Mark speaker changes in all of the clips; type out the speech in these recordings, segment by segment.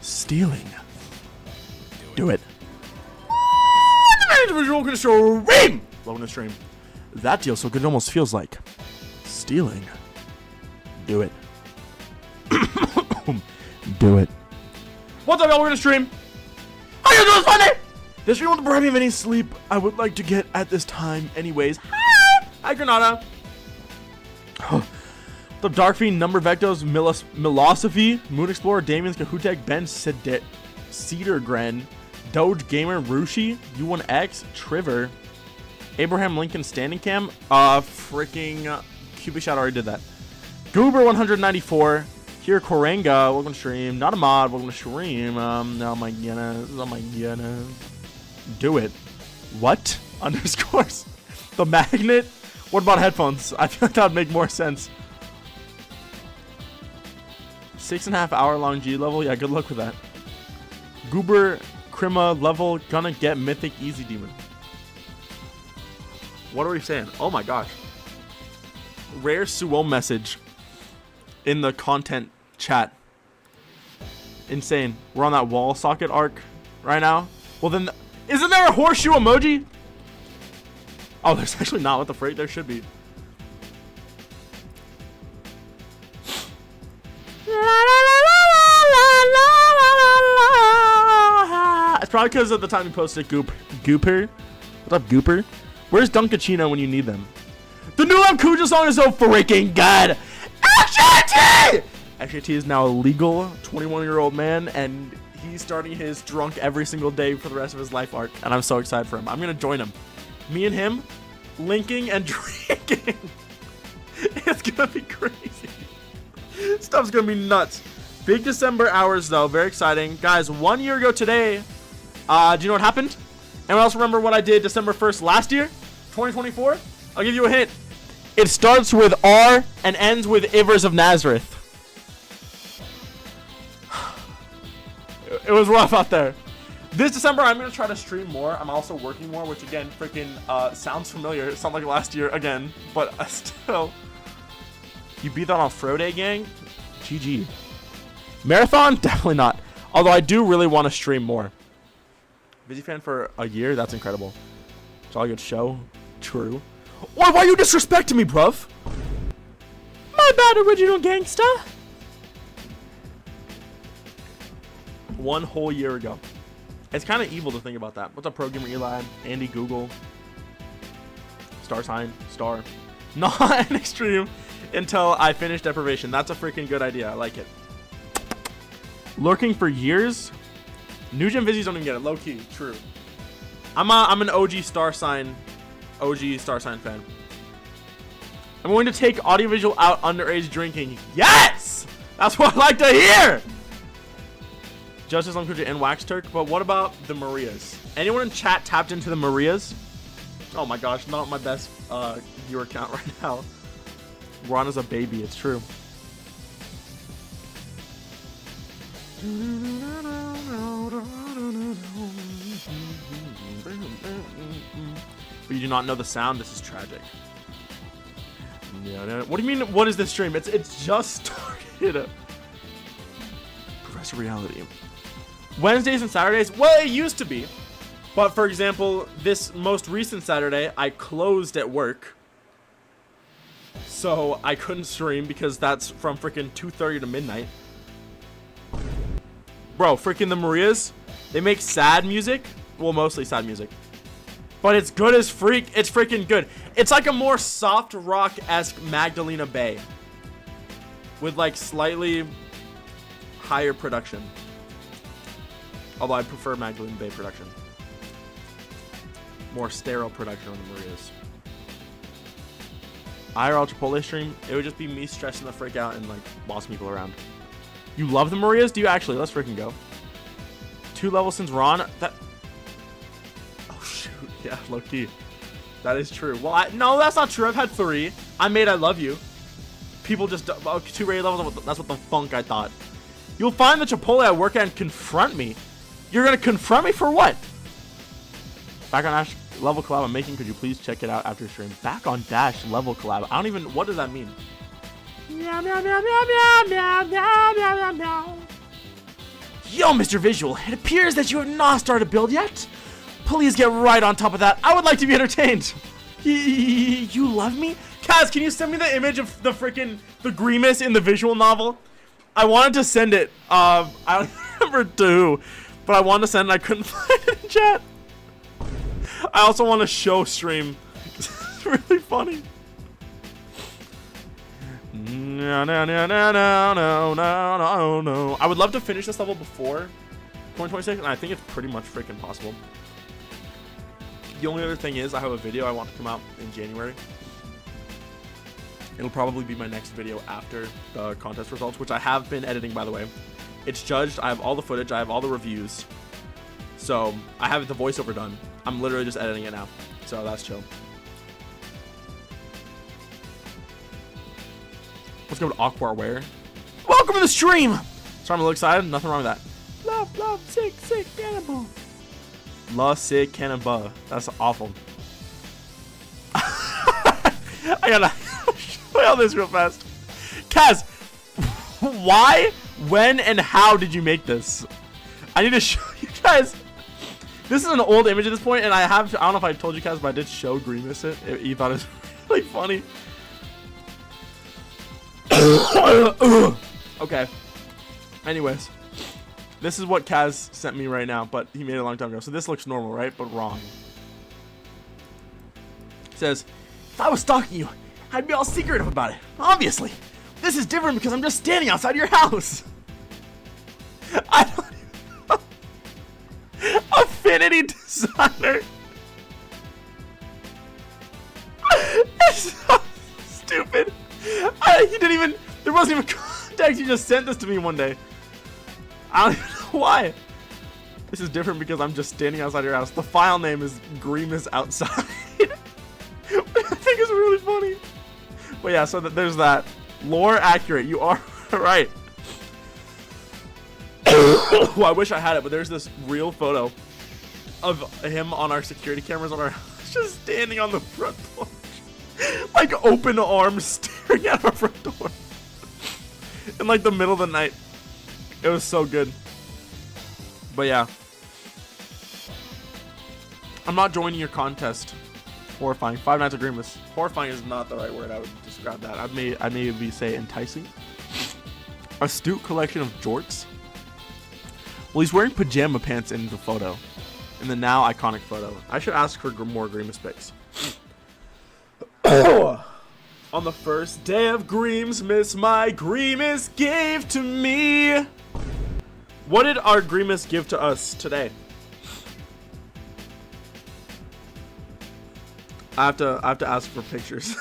Speaker 1: Stealing. Do it. Visual can stream. Low in stream. That deal so good it almost feels like stealing. Do it. Do it. What's up, y'all? We're gonna stream. How you doing, Sunday? This stream won't deprive me of any sleep I would like to get at this time, anyways. Hi, Granada. The Dark Fiend, Number Vectos, Milosophy, Moon Explorer, Damien's Kahutek, Ben Cedargren, Doge Gamer, Rushi, U1X, Triver, Abraham Lincoln, Standing Cam, freaking Cupid Shot already did that. Goober 194, here Korenga, welcome to stream. Not a mod, welcome to stream. Oh my goodness, do it. What? Underscores. The magnet. What about headphones? I feel like that would make more sense. 6.5 hour long G level. Yeah, good luck with that. Goober Krima level. Gonna get mythic easy demon. What are we saying? Oh my gosh. Rare Suo message in the content chat. Insane. We're on that wall socket arc right now. Well then, isn't there a horseshoe emoji? Oh, there's actually not. What the freak? There should be. It's probably because of the time you posted Gooper. What's up, Gooper? Where's Dunkachino when you need them? The new Kuja song is so freaking good. XJT! XJT is now a legal 21-year-old man, and he's starting his drunk every single day for the rest of his life arc, and I'm so excited for him. I'm gonna join him. Me and him, linking and drinking. It's gonna be crazy. Stuff's gonna be nuts. Big December hours though, very exciting. Guys, 1 year ago today, do you know what happened? Anyone else remember what I did December 1st last year? 2024? I'll give you a hint. It starts with R and ends with Ivers of Nazareth. It was rough out there. This December, I'm going to try to stream more. I'm also working more, which again, freaking sounds familiar. It sounds like last year again, but still. You beat that on Friday, gang? GG. Marathon? Definitely not. Although I do really want to stream more. Busy fan for a year? That's incredible. Jolly good show. True. Why are you disrespecting me, bruv? My bad, original gangsta. 1 whole year ago. It's kind of evil to think about that. What's up, Pro Gamer Eli? Andy Google. Star sign. Star. Not an extreme until I finish Deprivation. That's a freaking good idea. I like it. Lurking for years? New Gen Vizzies don't even get it. Low key. True. I'm an OG star sign fan. I'm going to take audiovisual out underage drinking. Yes! That's what I like to hear! Justice Uncuja and Wax Turk, but what about the Marias? Anyone in chat tapped into the Marias? Oh my gosh, not my best viewer count right now. Ron is a baby, it's true. But you do not know the sound. This is tragic. Yeah, what do you mean? What is this stream? It's just started. Professor Reality. Wednesdays and Saturdays. Well, it used to be, but for example, this most recent Saturday, I closed at work, so I couldn't stream because that's from freaking 2:30 to midnight. Bro, freaking the Marias, they make sad music. Well, mostly sad music. But it's good as freak. It's freaking good. It's like a more soft rock-esque Magdalena Bay. With like slightly higher production. Although I prefer Magdalena Bay production. More sterile production on the Marias. IRL Chipotle stream, it would just be me stressing the frick out and like bossing people around. You love the Marias? Do you actually? Let's freaking go. 2 levels since Ron. That. Oh shoot. Yeah, low key. That is true. Well, no, that's not true. I've had 3. I made I love you. People just 2 regular levels. That's what the funk I thought. You'll find the Chipotle I work at and confront me. You're gonna confront me for what? Back on Dash level collab I'm making. Could you please check it out after stream? Back on Dash level collab. I don't even. What does that mean? Meow meow meow meow meow meow meow meow meow meow. Yo, Mr. Visual, it appears that you have not started a build yet. Please get right on top of that. I would like to be entertained. You love me? Kaz, can you send me the image of the Grieves in the visual novel? I wanted to send it. I don't remember to who, but I wanted to send it. I couldn't find it in chat. I also want to show stream. It's really funny. No. I would love to finish this level before 2026, and I think it's pretty much freaking possible. The only other thing is I have a video I want to come out in January. It'll probably be my next video after the contest results, which I have been editing, by the way. It's judged. I have all the footage. I have all the reviews. So I have the voiceover done. I'm literally just editing it now. So that's chill. Let's go to Aquarware. Welcome to the stream! Sorry, I'm a little excited. Nothing wrong with that. Love, sick, cannibal. Love, sick, cannibal. That's awful. I gotta show all this real fast. Kaz, why, when, and how did you make this? I need to show you guys. This is an old image at this point, and I don't know if I told you guys, but I did show Grieves it. You thought it was really funny. Okay. Anyways, this is what Kaz sent me right now, but he made it a long time ago. So this looks normal, right? But wrong. It says, if I was stalking you, I'd be all secretive about it. Obviously. This is different because I'm just standing outside your house. I don't even know. Affinity designer. It's so stupid. He didn't even, there wasn't even context. He just sent this to me one day. I don't even know why. This is different because I'm just standing outside your house. The file name is Grieves outside. I think it's really funny. But yeah, so there's that. Lore accurate. You are right. Well, I wish I had it, but there's this real photo of him on our security cameras on our house, just standing on the front porch. Like open arms staring at our front door. In like the middle of the night. It was so good. But yeah. I'm not joining your contest. Horrifying. Five Nights at Grieves. Horrifying is not the right word I would describe that. I'd maybe say enticing. Astute collection of jorts. Well, he's wearing pajama pants in the photo. In the now iconic photo. I should ask for more Grieves pics. On the first day of Grieves, Miss my Grieves gave to me. What did our Grieves give to us today? I have to ask for pictures.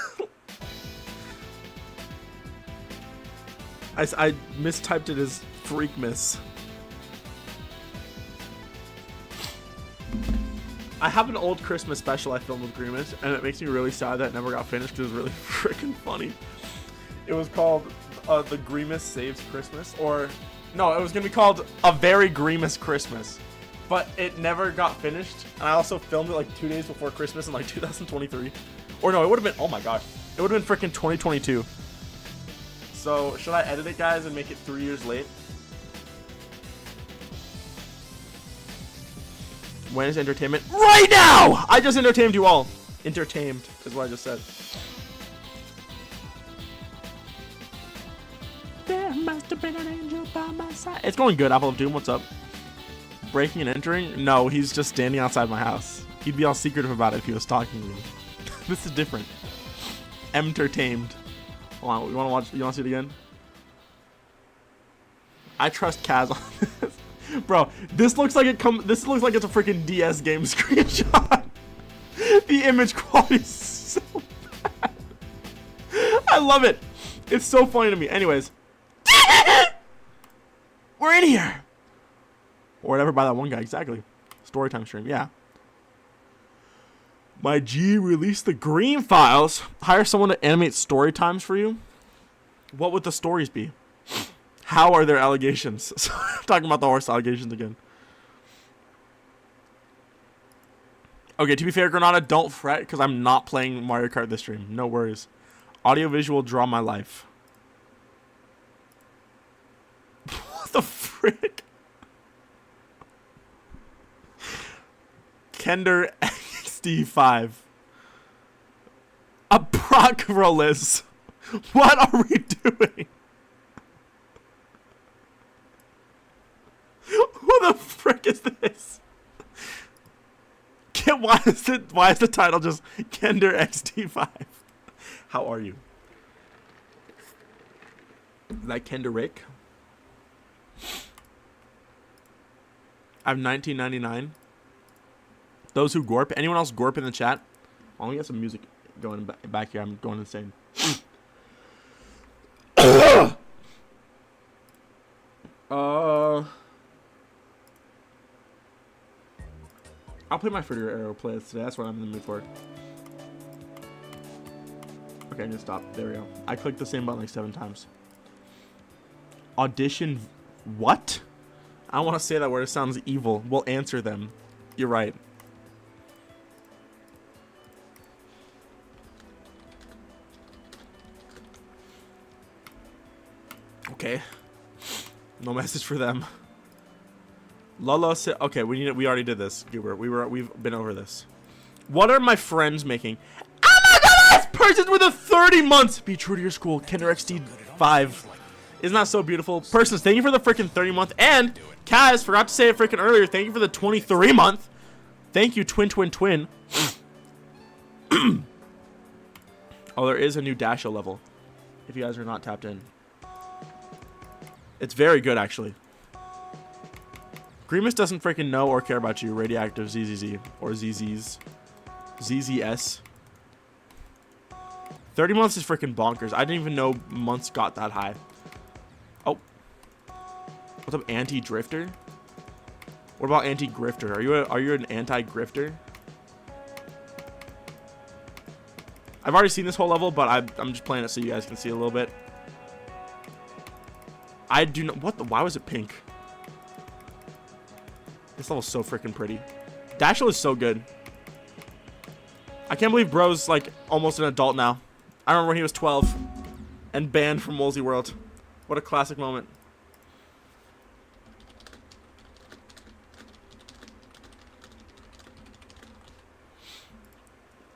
Speaker 1: I mistyped it as Freakmas. I have an old Christmas special I filmed with Grieves, and it makes me really sad that it never got finished because it was really freaking funny. It was called The Grieves Saves Christmas, or no, it was gonna be called A Very Grieves Christmas, but it never got finished. And I also filmed it like 2 days before Christmas in like 2023, or no, it would have been, oh my gosh, it would have been freaking 2022. So should I edit it, guys, and make it 3 years late? When is entertainment? Right now! I just entertained you all. Entertained is what I just said. There must have been an angel by my side. It's going good, Apple of Doom. What's up? Breaking and entering? No, he's just standing outside my house. He'd be all secretive about it if he was stalking me. This is different. Entertained. Hold on, you wanna watch? You wanna see it again? I trust Kaz on this. Bro, this looks like this looks like it's a freaking DS game screenshot. The image quality is so bad. I love it. It's so funny to me. Anyways, we're in here. Or whatever by that one guy. Exactly. Storytime stream. Yeah. My G released the green files. Hire someone to animate story times for you. What would the stories be? How are their allegations? So I'm talking about the horse allegations again. Okay, to be fair, Granada, don't fret because I'm not playing Mario Kart this stream. No worries. Audiovisual draw my life. What the frick? Kender XD5. A Procrolis. What are we doing? Who the frick is this? Why is the title just Kender XD5? How are you? Is that Kender Rick? I have 1999. Those who gorp. Anyone else gorp in the chat? I'll get some music going back here. I'm going insane. I'll play my Fritter Arrow playlist today. That's what I'm in the mood for. Okay, I'm gonna stop. There we go. I clicked the same button like 7 times. Audition. What? I don't want to say that word. It sounds evil. We'll answer them. You're right. Okay. No message for them. Lolo said, okay, we already did this, Goober. We've been over this. What are my friends making? Oh my goodness! Persons with a 30 months. Be true to your school. Kender XD5. Isn't that so beautiful? Persons, thank you for the freaking 30-month. And Kaz, forgot to say it freaking earlier. Thank you for the 23-month. Thank you, twin. Oh, there is a new Dasho level. If you guys are not tapped in. It's very good, actually. Grieves doesn't freaking know or care about you. Radioactive ZZZ or ZZs. ZZS. 30 months is freaking bonkers. I didn't even know months got that high. Oh. What's up, anti-drifter? What about anti-grifter? Are you an anti-grifter? I've already seen this whole level, but I'm just playing it so you guys can see a little bit. I do not. What the? Why was it pink? This level's so freaking pretty. Dashiell is so good. I can't believe bro's like almost an adult now. I remember when he was 12 and banned from Woolsey World. What a classic moment.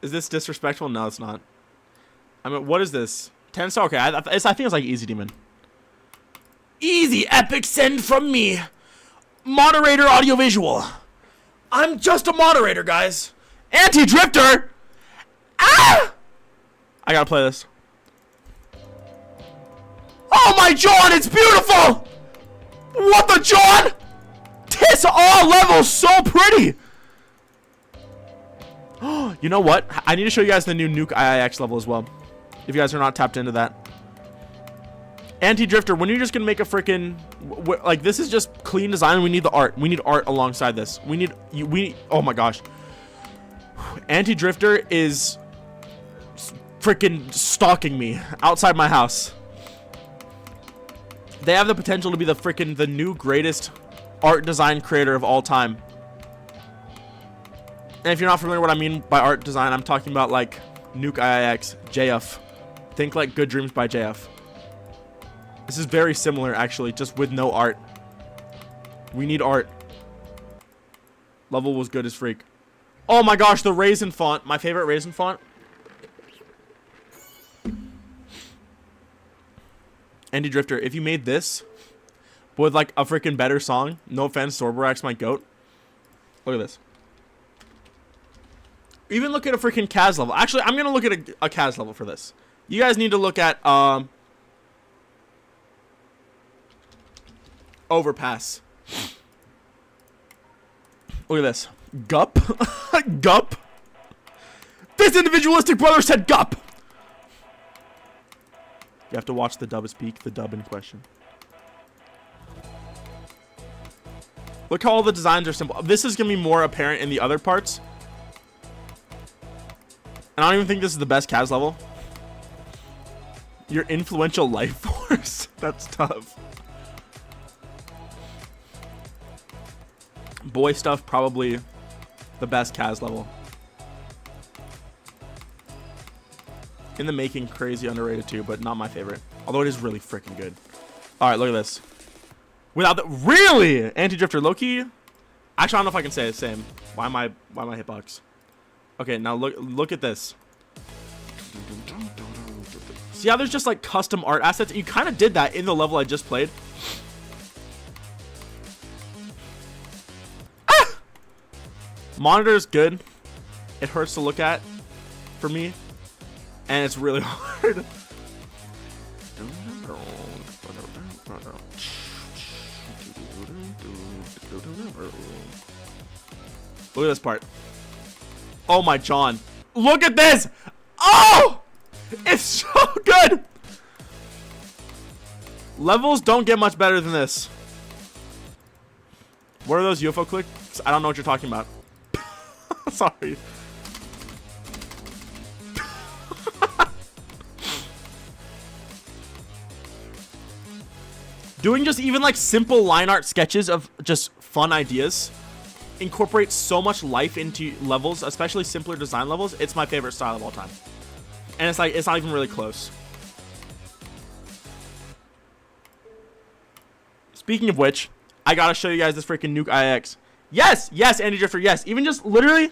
Speaker 1: Is this disrespectful? No, it's not. I mean, what is this? 10 star? Okay, I think it's like Easy Demon. Easy epic send from me. Moderator audiovisual. I'm just a moderator, guys. Anti-drifter. Ah! I gotta play this. Oh my John, it's beautiful. What the John? This all levels so pretty. You know what? I need to show you guys the new Nuke IIX level as well. If you guys are not tapped into that. Anti-drifter, when you're just gonna make a freaking like, this is just clean design. We need the art. We need art alongside this. Oh my gosh. Anti-drifter is freaking stalking me outside my house. They have the potential to be the new greatest art design creator of all time. And if you're not familiar with what I mean by art design, I'm talking about like Nuke IIX, JF. Think like Good Dreams by JF. This is very similar, actually, just with no art. We need art. Level was good as freak. Oh my gosh, the Raisin font. My favorite Raisin font. Anti-drifter, if you made this with like a freaking better song, no offense, Sorborax, my goat. Look at this. Even look at a freaking Kaz level. Actually, I'm gonna look at a Kaz level for this. You guys need to look at Overpass. Look at this. Gup. Gup. This individualistic brother said Gup. You have to watch the dub speak, the dub in question. Look how all the designs are simple. This is going to be more apparent in the other parts. And I don't even think this is the best Kaz level. Your influential life force. That's tough. Boy stuff, probably the best Kaz level. In the making, crazy underrated too, but not my favorite. Although it is really freaking good. All right, look at this. Without the really Anti-drifter, low-key, Actually, I don't know if I can say the same. Why am I hitbox? Okay, now look at this. See how there's just like custom art assets? You kind of did that in the level I just played. Ah! Monitor is good. It hurts to look at for me, and it's really hard. Look at this part. Oh my John. Look at this. Oh! It's so good. Levels don't get much better than this. What are those UFO clicks? I don't know what you're talking about. Sorry. Doing just even like simple line art sketches of just fun ideas incorporates so much life into levels, especially simpler design levels. It's my favorite style of all time. And it's like, it's not even really close. Speaking of which, I gotta show you guys this freaking Nuke IX. Yes, yes, Andy Drifter, yes. Even just literally,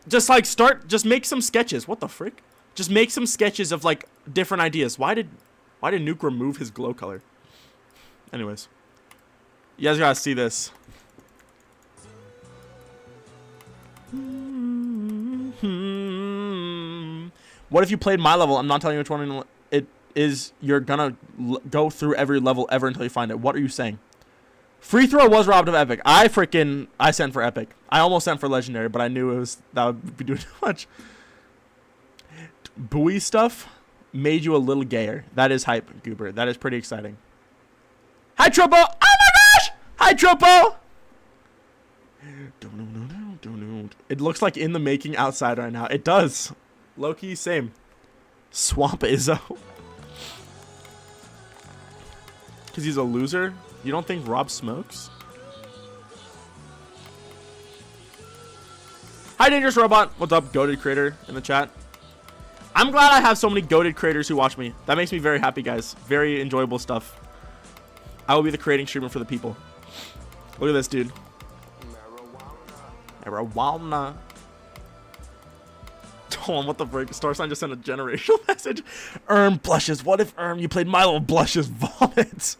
Speaker 1: just like just make some sketches. What the frick? Just make some sketches of like different ideas. Why did Nuke remove his glow color? Anyways, you guys gotta see this. What if you played my level? I'm not telling you which one it is. You're gonna go through every level ever until you find it. What are you saying? Free throw was robbed of epic. I sent for epic. I almost sent for legendary, but I knew that would be doing too much. Buoy stuff made you a little gayer. That is hype, Goober. That is pretty exciting. Hi, Tropo. Oh my gosh. Hi, Tropo. It looks like in the making outside right now. It does. Low-key, same. Swamp Izzo. Because he's a loser? You don't think Rob smokes? Hi, Dangerous Robot. What's up, goated creator in the chat? I'm glad I have so many goated creators who watch me. That makes me very happy, guys. Very enjoyable stuff. I will be the creating streamer for the people. Look at this, dude. Marijuana. Oh, what the frick? Star Sign just sent a generational message. Blushes. What if you played Milo blushes vomits?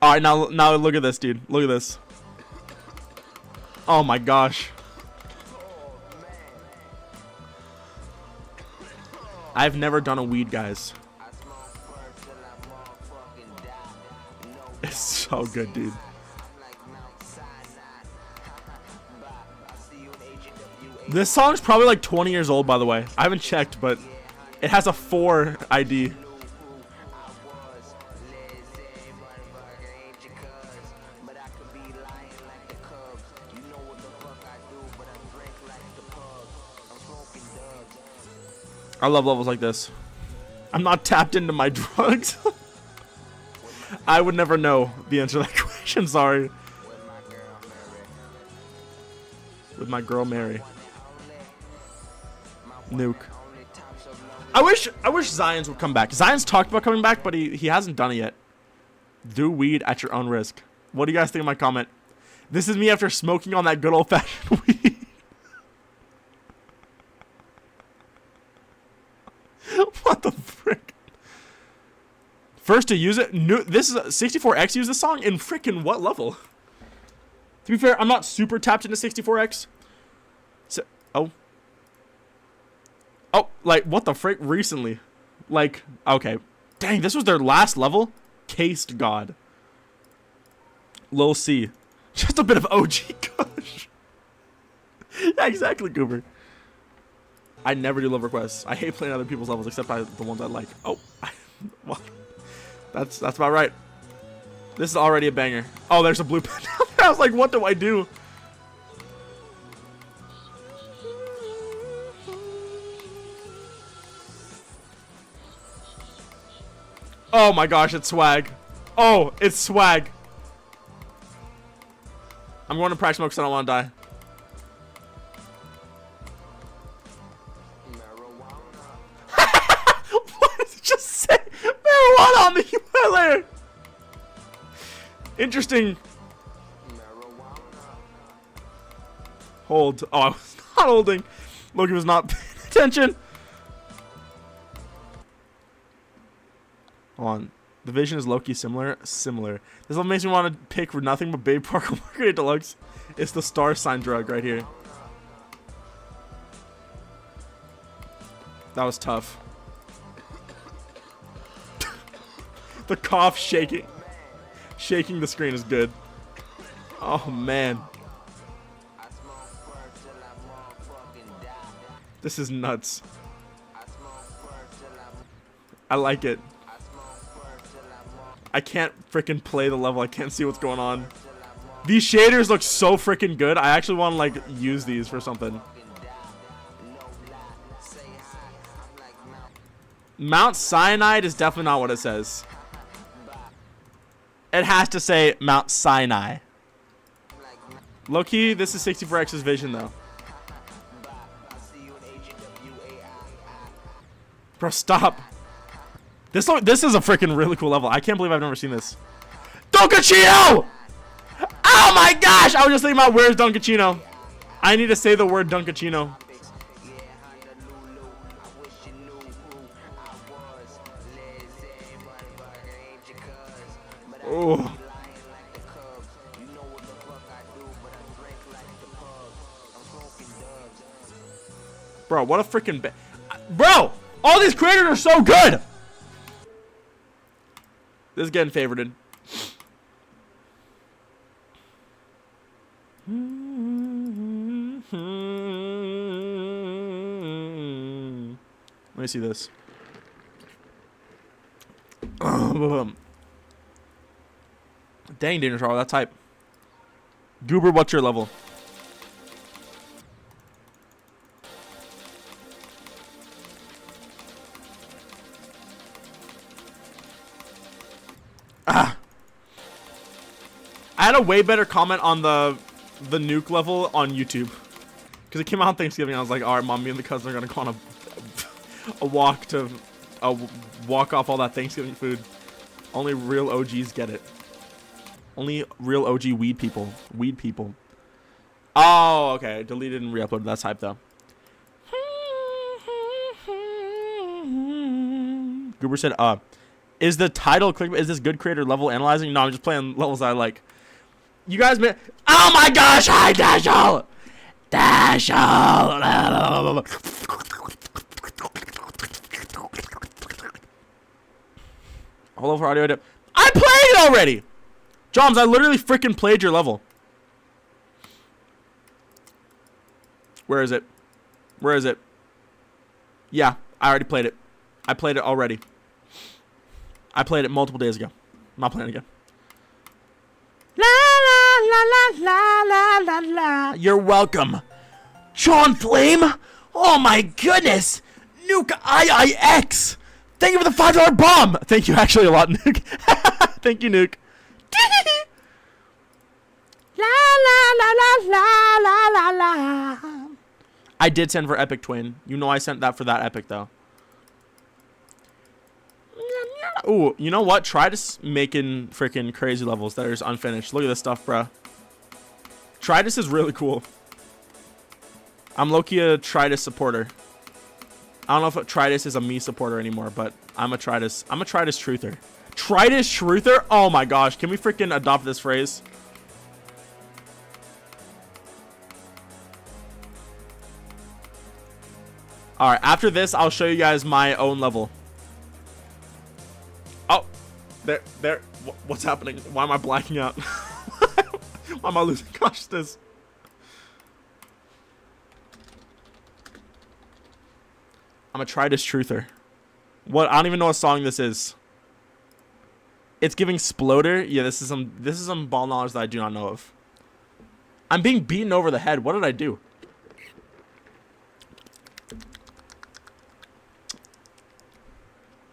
Speaker 1: All right, now look at this, dude. Look at this. Oh my gosh. I've never done a weed, guys. It's so good, dude. This song's probably like 20 years old, by the way. I haven't checked, but it has a 4 ID. I love levels like this. I'm not tapped into my drugs. I would never know the answer to that question, sorry. With my girl Mary. Nuke. I wish Zion's would come back. Zion's talked about coming back, but he hasn't done it yet. Do weed at your own risk. What do you guys think of my comment? This is me after smoking on that good old-fashioned weed. What the frick? First to use it. This is 64X used this song in frickin' what level? To be fair, I'm not super tapped into 64X. So, oh, like what the frick? Recently, like, okay, dang, this was their last level. Cased God. Lil C, just a bit of OG Kush. Yeah, exactly, Goober. I never do love requests. I hate playing other people's levels except the ones I like. Oh, well, that's about right. This is already a banger. Oh, there's a blue pen down there. I was like, what do I do? Oh my gosh, it's swag. Oh, it's swag. I'm going to practice mode because I don't want to die. What does it just say? Marijuana on the UI layer. Interesting. Hold. Oh, I was not holding. Loki was not paying attention. Hold on. The vision is low-key similar. Similar. This makes me want to pick for nothing but Baby Parker Margarita Deluxe. It's the star sign drug right here. That was tough. The cough shaking. Shaking the screen is good. Oh, man. This is nuts. I like it. I can't freaking play the level. I can't see what's going on. These shaders look so freaking good. I actually want to like use these for something. Mount Sinai is definitely not what it says. It has to say Mount Sinai. Low-key, this is 64X's vision though. Bro, stop. This is a freaking really cool level. I can't believe I've never seen this. Dunkachino! Oh my gosh! I was just thinking about where's Dunkachino. I need to say the word Dunkachino. Oh. Bro, what a freaking bro! All these creators are so good! This is getting favorited. Let me see this. Dang, Dangerous Charles, that type. Goober, what's your level? I had a way better comment on the nuke level on YouTube because it came out on Thanksgiving. I was like, all right, mom, me and the cousin are gonna go on a walk to walk off all that Thanksgiving food. Only real OGs get it. Only real OG weed people. Weed people. Oh, okay. Deleted and re-uploaded. That's hype though. Goober said, is the title clickbait? Is this good creator level analyzing? No, I'm just playing levels I like. You guys, oh my gosh! Hi, Dashal! Dashal! All over audio. I played it already! Joms, I literally freaking played your level. Where is it? Where is it? Yeah, I already played it. I played it already. I played it multiple days ago. I'm not playing it again. La la la la la la la. You're welcome. John Flame? Oh my goodness. Nuke IIX. Thank you for the $5 bomb. Thank you actually a lot, Nuke. Thank you, Nuke. La la la la la la la la. I did send for Epic Twin. You know I sent that for that Epic though. Ooh, you know what? Try just making freaking crazy levels that are just unfinished. Look at this stuff, bruh. Tridus is really cool. I'm low-key a Tridus supporter. I don't know if Tridus is a me supporter anymore, but I'm a Tridus truther. Tridus truther? Oh my gosh. Can we freaking adopt this phrase? Alright, after this, I'll show you guys my own level. Oh, there. What's happening? Why am I blacking out? Why am I losing consciousness? I'm a Tridus truther. What? I don't even know what song this is. It's giving Sploder. Yeah, this is some ball knowledge that I do not know of. I'm being beaten over the head. What did I do?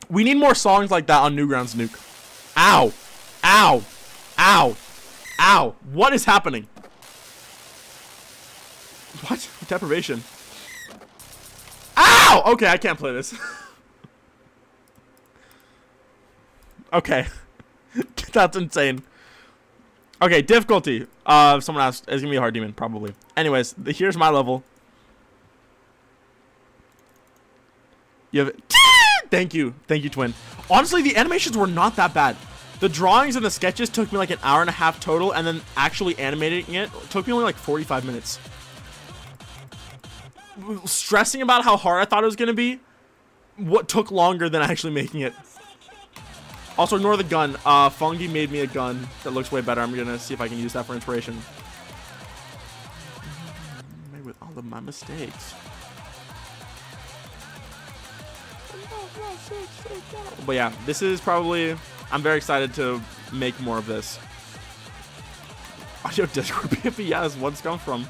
Speaker 1: We need more songs like that on Newgrounds Nuke. Ow. Ow. Ow. Ow. What is happening? What? Deprivation. Ow! Okay, I can't play this. Okay. That's insane. Okay, difficulty. Someone asked, it's gonna be a hard demon, probably. Anyways, here's my level. You have thank you, twin. Honestly, the animations were not that bad. The drawings and the sketches took me like an hour and a half total, and then actually animating it took me only like 45 minutes. Stressing about how hard I thought it was gonna be, what took longer than actually making it. Also, ignore the gun. Fungi made me a gun that looks way better. I'm gonna see if I can use that for inspiration. Made with all of my mistakes. But yeah, this is probably... I'm very excited to make more of this. Audio Discord PFP, yes, what's come from?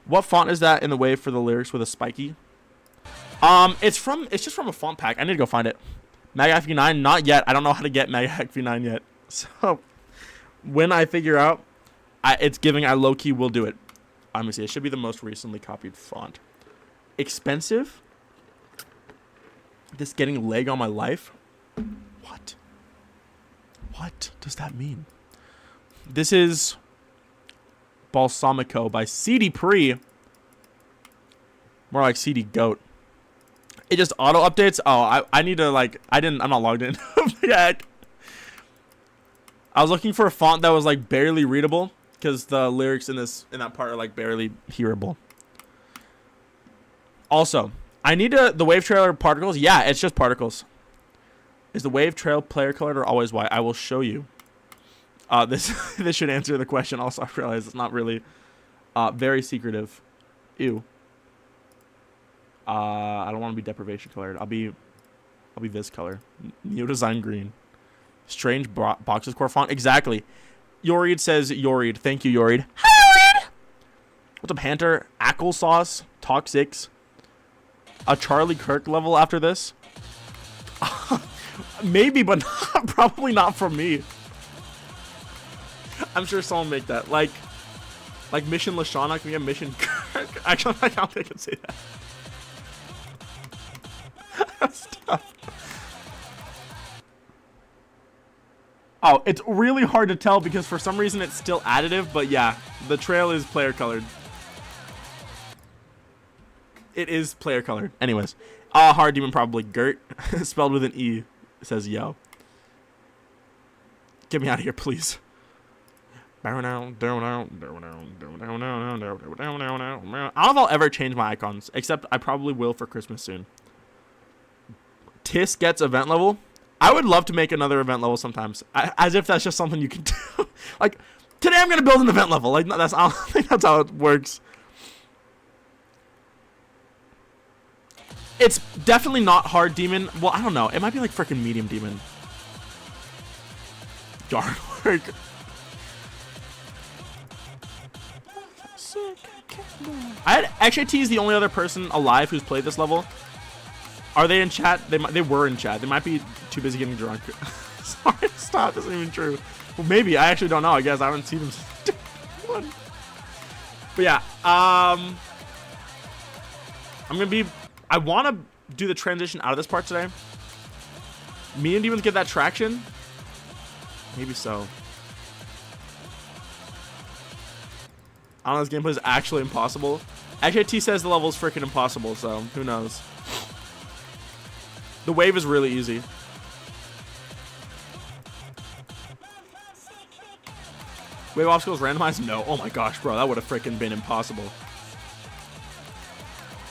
Speaker 1: What font is that in the wave for the lyrics with a spiky? It's just from a font pack. I need to go find it. Mag V9, not yet. I don't know how to get Mag V9 yet. So when I figure out it's giving, I low-key will do it. Let me see. It should be the most recently copied font. Expensive? This getting leg on my life? What? What does that mean? This is Balsamico by CD Pre. More like CD Goat. It just auto updates. Oh, I need to like I'm not logged in yet. I was looking for a font that was like barely readable because the lyrics in that part are like barely hearable. Also, I need the wave trailer particles. Yeah, it's just particles. Is the wave trail player colored or always white? I will show you. This should answer the question. Also, I realize it's not really very secretive. Ew. I don't want to be deprivation colored. I'll be this color. Neo design green. Strange boxes core font. Exactly. Yorid says Yorid. Thank you, Yorid. Hi, Yorid. What's up, Hunter? Ackle sauce. Talk 6. A Charlie Kirk level after this. Maybe, but probably not from me. I'm sure someone will make that. Like Mission Lashana. Can we get Mission Kirk? Actually, I don't think I can say that. Stop. Oh, it's really hard to tell because for some reason it's still additive, but yeah, the trail is player colored. It is player colored. Anyways, hard demon probably Gert, spelled with an E. It says yo. Get me out of here, please. I don't know if I'll ever change my icons, except I probably will for Christmas soon. Tis gets event level. I would love to make another event level sometimes, as if that's just something you can do. Like today, I'm gonna build an event level. Like I don't think that's how it works. It's definitely not hard demon. Well, I don't know. It might be like freaking medium demon. Yard work. XJT is the only other person alive who's played this level. Are they in chat? They were in chat. They might be too busy getting drunk. Sorry, stop. That's not even true. Well, maybe. I actually don't know. I guess I haven't seen them. But yeah, I'm gonna be. I want to do the transition out of this part today. Me and demons get that traction. Maybe so. I don't know. This gameplay is actually impossible. XJT says the level is freaking impossible. So who knows? The wave is really easy. Wave obstacles randomized? No. Oh my gosh, bro. That would have freaking been impossible.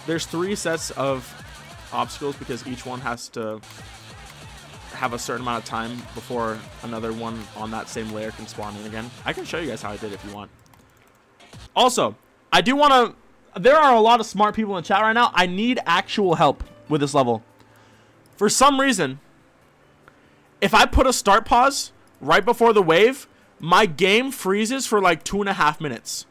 Speaker 1: There's 3 sets of obstacles because each one has to have a certain amount of time before another one on that same layer can spawn in again. I can show you guys how I did if you want. Also, I do want to... There are a lot of smart people in chat right now. I need actual help with this level. For some reason, if I put a start pause right before the wave, my game freezes for like 2.5 minutes.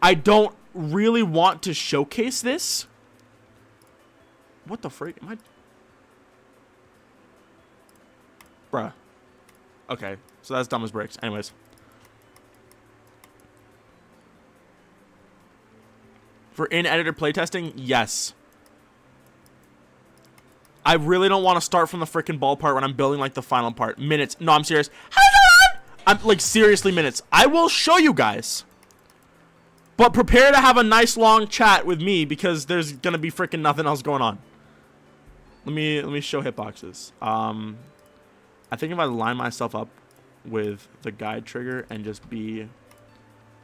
Speaker 1: I don't really want to showcase this. What the freak? Am I... Bruh. Okay, so that's dumb as bricks. Anyways. For in-editor playtesting, yes. I really don't want to start from the freaking ball part when I'm building like the final part. Minutes. No, I'm serious. How's it on? I'm like seriously minutes. I will show you guys. But prepare to have a nice long chat with me because there's gonna be freaking nothing else going on. Let me show hitboxes. I think if I line myself up with the guide trigger and just be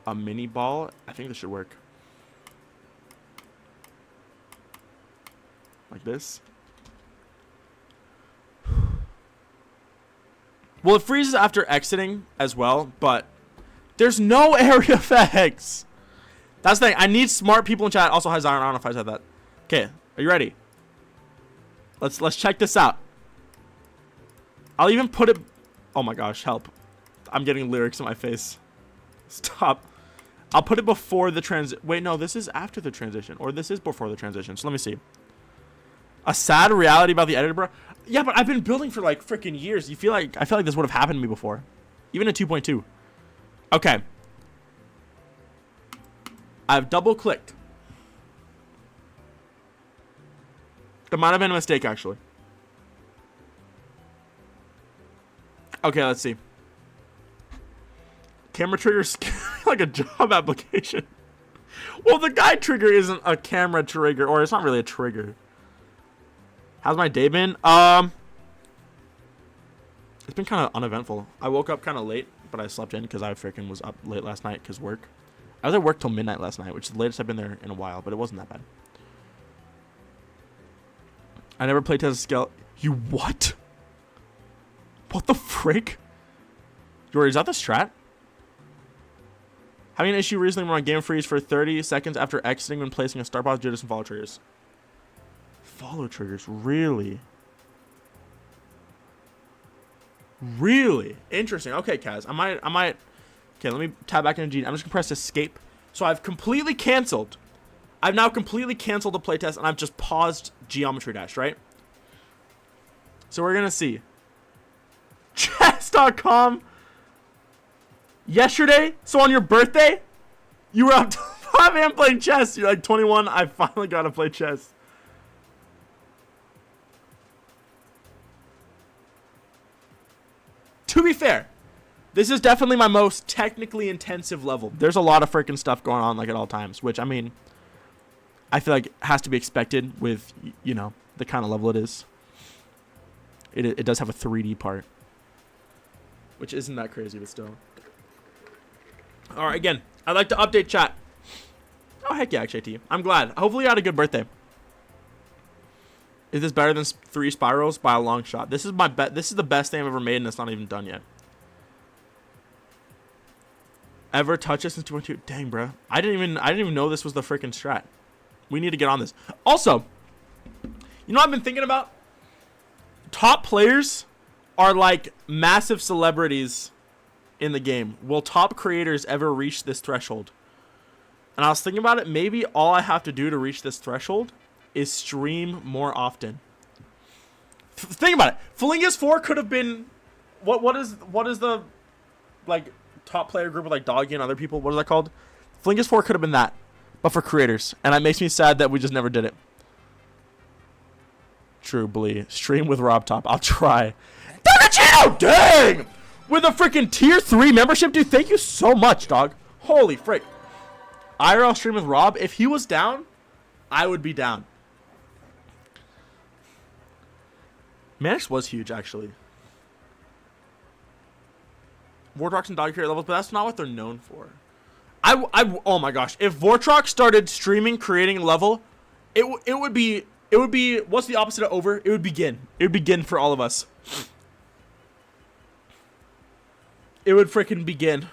Speaker 1: a mini ball, I think this should work. Like this. Well, it freezes after exiting as well, but there's no area effects. That's the thing. I need smart people in chat. Also, hi Zion. I don't know if I said that. Okay, are you ready? Let's check this out. I'll even put it. Oh my gosh, help! I'm getting lyrics in my face. Stop. I'll put it before the Wait, no, this is after the transition, or this is before the transition. So let me see. A sad reality about the editor, bro. Yeah, but I've been building for like freaking years. I feel like this would have happened to me before, even at 2.2. Okay. I've double clicked. There might have been a mistake actually. Okay, let's see. Camera triggers like a job application. Well, the guide trigger isn't a camera trigger, or it's not really a trigger. How's my day been? It's been kind of uneventful. I woke up kind of late, but I slept in because I freaking was up late last night because work. I was at work till midnight last night, which is the latest I've been there in a while, but it wasn't that bad. I never played test scale. You what? What the frick? Jory, is that the strat? Having an issue recently when my game freeze for 30 seconds after exiting when placing a start pause due to some follow triggers. Follow triggers, really? Really? Interesting. Okay, Kaz. I might. Okay, let me tab back into G. I'm just gonna press escape. So I've completely canceled. I've now completely canceled the playtest and I've just paused Geometry Dash, right? So we're gonna see. Chess.com. Yesterday, so on your birthday, you were up to 5 a.m. playing chess. You're like 21. I finally got to play chess. To be fair, this is definitely my most technically intensive level. There's a lot of freaking stuff going on like at all times, which I mean, I feel like has to be expected with, you know, the kind of level it is. It does have a 3D part, which isn't that crazy, but still. All right, again, I'd like to update chat. Oh, heck yeah, XJT. I'm glad. Hopefully you had a good birthday. Is this better than 3 spirals? By a long shot. This is my bet. This is the best thing I've ever made, and it's not even done yet. Ever touch it since 2.2? Dang, bro. I didn't even know this was the freaking strat. We need to get on this. Also, you know what I've been thinking about? Top players are like massive celebrities in the game. Will top creators ever reach this threshold? And I was thinking about it. Maybe all I have to do to reach this threshold is stream more often. Think about it. Flingus 4 could have been what is the like top player group with like Doggy and other people? What is that called? Flingus 4 could have been that, but for creators. And it makes me sad that we just never did it. True, Blee. Stream with Rob Top. I'll try. Dogachino! Dang! With a freaking tier 3 membership, dude. Thank you so much, dog. Holy frick. IRL stream with Rob. If he was down, I would be down. Manix was huge, actually. Vortrox and Dog Creator levels, but that's not what they're known for. Oh my gosh. If Vortrox started streaming, creating a level, it would be, what's the opposite of over? It would begin. It would begin for all of us. It would freaking begin.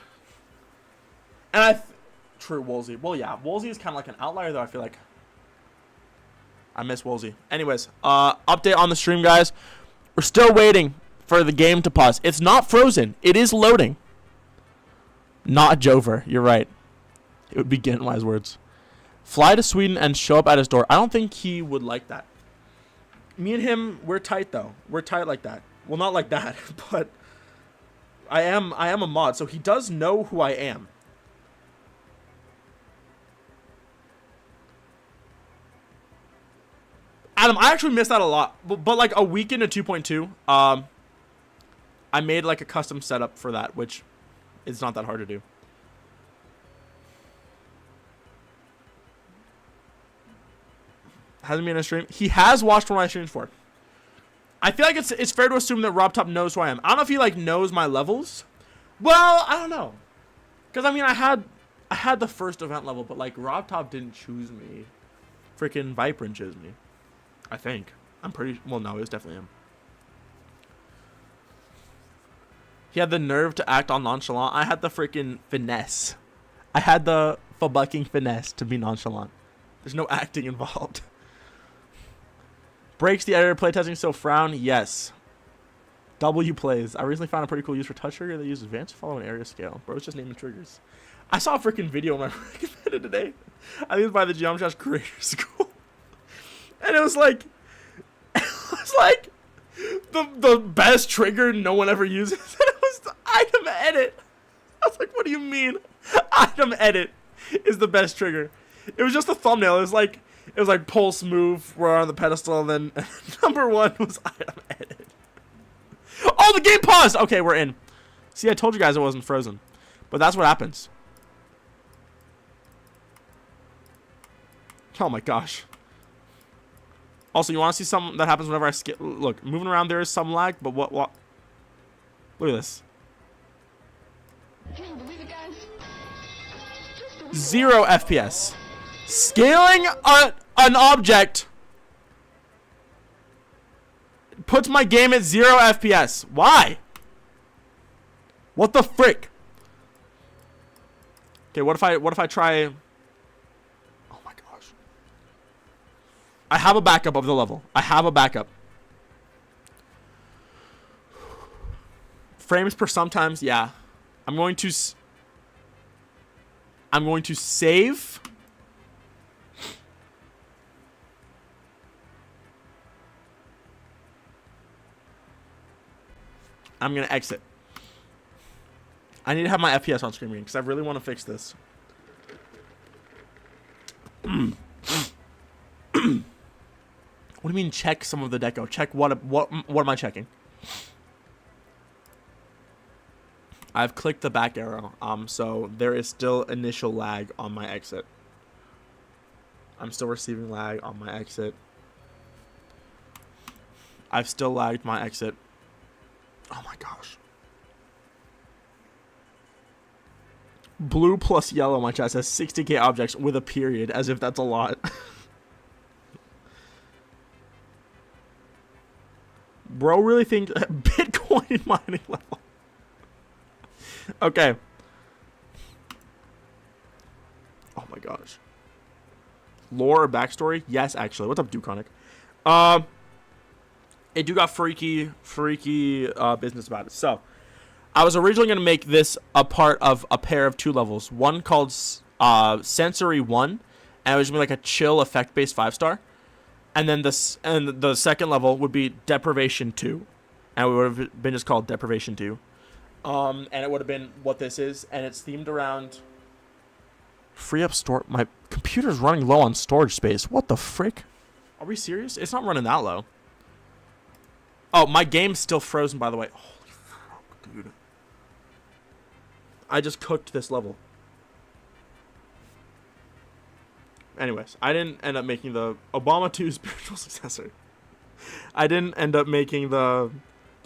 Speaker 1: And true, Woolsey. Well, yeah, Woolsey is kind of like an outlier, though, I feel like. I miss Woolsey. Anyways, update on the stream, guys. We're still waiting for the game to pause. It's not frozen. It is loading. Not Jover. You're right. It would begin, wise words. Fly to Sweden and show up at his door. I don't think he would like that. Me and him, we're tight, though. We're tight like that. Well, not like that, but I am a mod, so he does know who I am. Adam, I actually missed that a lot. But like a week into 2.2, I made like a custom setup for that, which is not that hard to do. Hasn't been in a stream. He has watched one of my streams before. I feel like it's fair to assume that Rob Top knows who I am. I don't know if he like knows my levels. Well, I don't know. Because I mean, I had the first event level, but like Rob Top didn't choose me. Freaking Vibrant chose me. I think. I'm pretty, well, no, it was definitely him. He had the nerve to act all nonchalant. I had the freaking finesse. I had the fucking finesse to be nonchalant. There's no acting involved. Breaks the editor playtesting, so frown, yes. W plays. I recently found a pretty cool use for touch trigger that uses advanced follow and area scale. Bro, it's just naming triggers. I saw a freaking video on my recommended today. I think it was by the Geometry Dash Creator School. And it was like the best trigger no one ever uses. And it was the item edit. I was like, what do you mean? Item edit is the best trigger. It was just a thumbnail. It was like pulse move, we're on the pedestal, and then number one was item edit. Oh, the game paused! Okay, we're in. See, I told you guys it wasn't frozen. But that's what happens. Oh my gosh. Also, you want to see something that happens whenever I skip? Look, moving around there is some lag, but what? Look at this. Zero FPS. Scaling an object puts my game at 0 FPS. Why? What the frick? Okay, what if I try? Oh my gosh. I have a backup of the level. I have a backup. Frames per sometimes, yeah. I'm going to save. I'm going to exit. I need to have my FPS on screen because I really want to fix this. What do you mean check some of the deco? Check what am I checking? I've clicked the back arrow. So there is still initial lag on my exit. I'm still receiving lag on my exit. I've still lagged my exit. Oh my gosh. Blue plus yellow, my chat says 60k objects with a period, as if that's a lot. Bro really thinks Bitcoin mining level. Okay. Oh my gosh. Lore or backstory? Yes, actually. What's up, Dukonic? It do got freaky business about it. So, I was originally going to make this a part of a pair of 2 levels. One called Sensory 1, and it was going to be like a chill effect-based 5-star. And then the second level would be Deprivation 2, and it would have been just called Deprivation 2. And it would have been what this is, and it's themed around free up store. My computer's running low on storage space. What the frick? Are we serious? It's not running that low. Oh, my game's still frozen, by the way. Holy fuck, dude. I just cooked this level. Anyways, I didn't end up making the Obama 2 spiritual successor. I didn't end up making the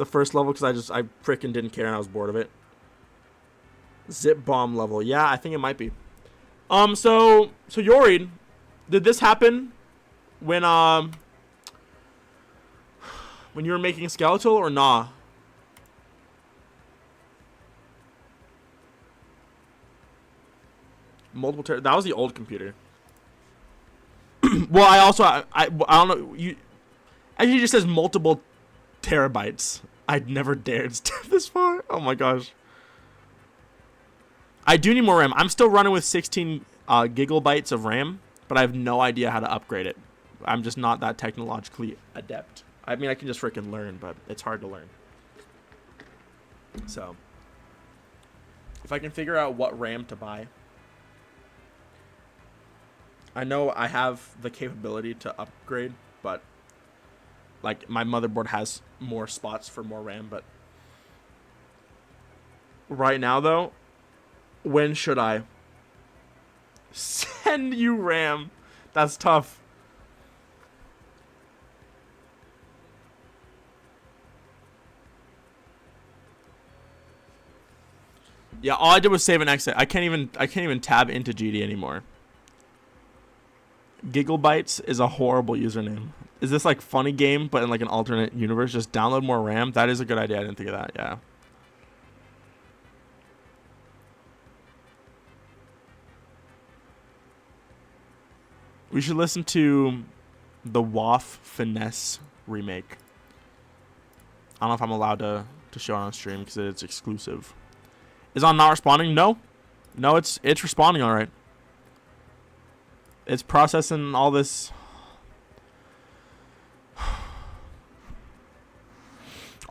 Speaker 1: first level because I freaking didn't care and I was bored of it. Zip bomb level. Yeah, I think it might be. So Yorid, did this happen when you were making Skeletal or nah? Multiple that was the old computer. Well, I don't know. You actually just says multiple terabytes. I'd never dared step this far. Oh my gosh. I do need more RAM. I'm still running with 16 gigabytes of RAM, but I have no idea how to upgrade it. I'm just not that technologically adept. I mean, I can just freaking learn, but it's hard to learn. So, if I can figure out what RAM to buy. I know I have the capability to upgrade, but Like, my motherboard has more spots for more RAM, but right now, though, when should I send you RAM? That's tough. Yeah, all I did was save and exit. I can't even tab into GD anymore. Gigglebytes is a horrible username. Is this like funny game, but in like an alternate universe? Just download more RAM? That is a good idea. I didn't think of that. Yeah. We should listen to the WAF Finesse remake. I don't know if I'm allowed to show it on stream because it's exclusive. Is on not responding? No. No, it's responding all right. It's processing all this.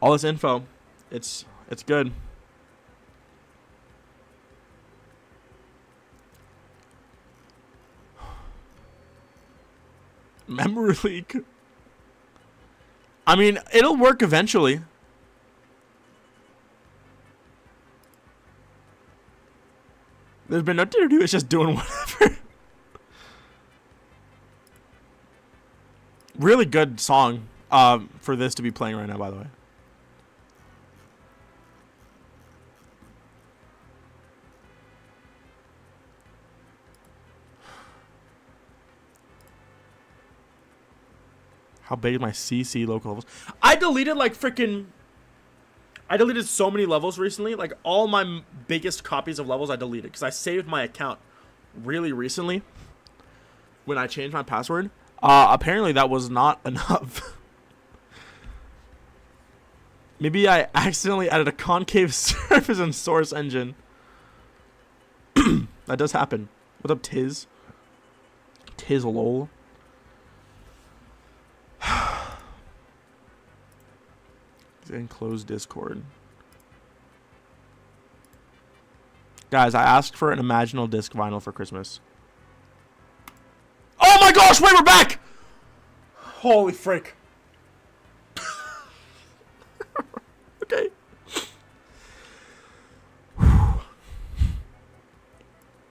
Speaker 1: All this info. It's good. Memory leak. I mean, it'll work eventually. There's been no do. It's just doing whatever. Really good song for this to be playing right now, by the way. How big is my CC local levels? I deleted like freaking... I deleted so many levels recently. Like all my biggest copies of levels I deleted. Because I saved my account really recently. When I changed my password. Apparently that was not enough. Maybe I accidentally added a concave surface and source engine. That does happen. What up, Tiz? Tiz lol. And close Discord. Guys, I asked for an Imaginal disc vinyl for Christmas. Oh my gosh, wait, we're back! Holy frick. Okay.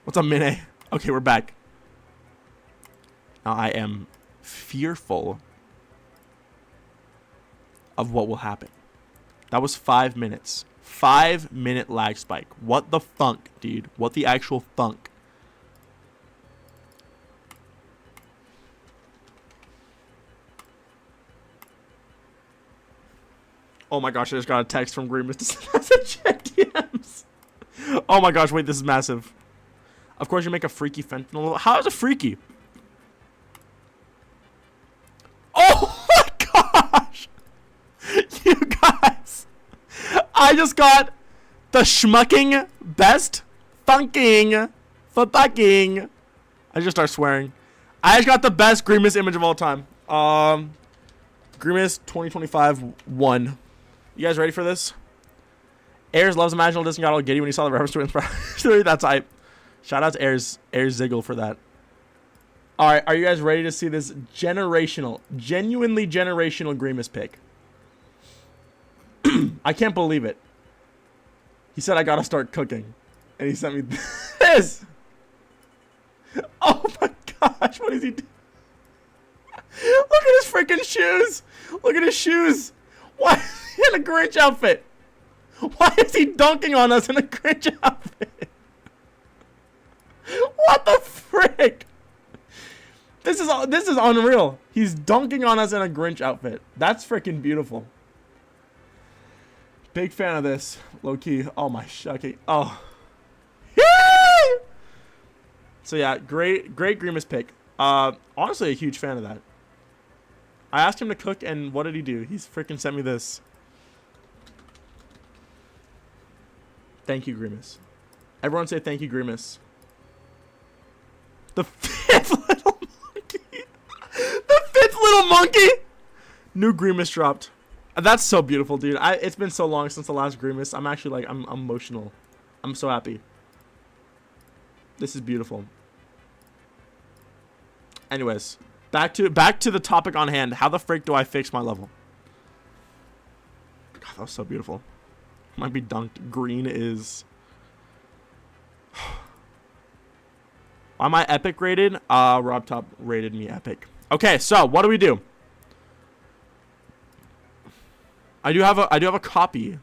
Speaker 1: What's up, Mine? Okay, we're back. Now I am fearful of what will happen. That was 5 minutes. 5-minute lag spike. What the funk, dude? What the actual funk? Oh my gosh, I just got a text from Grieves to send us a check DMs. Oh my gosh, wait, this is massive. Of course you make a freaky fentanyl. How is it freaky? Oh my gosh! You guys! I just got the schmucking best funking for bucking. I just start swearing. I just got the best Grieves image of all time. Grieves 2025 1. You guys ready for this? Ayers loves Imaginal Disc and got all giddy when he saw the reference to Inspire. That's hype. Shout out to Ayers Ziggle for that. Alright, are you guys ready to see this genuinely generational Grieves pick? I can't believe it. He said I gotta start cooking. And he sent me this. Oh my gosh, what is he doing? Look at his freaking shoes. Look at his shoes. Why is he in a Grinch outfit? Why is he dunking on us in a Grinch outfit? What the frick? This is unreal. He's dunking on us in a Grinch outfit. That's freaking beautiful. Big fan of this, low key. Oh my shucky. Oh. Yay! So yeah, great Grieves pick. Honestly, a huge fan of that. I asked him to cook, and what did he do? He's freaking sent me this. Thank you, Grieves. Everyone say thank you, Grieves. The fifth little monkey. The fifth little monkey. New Grieves dropped. That's so beautiful, dude. It's been so long since the last Grieves. I'm actually like, I'm emotional. I'm so happy. This is beautiful. Anyways, back to the topic on hand. How the frick do I fix my level? God, that was so beautiful. Might be dunked. Green is. Why am I epic rated? Rob Top rated me epic. Okay, so what do we do? I do have a copy.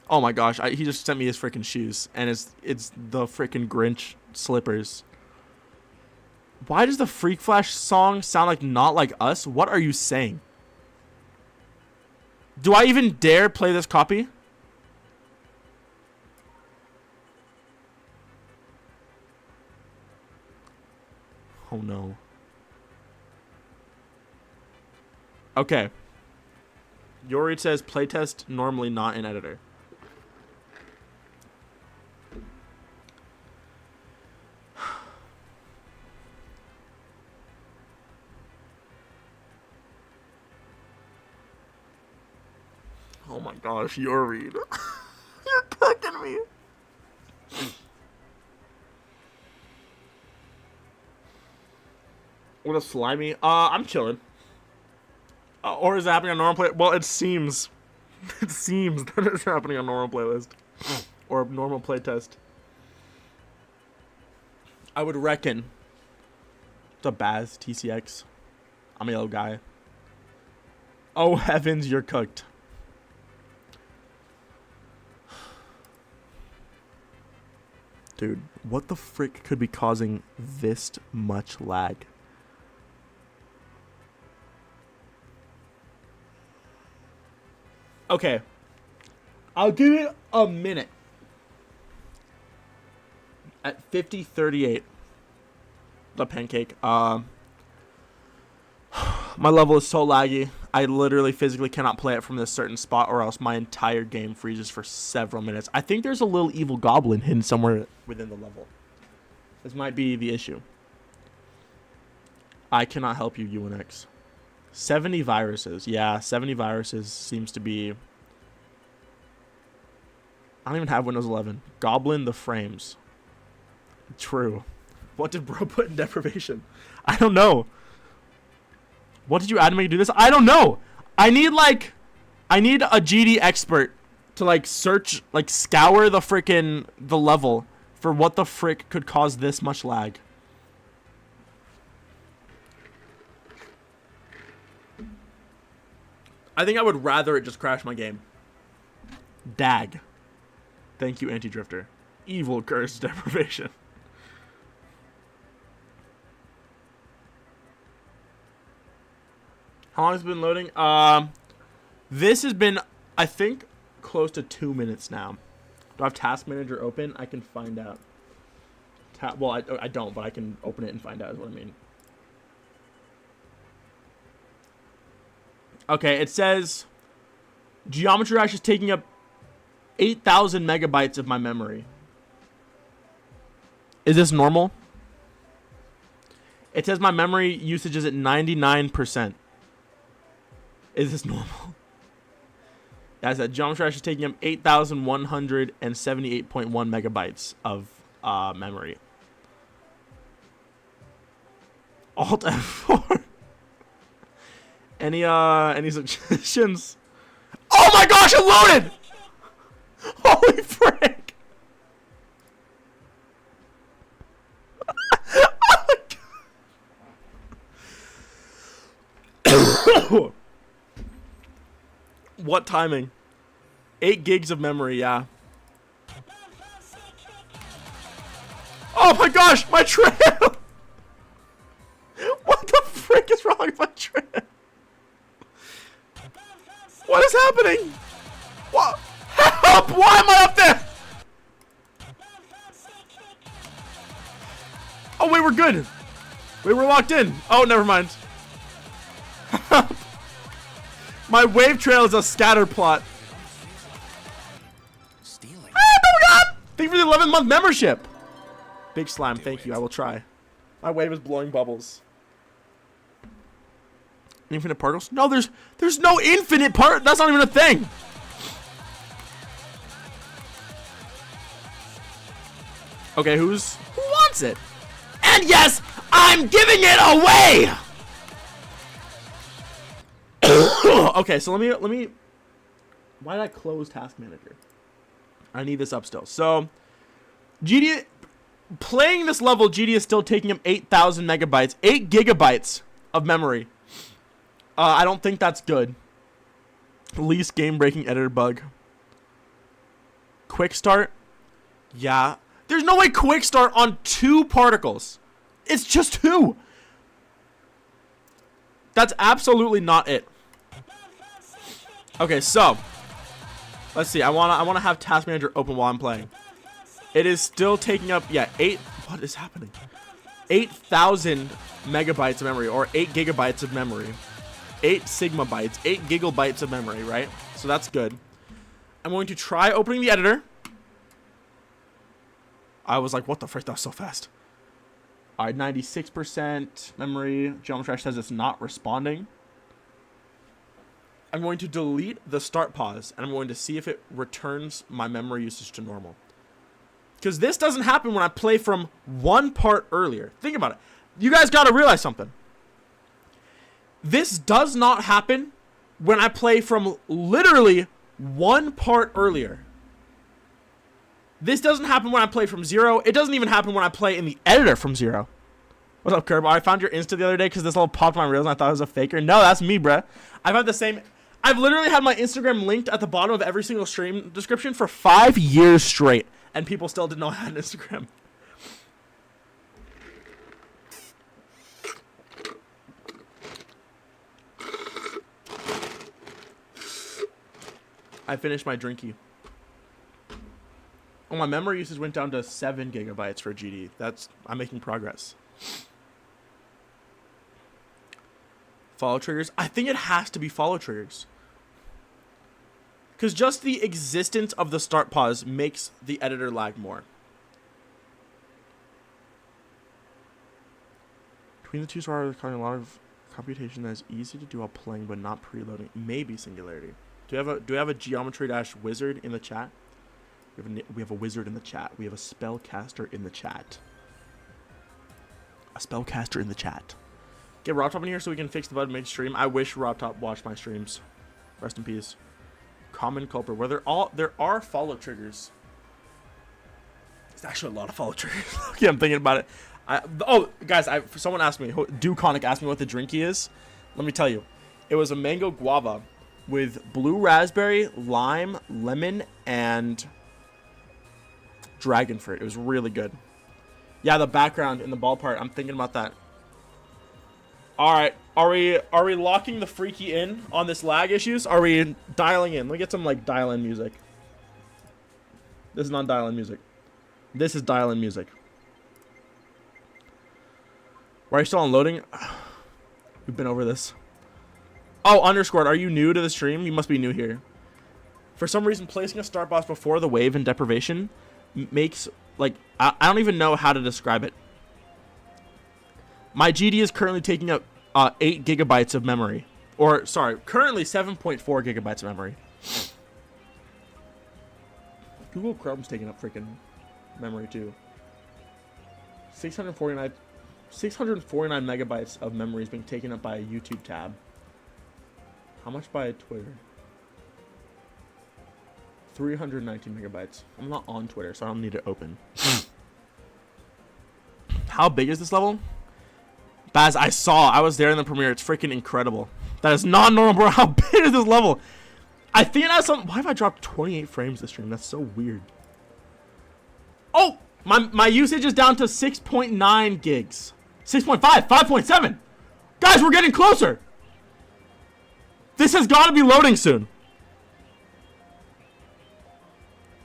Speaker 1: Oh my gosh, he just sent me his freaking shoes, and it's the freaking Grinch slippers. Why does the Freak Flash song sound like Not Like Us? What are you saying? Do I even dare play this copy? Oh no. Okay. Yori says playtest normally not in editor. Oh my gosh, Yori. You're cooking me. What a slimy. I'm chilling. Or is it happening on normal play? Well, it seems that it's happening on normal playlist or normal playtest. I would reckon. It's a Baz TCX. I'm a yellow guy. Oh heavens, you're cooked. Dude, what the frick could be causing this much lag? Okay. I'll give it a minute. At 50:38. The pancake. My level is so laggy. I literally physically cannot play it from this certain spot or else my entire game freezes for several minutes. I think there's a little evil goblin hidden somewhere within the level. This might be the issue. I cannot help you, UNX. 70 viruses. Yeah, 70 viruses seems to be... I don't even have Windows 11. Goblin the frames. True. What did bro put in deprivation? I don't know. What did you add to make you do this? I don't know. I need a GD expert to like search, like scour the level for what the frick could cause this much lag. I think I would rather it just crash my game. Dag. Thank you, Anti-Drifter. Evil curse deprivation. How long has it been loading? This has been, I think, close to 2 minutes now. Do I have Task Manager open? I can find out. Well, I don't, but I can open it and find out is what I mean. Okay, it says Geometry Dash is taking up 8,000 megabytes of my memory. Is this normal? It says my memory usage is at 99%. Is this normal? That's that Geometry Dash is taking up 8,178.1 megabytes of memory. Alt F4. Any suggestions? Oh my gosh, it loaded! Holy frick! What timing? 8 gigs of memory, yeah. Oh my gosh, my trail! What the frick is wrong with my trail? What is happening? What? Help! Why am I up there? Oh wait, we're good. Wait, we're locked in. Oh, never mind. My wave trail is a scatter plot. Stealing. Oh my god! Thank you for the 11-month membership. Big Slime, thank you. I will try. My wave is blowing bubbles. Infinite particles? No, there's no infinite part. That's not even a thing. Okay, who wants it? And yes, I I'm giving it away. Okay, so let me. Why did I close Task Manager? I need this up still. So, GD, playing this level, GD is still taking up 8,000 megabytes, 8 gigabytes of memory. I don't think that's good. Least game-breaking editor bug. Quick start? Yeah. There's no way quick start on 2 particles. It's just 2. That's absolutely not it. Okay, so let's see. I wanna have Task Manager open while I'm playing. It is still taking up, yeah, 8. What is happening? 8,000 megabytes of memory, or 8 gigabytes of memory. 8 sigma bytes, 8 gigabytes of memory, right? So that's good. I'm going to try opening the editor. I was like, what the frick? That was so fast. All right, 96% memory. Geometry says it's not responding. I'm going to delete the start pause, and I'm going to see if it returns my memory usage to normal. Because this doesn't happen when I play from one part earlier. Think about it. You guys got to realize something. This does not happen when I play from literally one part earlier. This doesn't happen when I play from 0. It doesn't even happen when I play in the editor from 0. What's up, Curb? I found your Insta the other day because this all popped on my reels and I thought it was a faker. No, that's me, bruh. I've had the same... I've literally had my Instagram linked at the bottom of every single stream description for 5 years straight, and people still didn't know I had an Instagram. I finished my drinky. Oh, my memory usage went down to 7 gigabytes for GD. I'm making progress. Follow triggers. I think it has to be follow triggers. Because just the existence of the start pause makes the editor lag more. Between the two are requiring a lot of computation that is easy to do while playing but not preloading. Maybe Singularity. Do we have a geometry-wizard in the chat? We have a wizard in the chat. We have a spellcaster in the chat. A spellcaster in the chat. Get RobTop in here so we can fix the bug mid-stream. I wish RobTop watched my streams. Rest in peace. Common culprit. Where there are follow triggers. There's actually a lot of follow triggers. Okay, I'm thinking about it. Oh, guys, someone asked me. Duconic asked me what the drinky is. Let me tell you. It was a mango guava with blue raspberry, lime, lemon, and dragon fruit. It was really good. Yeah, the background in the ball part. I'm thinking about that. All right, are we locking the freaky in on this lag issues? Are we dialing in? Let me get some like dial-in music. This is not dial-in music. This is dial-in music. Why are you still unloading? We've been over this. Oh, underscored. Are you new to the stream? You must be new here. For some reason, placing a start box before the wave in deprivation makes like I don't even know how to describe it. My GD is currently taking up 8 gigabytes of memory. Or, sorry, currently 7.4 gigabytes of memory. Google Chrome's taking up freaking memory, too. 649 megabytes of memory is being taken up by a YouTube tab. How much by Twitter? 319 megabytes. I'm not on Twitter, so I don't need it open. How big is this level? Baz, I was there in the premiere. It's freaking incredible. That is not normal, bro. How big is this level? I think it has some... Why have I dropped 28 frames this stream? That's so weird. Oh! My usage is down to 6.9 gigs. 6.5. 5.7. Guys, we're getting closer. This has got to be loading soon.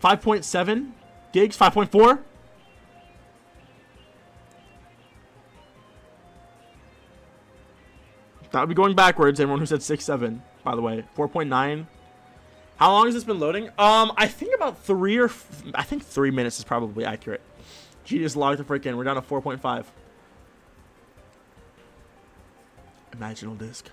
Speaker 1: 5.7 gigs. 5.4. That would be going backwards. Everyone who said 6.7, by the way. 4.9. How long has this been loading? I think about 3 minutes is probably accurate. G just logged the frick in. We're down to 4.5. Imaginal disc.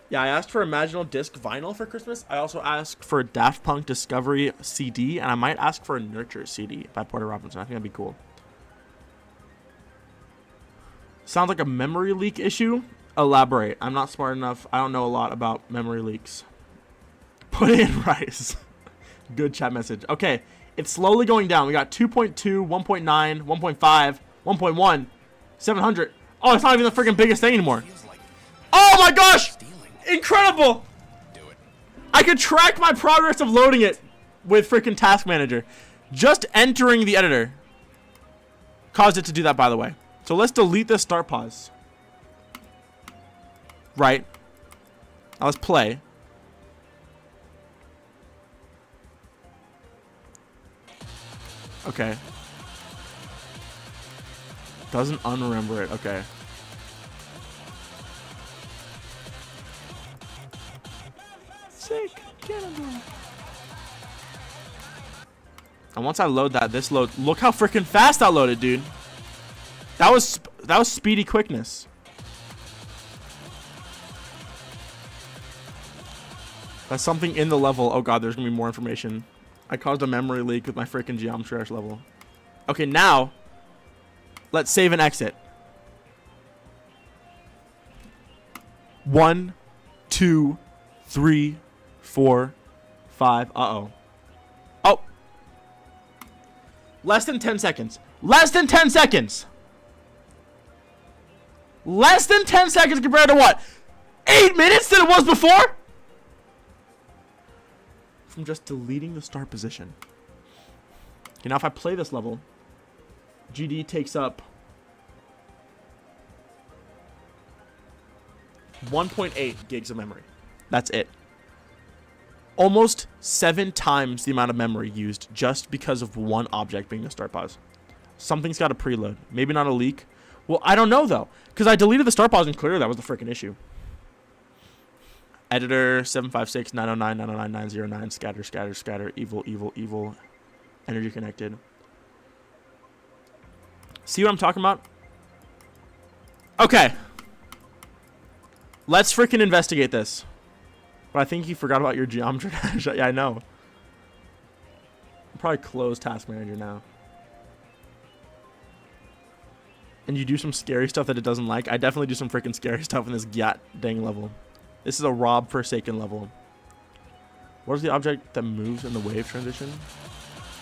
Speaker 1: Yeah, I asked for Imaginal disc vinyl for Christmas. I also asked for a Daft Punk Discovery CD, and I might ask for a Nurture CD by Porter Robinson. I think that'd be cool. Sounds like a memory leak issue. Elaborate. I'm not smart enough. I don't know a lot about memory leaks. Put in rice. Good chat message. Okay, it's slowly going down. We got 2.2, 1.9, 1.5, 1.1, 700. Oh, it's not even the freaking biggest thing anymore. Oh my gosh! Incredible! I could track my progress of loading it with freaking Task Manager. Just entering the editor caused it to do that, by the way. So let's delete this start pause. Right. Now let's play. Okay. Doesn't unremember it. Okay. Sick. And once I load that, this load. Look how freaking fast that loaded, dude. That was speedy quickness. That's something in the level. Oh god, there's gonna be more information. I caused a memory leak with my freaking Geometry Dash level. Okay, now let's save and exit. 1, 2, 3, 4, 5. Uh-oh. Oh. Less than 10 seconds. Less than 10 seconds. Less than 10 seconds compared to what? 8 minutes than it was before? From just deleting the start position. Okay, now if I play this level, GD takes up 1.8 gigs of memory. That's it. Almost 7 times the amount of memory used just because of one object being the start pause. Something's got to preload. Maybe not a leak. Well, I don't know though, because I deleted the start pause and clearly that was the freaking issue. Editor 756 909 909 909 scatter scatter scatter evil evil evil energy connected. See what I'm talking about? Okay. Let's freaking investigate this. But I think you forgot about your Geometry Dash. Yeah, I know. I'll probably close Task Manager now. And you do some scary stuff that it doesn't like. I definitely do some freaking scary stuff in this dang level. This is a Rob Forsaken level. What is the object that moves in the wave transition?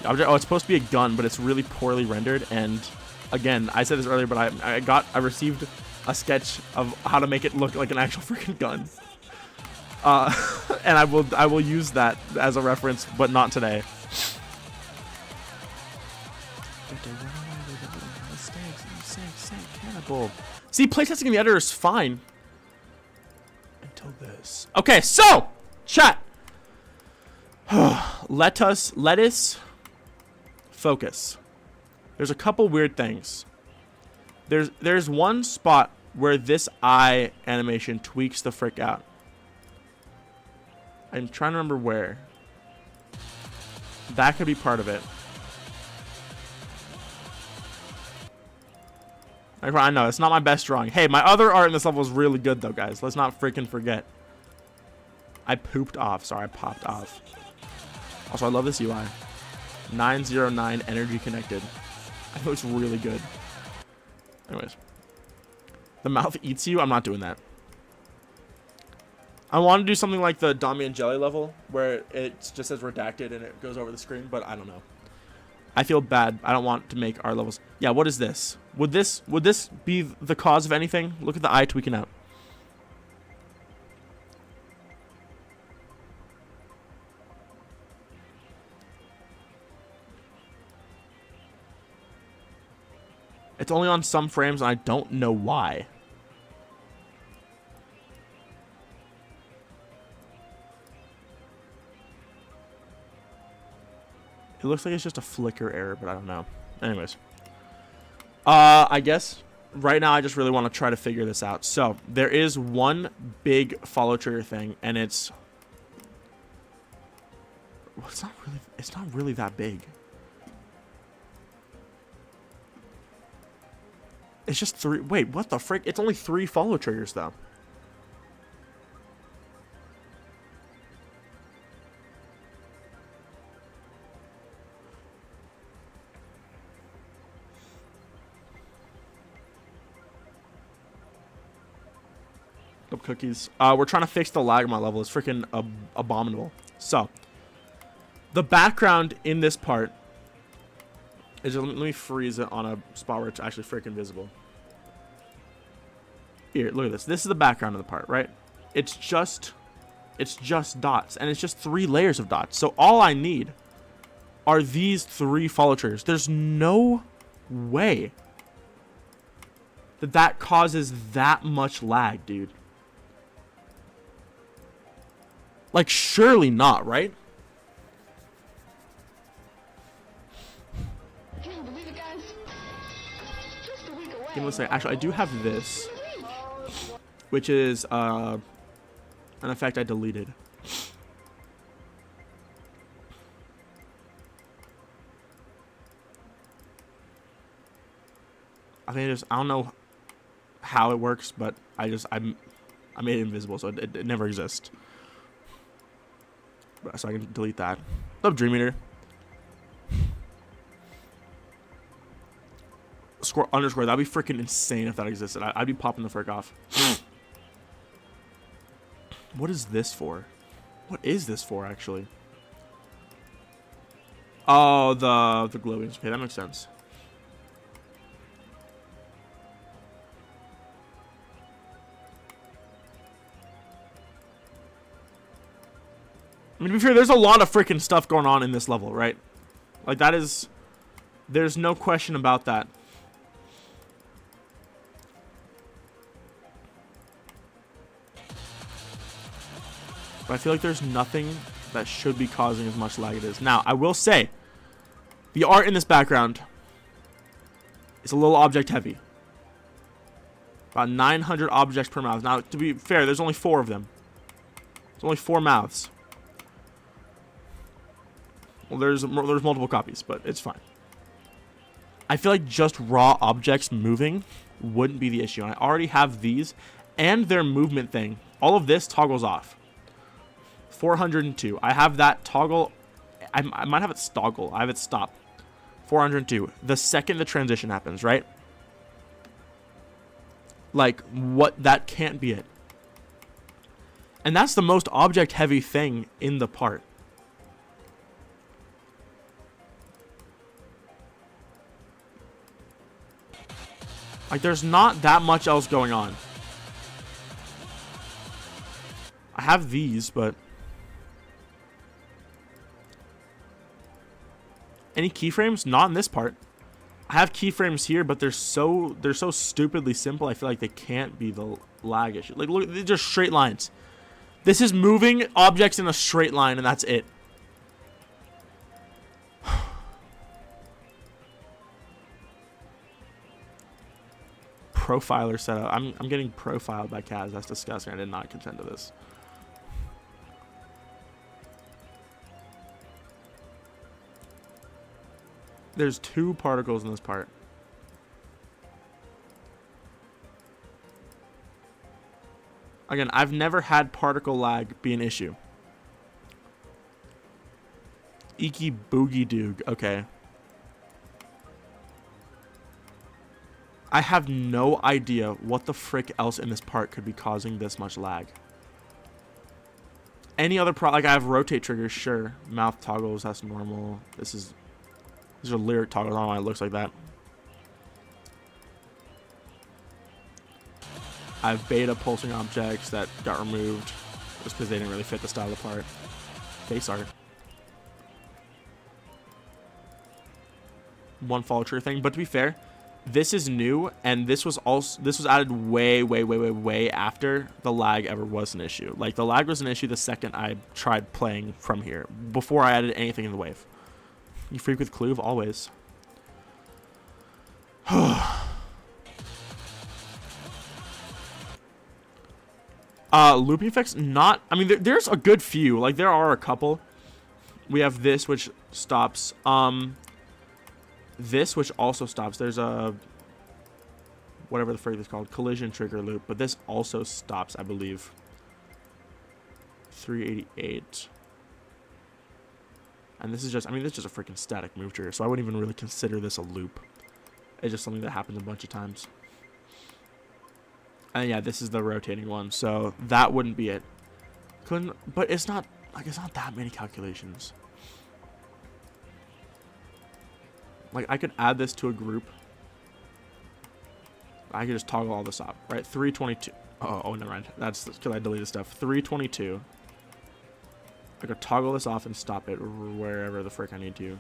Speaker 1: The object, oh, it's supposed to be a gun, but it's really poorly rendered. And again, I said this earlier, but I received a sketch of how to make it look like an actual freaking gun. And I will use that as a reference, but not today. See, playtesting in the editor is fine. Until this. Okay, so chat. Let us focus. There's a couple weird things. There's one spot where this eye animation tweaks the frick out. I'm trying to remember where. That could be part of it. I know, it's not my best drawing. Hey, my other art in this level is really good, though, guys. Let's not freaking forget. I pooped off. Sorry, I popped off. Also, I love this UI. 909 energy connected. I think it's really good. Anyways. The mouth eats you? I'm not doing that. I want to do something like the Dami and Jelly level, where it just says redacted and it goes over the screen, but I don't know. I feel bad. I don't want to make our levels. Yeah, what is this? Would this be the cause of anything? Look at the eye tweaking out. It's only on some frames and I don't know why. It looks like it's just a flicker error, but I don't know. Anyways. I guess right now I just really want to try to figure this out. So, there is one big follow trigger thing, and it's... Well, it's not really that big. It's just 3... Wait, what the frick? It's only 3 follow triggers, though. Nope, cookies. We're trying to fix the lag on my level. It's freaking abominable. So, the background in this part is, let me freeze it on a spot where it's actually freaking visible. Here, look at this. This is the background of the part, right? It's just dots, and it's just 3 layers of dots. So all I need are these 3 follow triggers. There's no way that causes that much lag, dude. Like, surely not, right? Give me a second. Actually, I do have this, which is an effect I deleted. I think I don't know how it works, but I made it invisible, so it never exists. So I can delete that. What's up, Dream Eater? Score underscore. That'd be freaking insane if that existed. I'd be popping the frick off. What is this for? What is this for, actually? Oh, the glowing. Okay, that makes sense. I mean, to be fair, there's a lot of freaking stuff going on in this level, right? Like, that is... There's no question about that. But I feel like there's nothing that should be causing as much lag as it is. Now, I will say, the art in this background is a little object heavy. About 900 objects per mouth. Now, to be fair, there's only 4 of them. There's only 4 mouths. Well, there's multiple copies, but it's fine. I feel like just raw objects moving wouldn't be the issue. And I already have these and their movement thing. All of this toggles off. 402. I have that toggle. I might have it toggle. I have it stop. 402. The second the transition happens, right? Like, what? That can't be it. And that's the most object heavy thing in the part. Like, there's not that much else going on. I have these, but... Any keyframes? Not in this part. I have keyframes here, but they're so stupidly simple, I feel like they can't be the lag issue. Like, look, they're just straight lines. This is moving objects in a straight line, and that's it. Profiler setup. I'm getting profiled by Kaz. That's disgusting. I did not consent to this. There's 2 particles in this part. Again, I've never had particle lag be an issue. Eeky boogie doog. Okay. I have no idea what the frick else in this part could be causing this much lag. Any other like I have rotate triggers, sure. Mouth toggles, that's normal. These are lyric toggles. I don't know why it looks like that. I have beta pulsing objects that got removed just because they didn't really fit the style of the part. Face art. One follow trigger thing, but to be fair, this is new, and this was added way after the lag ever was an issue. Like, the lag was an issue the second I tried playing from here, before I added anything in the wave. You freak with Clove? Always. Looping effects, not... I mean, there's a good few. Like, there are a couple. We have this, which stops. This, which also stops. There's a... whatever the frick it's called. Collision trigger loop. But this also stops, I believe. 388. And this is just... I mean, this is just a freaking static move trigger. So I wouldn't even really consider this a loop. It's just something that happens a bunch of times. And yeah, this is the rotating one, so that wouldn't be it. Couldn't, but it's not like it's not that many calculations. Like I could add this to a group. I could just toggle all this up, right? 322. Oh, never mind. That's because I deleted stuff. 322. I could toggle this off and stop it wherever the frick I need to.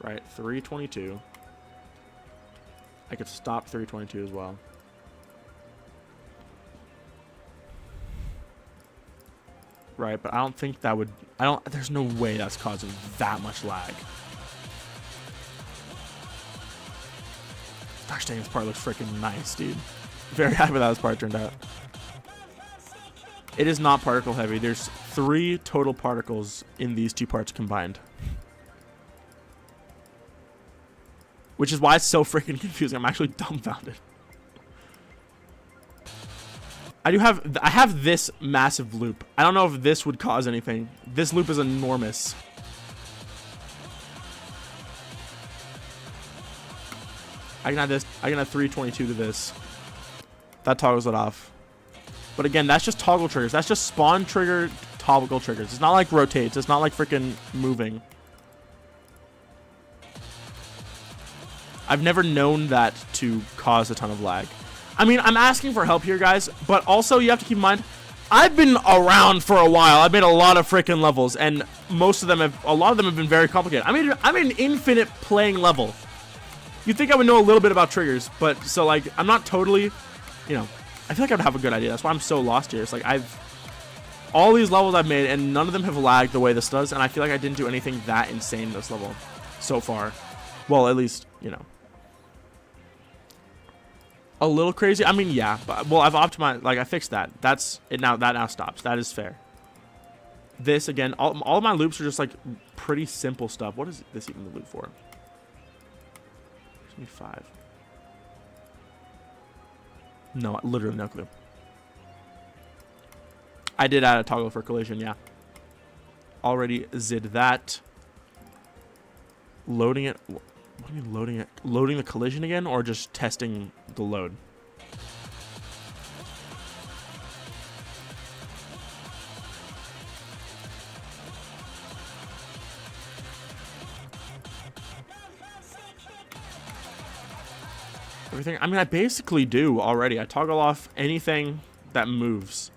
Speaker 1: Right, 322. I could stop 322 as well. Right, but I don't think that would... There's no way that's causing that much lag. Gosh dang, this part looks freaking nice, dude. Very happy with how this part turned out. It is not particle heavy. There's 3 total particles in these 2 parts combined. Which is why it's so freaking confusing. I'm actually dumbfounded. I have this massive loop. I don't know if this would cause anything. This loop is enormous. I can add this. I can add 322 to this. That toggles it off. But again, that's just toggle triggers. That's just spawn trigger toggle triggers. It's not like rotates. It's not like freaking moving. I've never known that to cause a ton of lag. I mean, I'm asking for help here, guys, but also you have to keep in mind, I've been around for a while. I've made a lot of freaking levels, and a lot of them have been very complicated. I mean, I'm an infinite playing level. You'd think I would know a little bit about triggers, but so like, I'm not totally, you know, I feel like I would have a good idea. That's why I'm so lost here. It's like all these levels I've made, and none of them have lagged the way this does, and I feel like I didn't do anything that insane this level so far. Well, at least, you know. A little crazy. I mean, yeah, but well, I've optimized, like I fixed that. That's it now. That now stops. That is fair. This again, all of my loops are just like pretty simple stuff. What is this even the loop for? 5. No, literally no clue. I did add a toggle for collision, yeah. Already did that. Loading it. What do you mean loading it? Loading the collision again, or just testing the load? Everything. I mean, I basically do already. I toggle off anything that moves.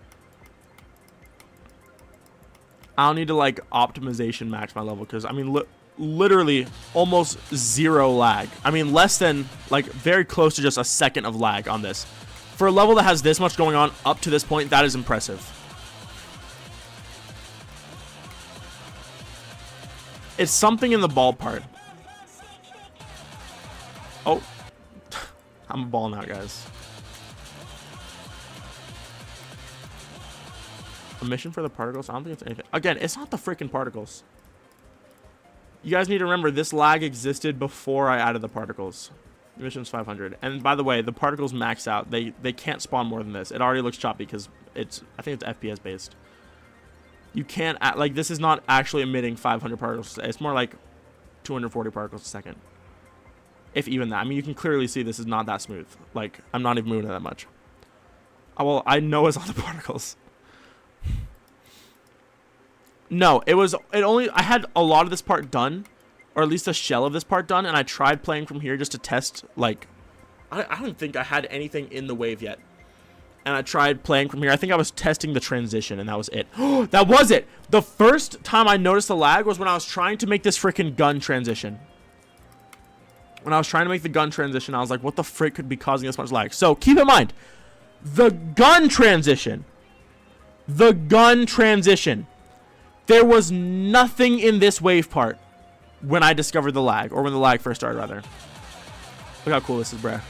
Speaker 1: I don't need to like optimization max my level because I mean, literally almost 0 lag. I mean, less than like very close to just a second of lag on this. For a level that has this much going on up to this point, that is impressive. It's something in the ball part. Oh. I'm a ball now, guys. A mission for the particles? I don't think it's anything. Again, it's not the freaking particles. You guys need to remember, this lag existed before I added the particles. Mission's 500. And by the way, the particles max out. They can't spawn more than this. It already looks choppy because I think it's FPS based. You can't, like, this is not actually emitting 500 particles. It's more like 240 particles a second. If even that. I mean, you can clearly see this is not that smooth. Like, I'm not even moving it that much. Oh, well, I know it's on the particles. No, I had a lot of this part done, or at least a shell of this part done, and I tried playing from here just to test, like, I don't think I had anything in the wave yet. And I tried playing from here. I think I was testing the transition, and that was it. That was it! The first time I noticed the lag was when I was trying to make this freaking gun transition. When I was trying to make the gun transition, I was like, what the frick could be causing this much lag? So, keep in mind, the gun transition, there was nothing in this wave part when I discovered the lag, or when the lag first started, rather. Look how cool this is, bruh.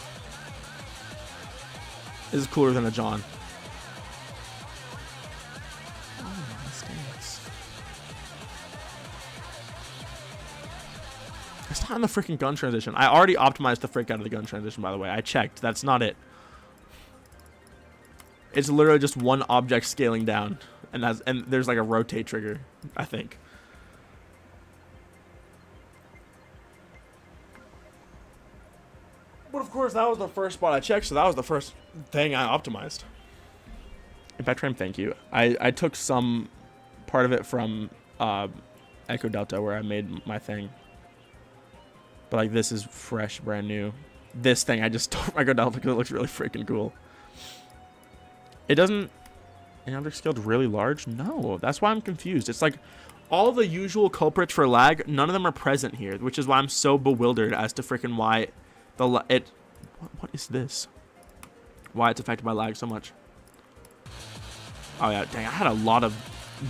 Speaker 1: This is cooler than a John. It's not in the freaking gun transition. I already optimized the frick out of the gun transition, by the way. I checked. That's not it. It's literally just one object scaling down. And there's like a rotate trigger, I think. But of course, course, that was the first spot I checked, so that was the first thing I optimized. Impact frame, thank you. I took some part of it from Echo Delta where I made my thing. But like this is fresh, brand new. This thing I just stole from Echo Delta because it looks really freaking cool. It doesn't... Any object scaled really large? No, that's why I'm confused. It's like all the usual culprits for lag, none of them are present here, which is why I'm so bewildered as to freaking why what is this? Why it's affected by lag so much. Oh yeah, dang, I had a lot of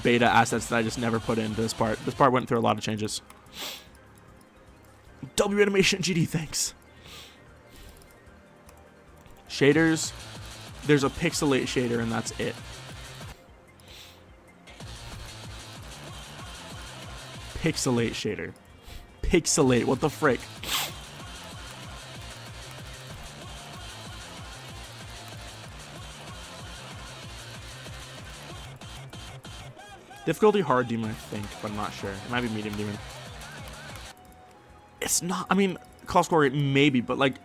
Speaker 1: beta assets that I just never put into this part. This part went through a lot of changes. W animation GD, thanks. Shaders, there's a pixelate shader and that's it. Pixelate shader. Pixelate, what the frick? Difficulty hard demon, I think, but I'm not sure. It might be medium demon. It's not, I mean, call score rate maybe, but like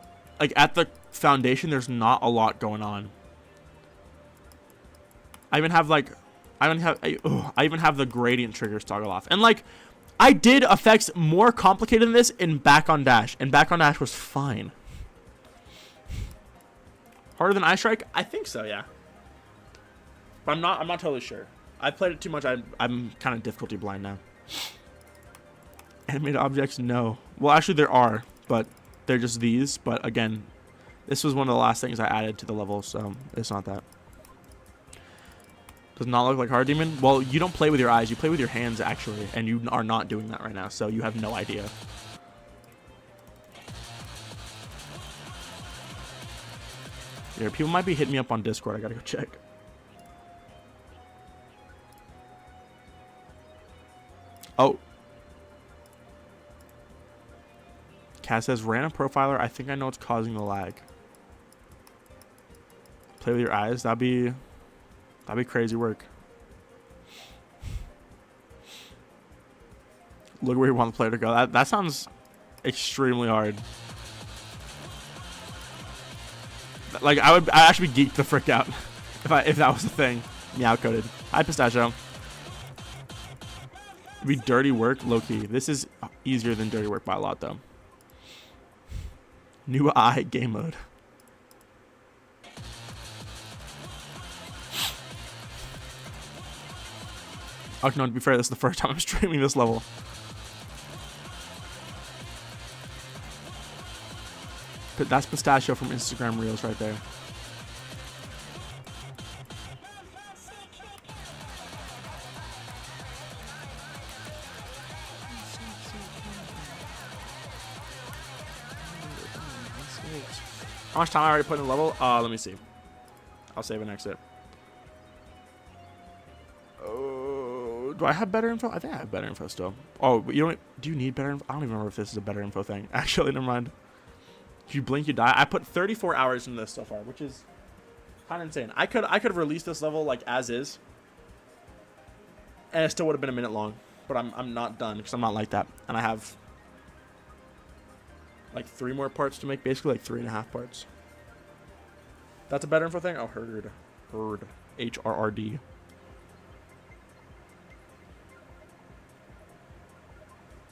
Speaker 1: at the foundation, there's not a lot going on. I even have like, I even have the gradient triggers toggle off. And like, I did effects more complicated than this in back on dash, and back on dash was fine. Harder than Ice Strike? I think so, yeah. But I'm not totally sure. I played it too much. I'm kind of difficulty blind now. Animated objects, no. Well, actually there are, but they're just these. But again, this was one of the last things I added to the level, so it's not that. Does not look like hard demon. Well, you don't play with your eyes. You play with your hands, actually, and you are not doing that right now, so you have no idea. Yeah, people might be hitting me up on Discord. I gotta go check. Oh. Cass says, random profiler. I think I know what's causing the lag. Play with your eyes. That'd be crazy work. Look where you want the player to go. That sounds extremely hard. Like I'd actually be geeked the frick out if that was the thing. Meow coded. Hi Pistachio. It'd be dirty work, low key. This is easier than dirty work by a lot though. New eye game mode. Oh no, to be fair, this is the first time I'm streaming this level. But that's Pistachio from Instagram Reels right there. How much time I already put in the level? Let me see. I'll save an exit. Do I have better info? I think I have better info still. Oh, but you don't. Do you need better info? I don't even remember if this is a better info thing. Actually, never mind. If you blink, you die. I put 34 hours into this so far, which is kind of insane. I could have released this level like as is, and it still would have been a minute long. But I'm not done because I'm not like that, and I have like 3 more parts to make, basically like 3.5 parts. That's a better info thing. Oh, herd, HRRD.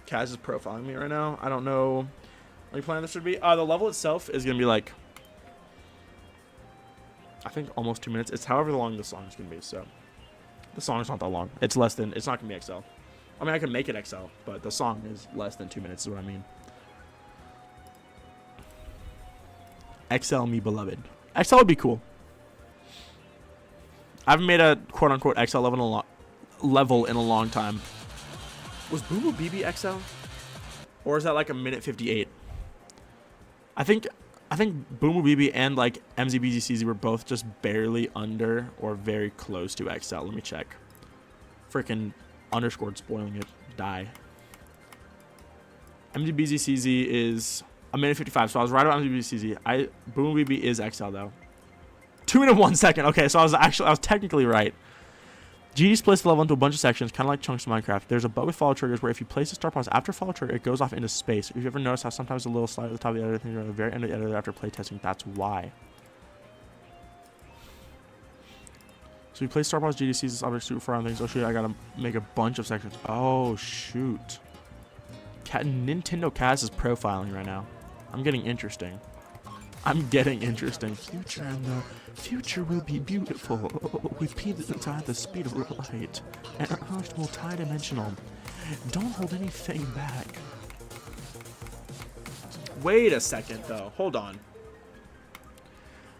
Speaker 1: Kaz is profiling me right now. I don't know what you plan this should be. The level itself is gonna be like, I think almost 2 minutes. It's however long the song is gonna be. So the song is not that long. It's less than. It's not gonna be XL. I mean, I can make it XL, but the song is less than 2 minutes. Is what I mean. XL me beloved. XL would be cool. I haven't made a quote unquote XL level in a long time. Was Boo Boo BB XL? Or is that like a minute 58? I think Boo Boo BB and like MZBZCZ were both just barely under or very close to XL. Let me check. Freaking underscored spoiling it. Die. MZBZCZ is a minute 55, so I was right about MZBZCZ. Boo Boo BB is XL though. 2 minutes 1 second. Okay, so I was technically right. GD splits the level into a bunch of sections, kind of like chunks of Minecraft. There's a bug with follow triggers where if you place a start pause after follow trigger, it goes off into space. If you ever noticed how sometimes a little slide at the top of the editor thing or at the very end of the editor after playtesting, that's why. So you place start pause, GD sees this object super far on things. Oh shoot, I gotta make a bunch of sections. Oh shoot. Nintendo Cast is profiling right now. I'm getting interesting. Future and the future will be beautiful. With pieces inside the speed of light. And our Earth multi-dimensional. Don't hold anything back. Wait a second, though. Hold on.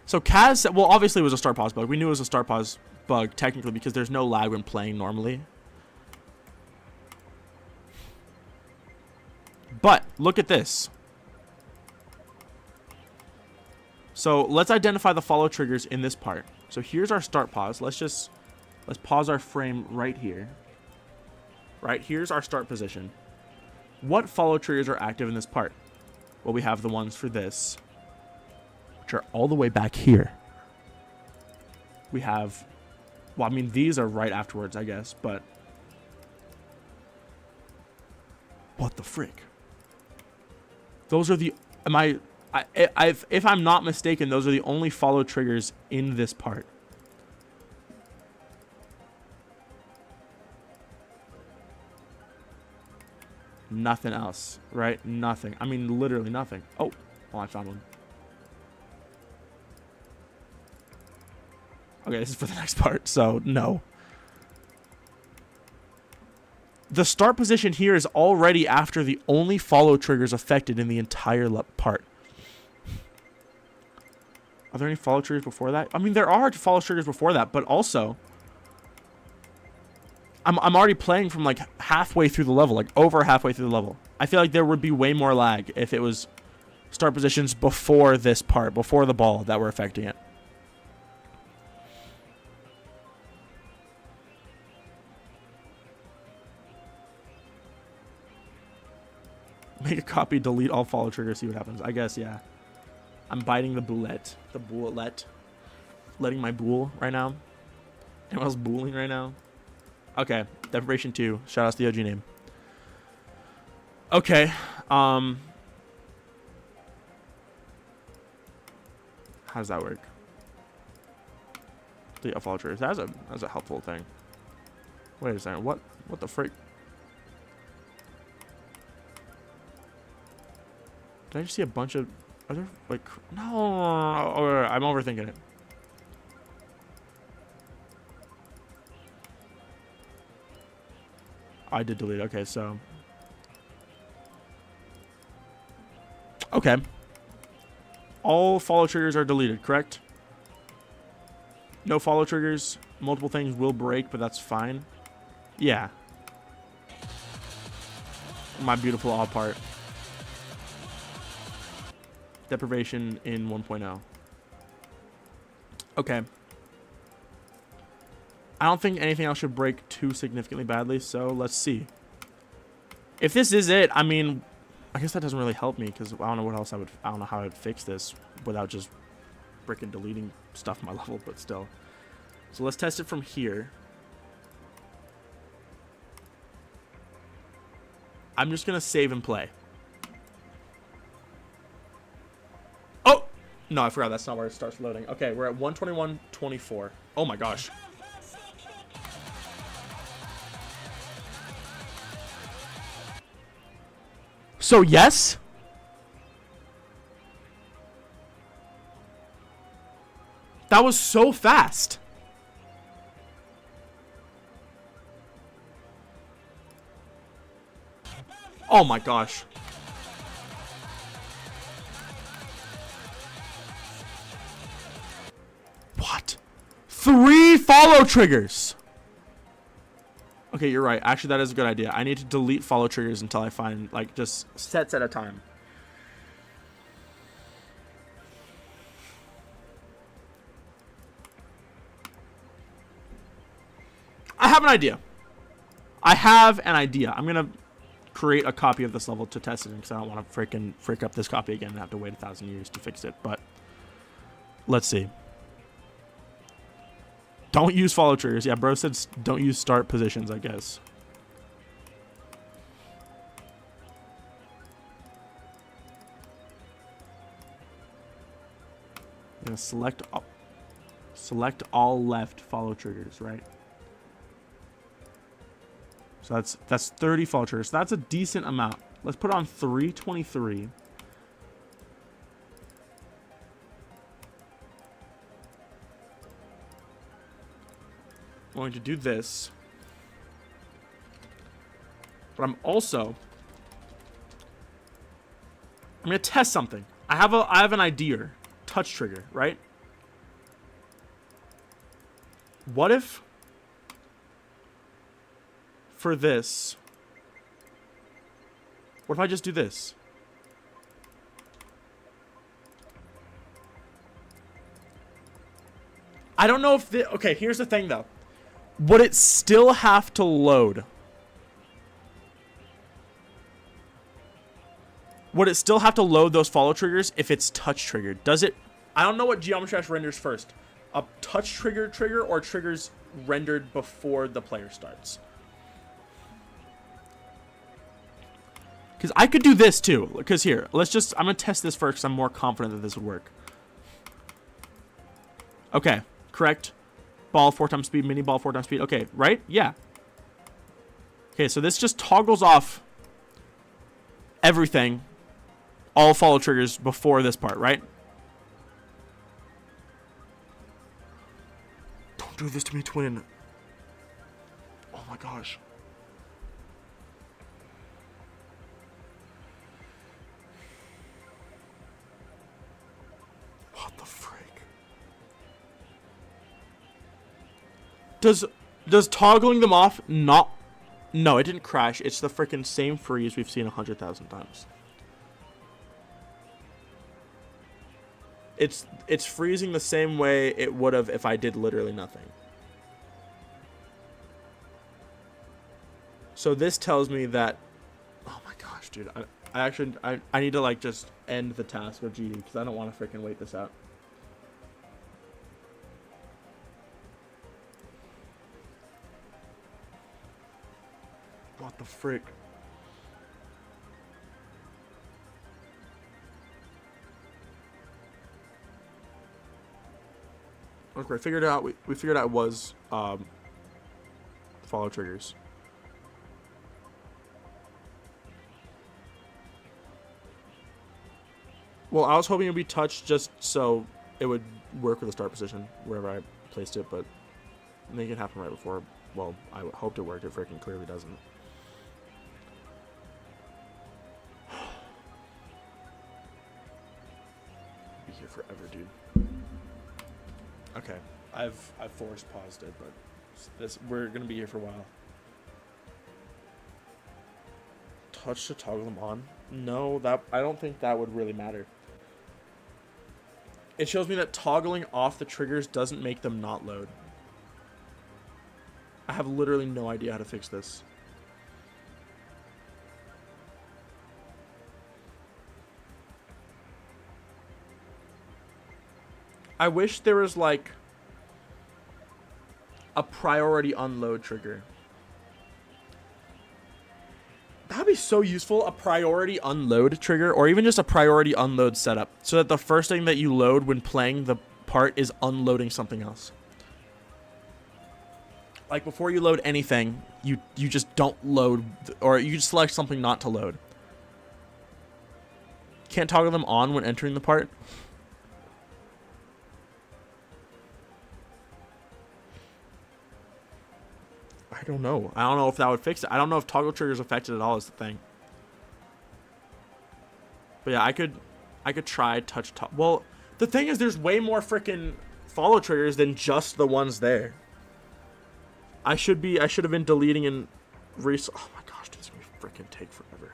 Speaker 1: So Kaz, well, obviously it was a start pause bug. We knew it was a start pause bug, technically, because there's no lag when playing normally. But, look at this. So let's identify the follow triggers in this part. So here's our start pause. Let's pause our frame right here. Right, here's our start position. What follow triggers are active in this part? Well, we have the ones for this, which are all the way back here. We have, well, I mean, these are right afterwards, I guess, but what the frick? Those are the, if I'm not mistaken, those are the only follow triggers in this part. Nothing else, right? Nothing. I mean, literally nothing. Oh, I found one. Okay, this is for the next part, so no. The start position here is already after the only follow triggers affected in the entire part. Are there any follow triggers before that? I mean, there are follow triggers before that, but also I'm already playing from like halfway through the level, like over halfway through the level. I feel like there would be way more lag if it was start positions before this part, before the ball that were affecting it. Make a copy, delete all follow triggers, see what happens. I guess, yeah. I'm biting the bullet. The bullet. Letting my bool right now. Anyone else booling right now? Okay. Deprivation 2. Shout out to the OG name. Okay. How does that work? Delete all follow triggers. That's a helpful thing. Wait a second. What the frick? Did I just see a bunch of... Are there, like... No! I'm overthinking it. I did delete. Okay, so... Okay. All follow triggers are deleted, correct? No follow triggers. Multiple things will break, but that's fine. Yeah. My beautiful all part. Deprivation in 1.0. Okay. I don't think anything else should break too significantly badly, so let's see. If this is it, I mean, I guess that doesn't really help me because I don't know what else I don't know how I'd fix this without just freaking deleting stuff from my level, but still. So let's test it from here. I'm just going to save and play. No, I forgot. That's not where it starts loading. Okay, we're at 121.24. Oh my gosh. So, yes. That was so fast. Oh my gosh. What? 3 follow triggers. Okay, you're right. Actually, that is a good idea. I need to delete follow triggers until I find, like, just sets at a time. I have an idea. I'm going to create a copy of this level to test it because I don't want to freaking freak up this copy again and have to wait 1,000 years to fix it. But let's see. Don't use follow triggers. Yeah, bro said don't use start positions, I guess. I'm gonna select all left follow triggers, right? So that's 30 follow triggers. So that's a decent amount. Let's put on 323. I'm going to do this. But I'm going to test something. I have an idea. Touch trigger, right? What if for this, what if I just do this? I don't know if okay, here's the thing though. Would it still have to load? Would it still have to load those follow triggers if it's touch triggered? Does it? I don't know what Geometry Dash renders first. A touch trigger or triggers rendered before the player starts. Because I could do this too. Because here, I'm going to test this first because I'm more confident that this would work. Okay, correct. Ball 4 times speed, mini ball 4 times speed. Okay, right? Yeah. Okay, so this just toggles off everything. All follow triggers before this part, right? Don't do this to me, twin. Oh my gosh. What the frick? Does toggling them off not... No, it didn't crash. It's the freaking same freeze we've seen 100,000 times. It's freezing the same way it would have if I did literally nothing. So this tells me that... Oh my gosh, dude. I need to like just end the task of GD because I don't want to freaking wait this out. What the frick? Okay, we figured out it was follow triggers. Well, I was hoping it would be touched just so it would work with the start position wherever I placed it, but make it happen right before. Well, I hoped it worked. It freaking clearly doesn't. Be here forever, dude. Okay, I've forced paused it, but we're gonna be here for a while. Touch to toggle them on? No, I don't think that would really matter. It shows me that toggling off the triggers doesn't make them not load. I have literally no idea how to fix this. I wish there was like a priority unload trigger. That'd be so useful, a priority unload trigger, or even just a priority unload setup, so that the first thing that you load when playing the part is unloading something else. Like before you load anything, you just don't load, or you just select something not to load. Can't toggle them on when entering the part. I don't know. I don't know if that would fix it. I don't know if toggle triggers affected at all is the thing. But yeah, I could try touch top. Well, the thing is there's way more freaking follow triggers than just the ones there. I should have been deleting and oh my gosh, this is gonna freaking take forever.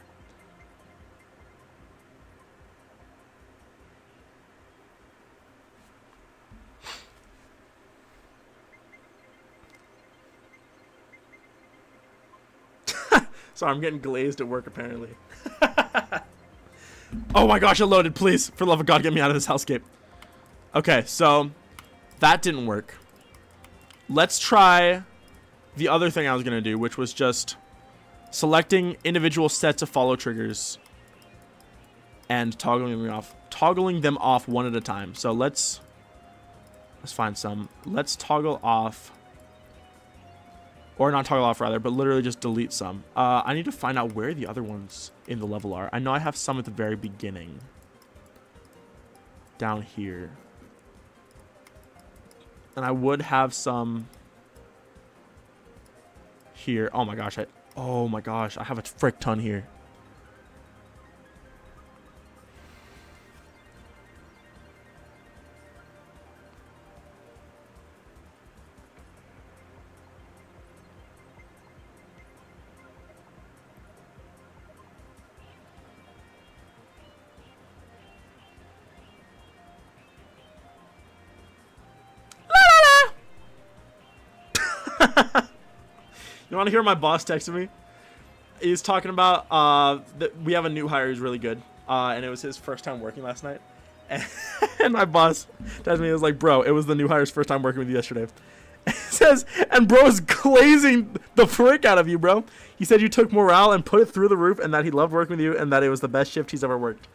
Speaker 1: Sorry, I'm getting glazed at work apparently. Oh my gosh, it loaded. Please, for the love of God, get me out of this hellscape. Okay, so that didn't work. let's try the other thing I was going to do, which was just selecting individual sets of follow triggers and toggling them off one at a time. So let's find some. Let's toggle off, or not toggle off rather, but literally just delete some. I need to find out where the other ones in the level are. I know I have some at the very beginning. Down here. And I would have some here. Oh my gosh, I have a frick ton here. You want to hear my boss texting me? He's talking about that we have a new hire who's really good, and it was his first time working last night. And my boss texted me, he was like, bro, it was the new hire's first time working with you yesterday. He says, and bro is glazing the frick out of you, bro. He said you took morale and put it through the roof, and that he loved working with you, and that it was the best shift he's ever worked.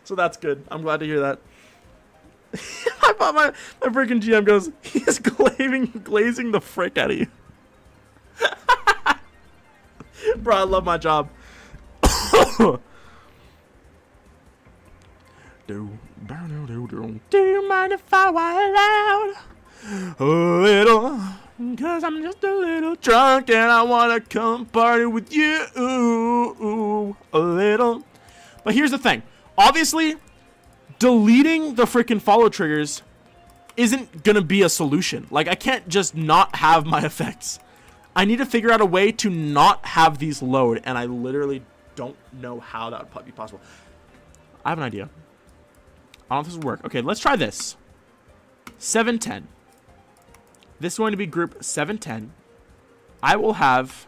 Speaker 1: So that's good. I'm glad to hear that. I thought my freaking GM goes, he's glazing the frick out of you. Bro, I love my job. Do you mind if I whine loud a little? Cause I'm just a little drunk and I wanna come party with you a little. But here's the thing. Obviously, deleting the freaking follow triggers isn't gonna be a solution. Like, I can't just not have my effects. I need to figure out a way to not have these load, and I literally don't know how that would be possible. I have an idea. I don't know if this will work. Okay, let's try this. 710. This is going to be group 710. I will have...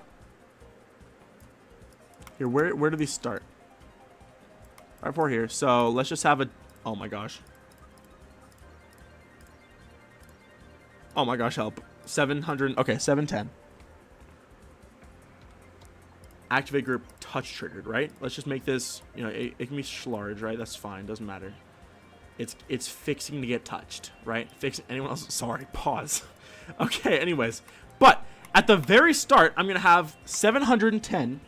Speaker 1: Here, where do these start? Right before here. So, let's just have a... Oh my gosh. Oh my gosh, help. 700... Okay, 710. Activate group touch triggered, right? Let's just make this, you know, it can be large, right? That's fine, doesn't matter. It's fixing to get touched, right? Fixing anyone else. Sorry, pause. Okay, anyways, but at the very start, I'm gonna have 710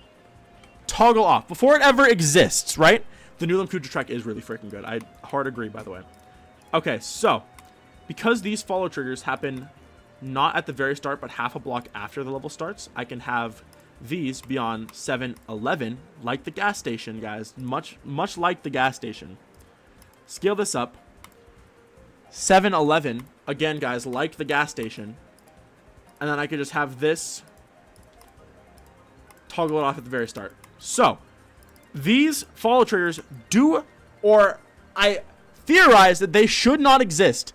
Speaker 1: toggle off before it ever exists, right? The new Limkuja track is really freaking good. I hard agree, by the way. Okay, so because these follow triggers happen not at the very start, but half a block after the level starts, I can have these be on 711, like the gas station, guys. Much like the gas station. Scale this up. 711, again, guys, like the gas station. And then I could just have this toggle it off at the very start. So, these follow triggers do, or I theorize that they should not exist,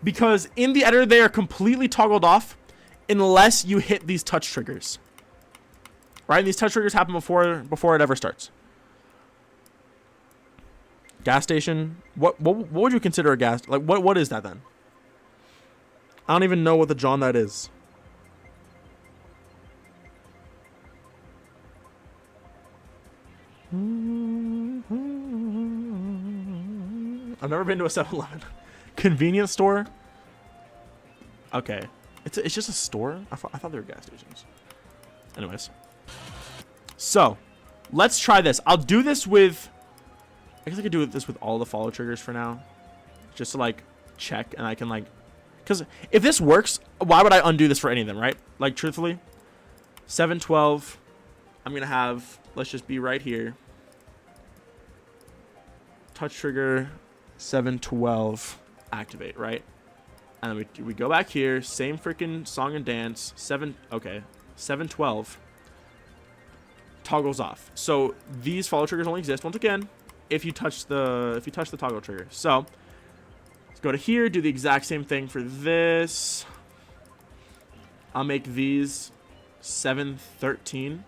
Speaker 1: because in the editor they are completely toggled off unless you hit these touch triggers. Right? And these touch triggers happen before it ever starts. Gas station. What would you consider a gas? Like what is that then? I don't even know what the John that is. I've never been to a 7-Eleven. Convenience store. Okay, it's just a store. I thought they were gas stations. Anyways. So, let's try this. I'll do this with... I guess I could do this with all the follow triggers for now. Just to, like, check. And I can, like... Because if this works, why would I undo this for any of them, right? Like, truthfully. 712. I'm going to have... Let's just be right here. Touch trigger. 712. Activate, right? And then we go back here. Same freaking song and dance. Okay. 712. Toggles off. So these follow triggers only exist once again if you touch the toggle trigger. So let's go to here, do the exact same thing for this. I'll make these 713.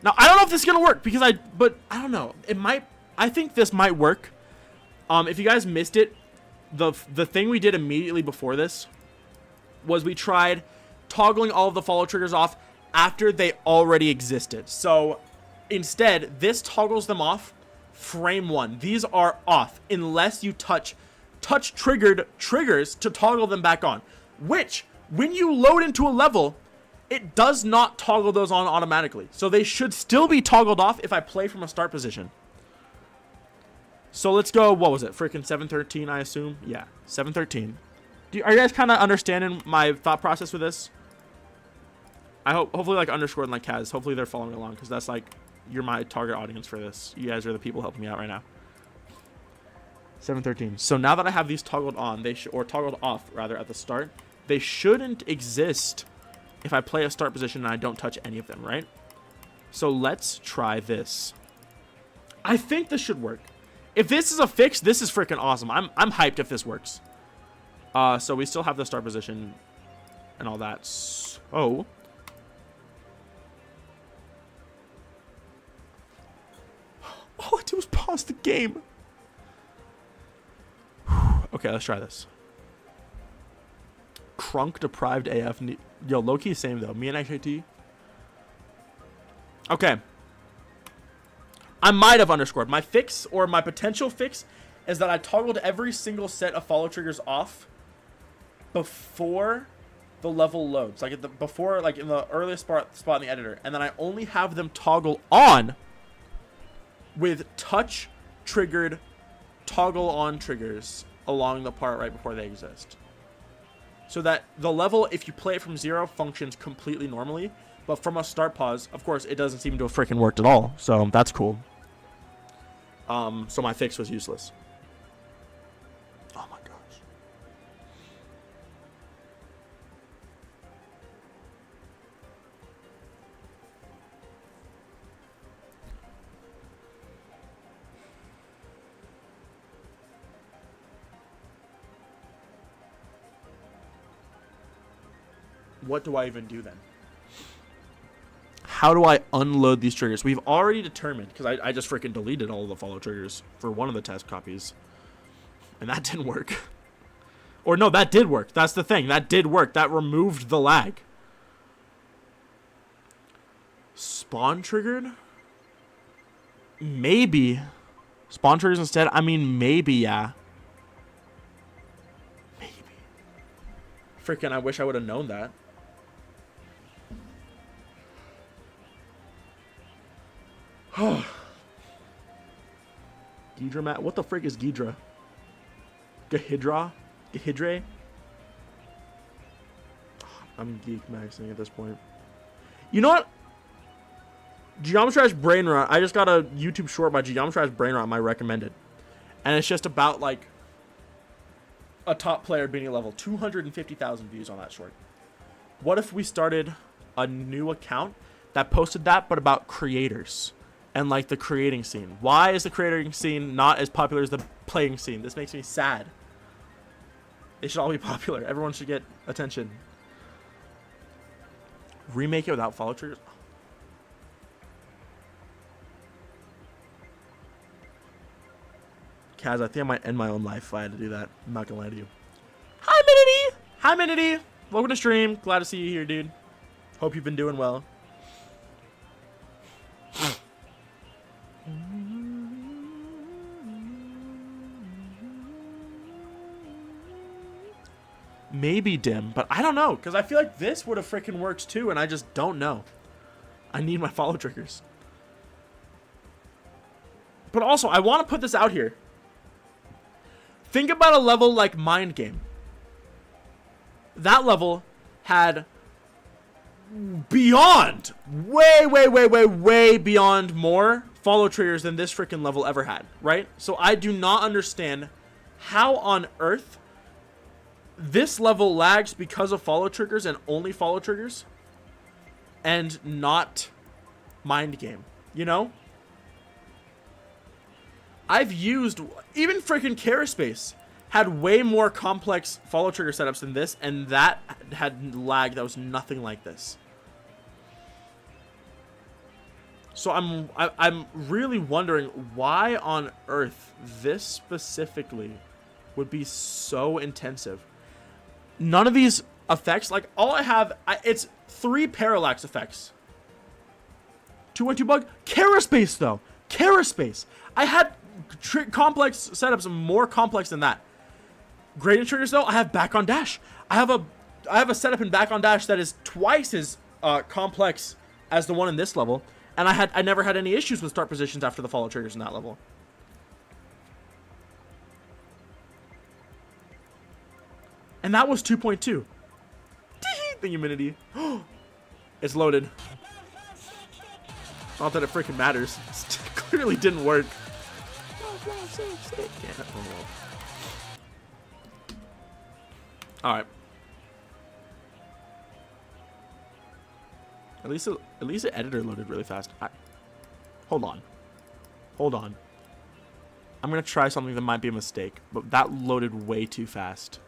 Speaker 1: Now I don't know if this is gonna work because but I don't know. It might. I think this might work. If you guys missed it, the thing we did immediately before this was we tried toggling all of the follow triggers off after they already existed. So instead, this toggles them off frame 1. These are off unless you touch triggered triggers to toggle them back on, which when you load into a level, it does not toggle those on automatically. So they should still be toggled off if I play from a start position. So let's go, what was it? Freaking 713, I assume? Yeah, 713. Are you guys kind of understanding my thought process with this? I hope, hopefully like Underscore and like Kaz, hopefully they're following along, because that's like, you're my target audience for this. You guys are the people helping me out right now. 713. So now that I have these toggled on, or toggled off rather at the start, they shouldn't exist if I play a start position and I don't touch any of them, right? So let's try this. I think this should work. If this is a fix, this is freaking awesome. I'm hyped if this works. So we still have the start position and all that. So all I did was pause the game. Okay, let's try this. Crunk deprived AF. Yo, low-key same though. Me and XJT. Okay. I might have underscored. My fix, or my potential fix, is that I toggled every single set of follow triggers off before the level loads. Like before, like in the earliest spot in the editor. And then I only have them toggle on with touch triggered toggle on triggers along the part right before they exist. So that the level, if you play it from 0, functions completely normally. But from a start pause, of course, it doesn't seem to have freaking worked at all. So that's cool. So my fix was useless. Oh my gosh. What do I even do then? How do I unload these triggers? We've already determined, because I just freaking deleted all of the follow triggers for one of the test copies. And that didn't work. Or no, that did work. That's the thing. That did work. That removed the lag. Spawn triggered? Maybe. Spawn triggers instead? I mean, maybe, yeah. Maybe. Freaking, I wish I would have known that. Ghidra mat? What the frick is Ghidra? Gahidra? Gahidre? I'm geek maxing at this point. You know what? Geometry's Brain Rot. I just got a YouTube short by Geometry's Brain Rot, my recommended. And it's just about like a top player beating a level. 250,000 views on that short. What if we started a new account that posted that, but about creators? And like the creating scene. Why is the creating scene not as popular as the playing scene? This makes me sad. They should all be popular. Everyone should get attention. Remake it without follow triggers. Kaz, I think I might end my own life if I had to do that. I'm not gonna lie to you. Hi, Minity! Hi, Minity! Welcome to stream. Glad to see you here, dude. Hope you've been doing well. Maybe dim, but I don't know, because I feel like this would have freaking worked too, and I just don't know. I need my follow triggers. But also, I want to put this out here. Think about a level like Mind Game. That level had beyond, way beyond more follow triggers than this freaking level ever had, right? So I do not understand how on earth this level lags because of follow triggers and only follow triggers and not Mind Game, you know? I've used, even freaking Caraspace had way more complex follow trigger setups than this, and that had lag that was nothing like this. So I'm really wondering why on earth this specifically would be so intensive. None of these effects, like all I have, it's 3 parallax effects. 212 bug. Kara space though. Kara space. I had complex setups more complex than that. Gradient triggers though, I have back on dash. I have a setup in back on dash that is twice as complex as the one in this level, and I never had any issues with start positions after the follow triggers in that level. And that was 2.2. The humidity. It's loaded. Not that it freaking matters. It clearly didn't work. Alright. At least the editor loaded really fast. Hold on. Hold on. I'm gonna try something that might be a mistake, but that loaded way too fast.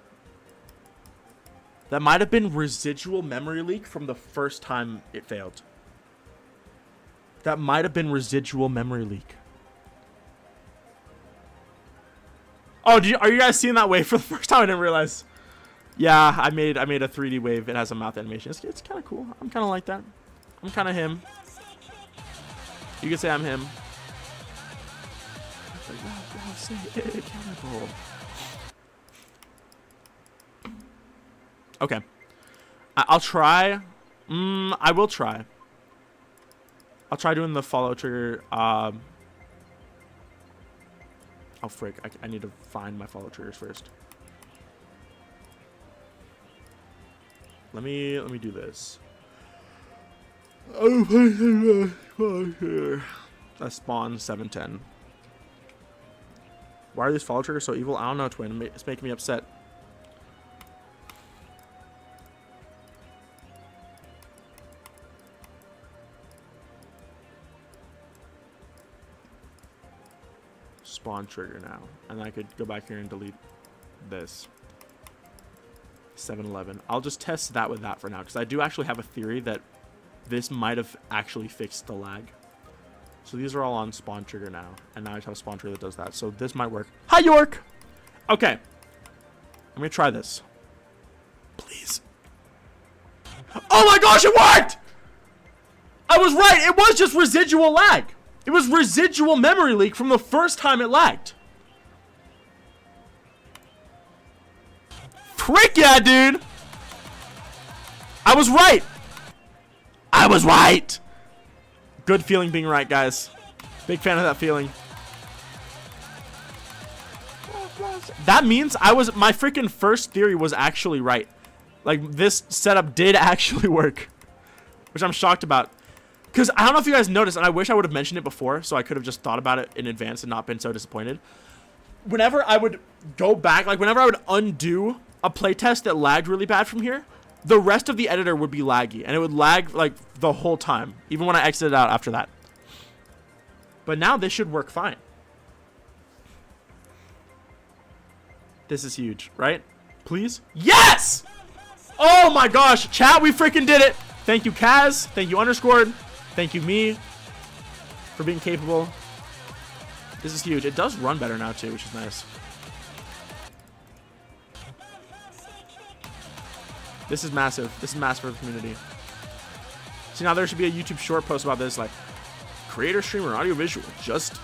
Speaker 1: That might have been residual memory leak from the first time it failed. That might have been residual memory leak. Oh, are you guys seeing that wave for the first time? I didn't realize. Yeah, I made a 3D wave. It has a mouth animation. It's kind of cool. I'm kind of like that. I'm kind of him. You can say I'm him. Okay. I'll try. I will try. I'll try doing the follow trigger. Oh, frick. I need to find my follow triggers first. Let me do this. That spawn 710. Why are these follow triggers so evil? I don't know, Twin. It's making me upset. Spawn trigger now, and I could go back here and delete this. 711. I'll just test that with that for now, because I do actually have a theory that this might have actually fixed the lag. So these are all on spawn trigger now, and now I have a spawn trigger that does that. So this might work. Hi, York. Okay, I'm gonna try this. Please. Oh my gosh, it worked! I was right. It was just residual lag. It was residual memory leak from the first time it lagged. Frick yeah, dude. I was right. I was right. Good feeling being right, guys. Big fan of that feeling. That means my freaking first theory was actually right. Like, this setup did actually work, which I'm shocked about. Because I don't know if you guys noticed, and I wish I would have mentioned it before, so I could have just thought about it in advance and not been so disappointed. Whenever I would go back, like whenever I would undo a playtest that lagged really bad from here, the rest of the editor would be laggy, and it would lag like the whole time, even when I exited out after that. But now this should work fine. This is huge, right? Please? Yes! Oh my gosh, chat, we freaking did it. Thank you, Kaz. Thank you, Underscored. Thank you, me, for being capable. This is huge. It does run better now, too, which is nice. This is massive. This is massive for the community. See, now there should be a YouTube short post about this, like, creator, streamer, audiovisual just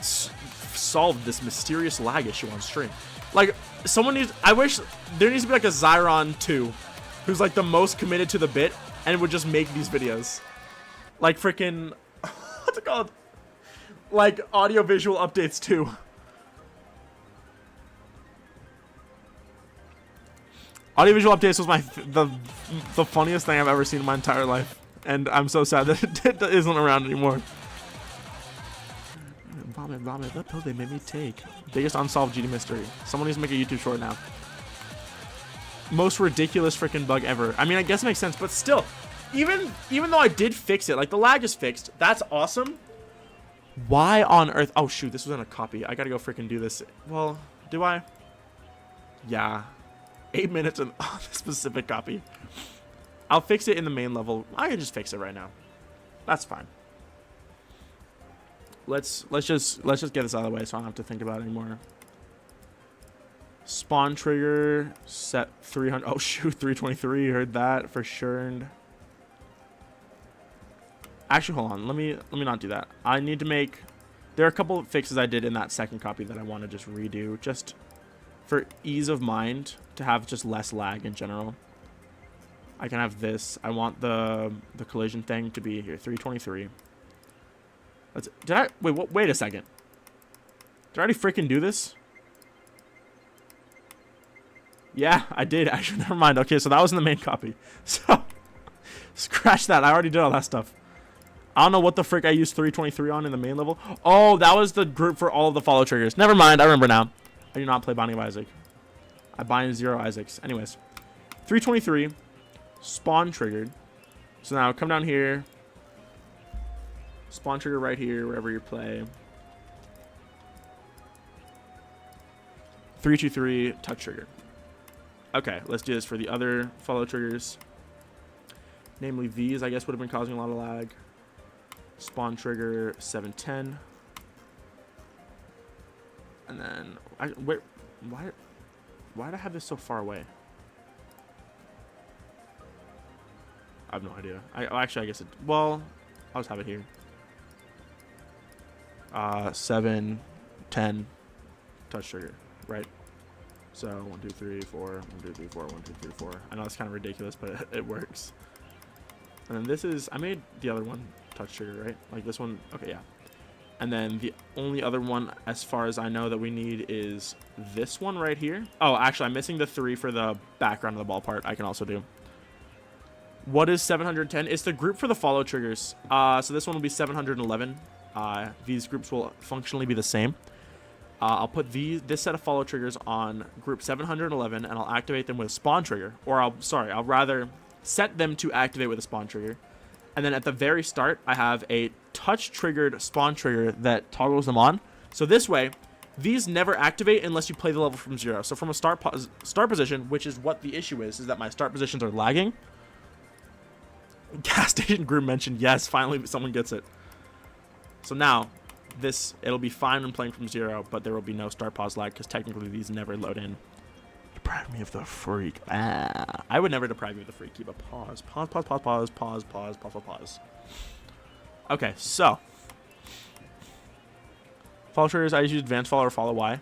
Speaker 1: solved this mysterious lag issue on stream. Like, someone needs, I wish, there needs to be like a Zyron 2, who's like the most committed to the bit, and would just make these videos. Like freaking, what's it called? Like audio-visual updates too. Audio-visual updates was the funniest thing I've ever seen in my entire life, and I'm so sad that it isn't around anymore. Vomit, that pill they made me take. Biggest unsolved GD mystery. Someone needs to make a YouTube short now. Most ridiculous freaking bug ever. I mean, I guess it makes sense, but still. Even though I did fix it, like the lag is fixed, that's awesome. Why on earth? Oh shoot, this was in a copy. I gotta go freaking do this. Well, do I? Yeah, 8 minutes on the specific copy. I'll fix it in the main level. I can just fix it right now. That's fine. Let's just get this out of the way so I don't have to think about it anymore. Spawn trigger set 300. Oh shoot, 323. Heard that for sure. Actually, hold on. Let me not do that. I need to make. There are a couple of fixes I did in that second copy that I want to just redo, just for ease of mind, to have just less lag in general. I can have this. I want the collision thing to be here. 323. Wait a second. Did I already freaking do this? Yeah, I did. Actually, never mind. Okay, so that was in the main copy. So, scratch that. I already did all that stuff. I don't know what the frick I used 323 on in the main level. Oh, that was the group for all of the follow triggers. Never mind. I remember now. I do not play Binding of Isaac. I bind 0 Isaacs. Anyways, 323. Spawn triggered. So now come down here. Spawn trigger right here, wherever you play. 323 touch trigger. Okay, let's do this for the other follow triggers. Namely, these I guess would have been causing a lot of lag. Spawn trigger 710. And then why did I have this so far away? I have no idea. Actually I guess I'll just have it here. 7 10 touch trigger, right? So 1 2 3 4 1 2 3 4 1 2 3 4. I know it's kind of ridiculous, but it works. And then this is, I made the other one touch trigger, right? Like this one. Okay, yeah. And then the only other one, as far as I know, that we need is this one right here. Oh, actually, I'm missing the 3 for the background of the ball part. I can also do. What is 710? It's the group for the follow triggers. So this one will be 711. These groups will functionally be the same. I'll put this set of follow triggers on group 711, and I'll activate them with a spawn trigger. Or I'll rather set them to activate with a spawn trigger. And then at the very start, I have a touch-triggered spawn trigger that toggles them on. So this way, these never activate unless you play the level from 0. So from a start position, which is what the issue is that my start positions are lagging. Gas station group mentioned, yes, finally someone gets it. So now, it'll be fine when playing from 0, but there will be no start pause lag because technically these never load in. Deprive me of the freak. I would never deprive you of the freak. Keep a pause. Pause. Okay, so. Follow triggers, I use advanced follow or follow Y.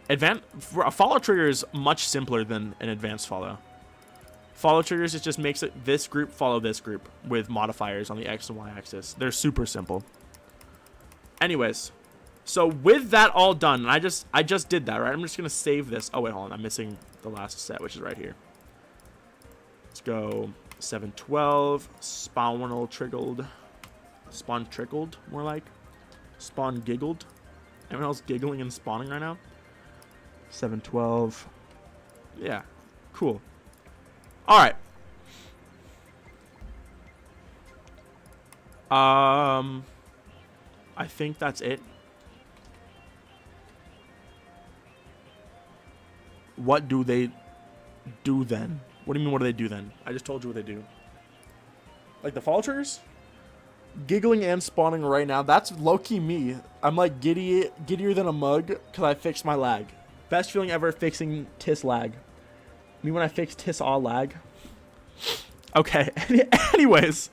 Speaker 1: A follow trigger is much simpler than an advanced follow. Follow triggers, it just makes it this group follow this group with modifiers on the X and Y axis. They're super simple. Anyways, so with that all done, and I just did that, right? I'm just gonna save this. Oh wait, hold on, I'm missing the last set, which is right here. Let's go 712 spawn trickled, more like spawn giggled. Anyone else giggling and spawning right now? 712. Yeah, cool. All right. I think that's it. What do they do then? What do you mean, what do they do then? I just told you what they do. Like the follow triggers? Giggling and spawning right now. That's low-key me. I'm like giddier than a mug because I fixed my lag. Best feeling ever fixing TIS lag. Me when I fix TIS all lag. Okay. Anyways.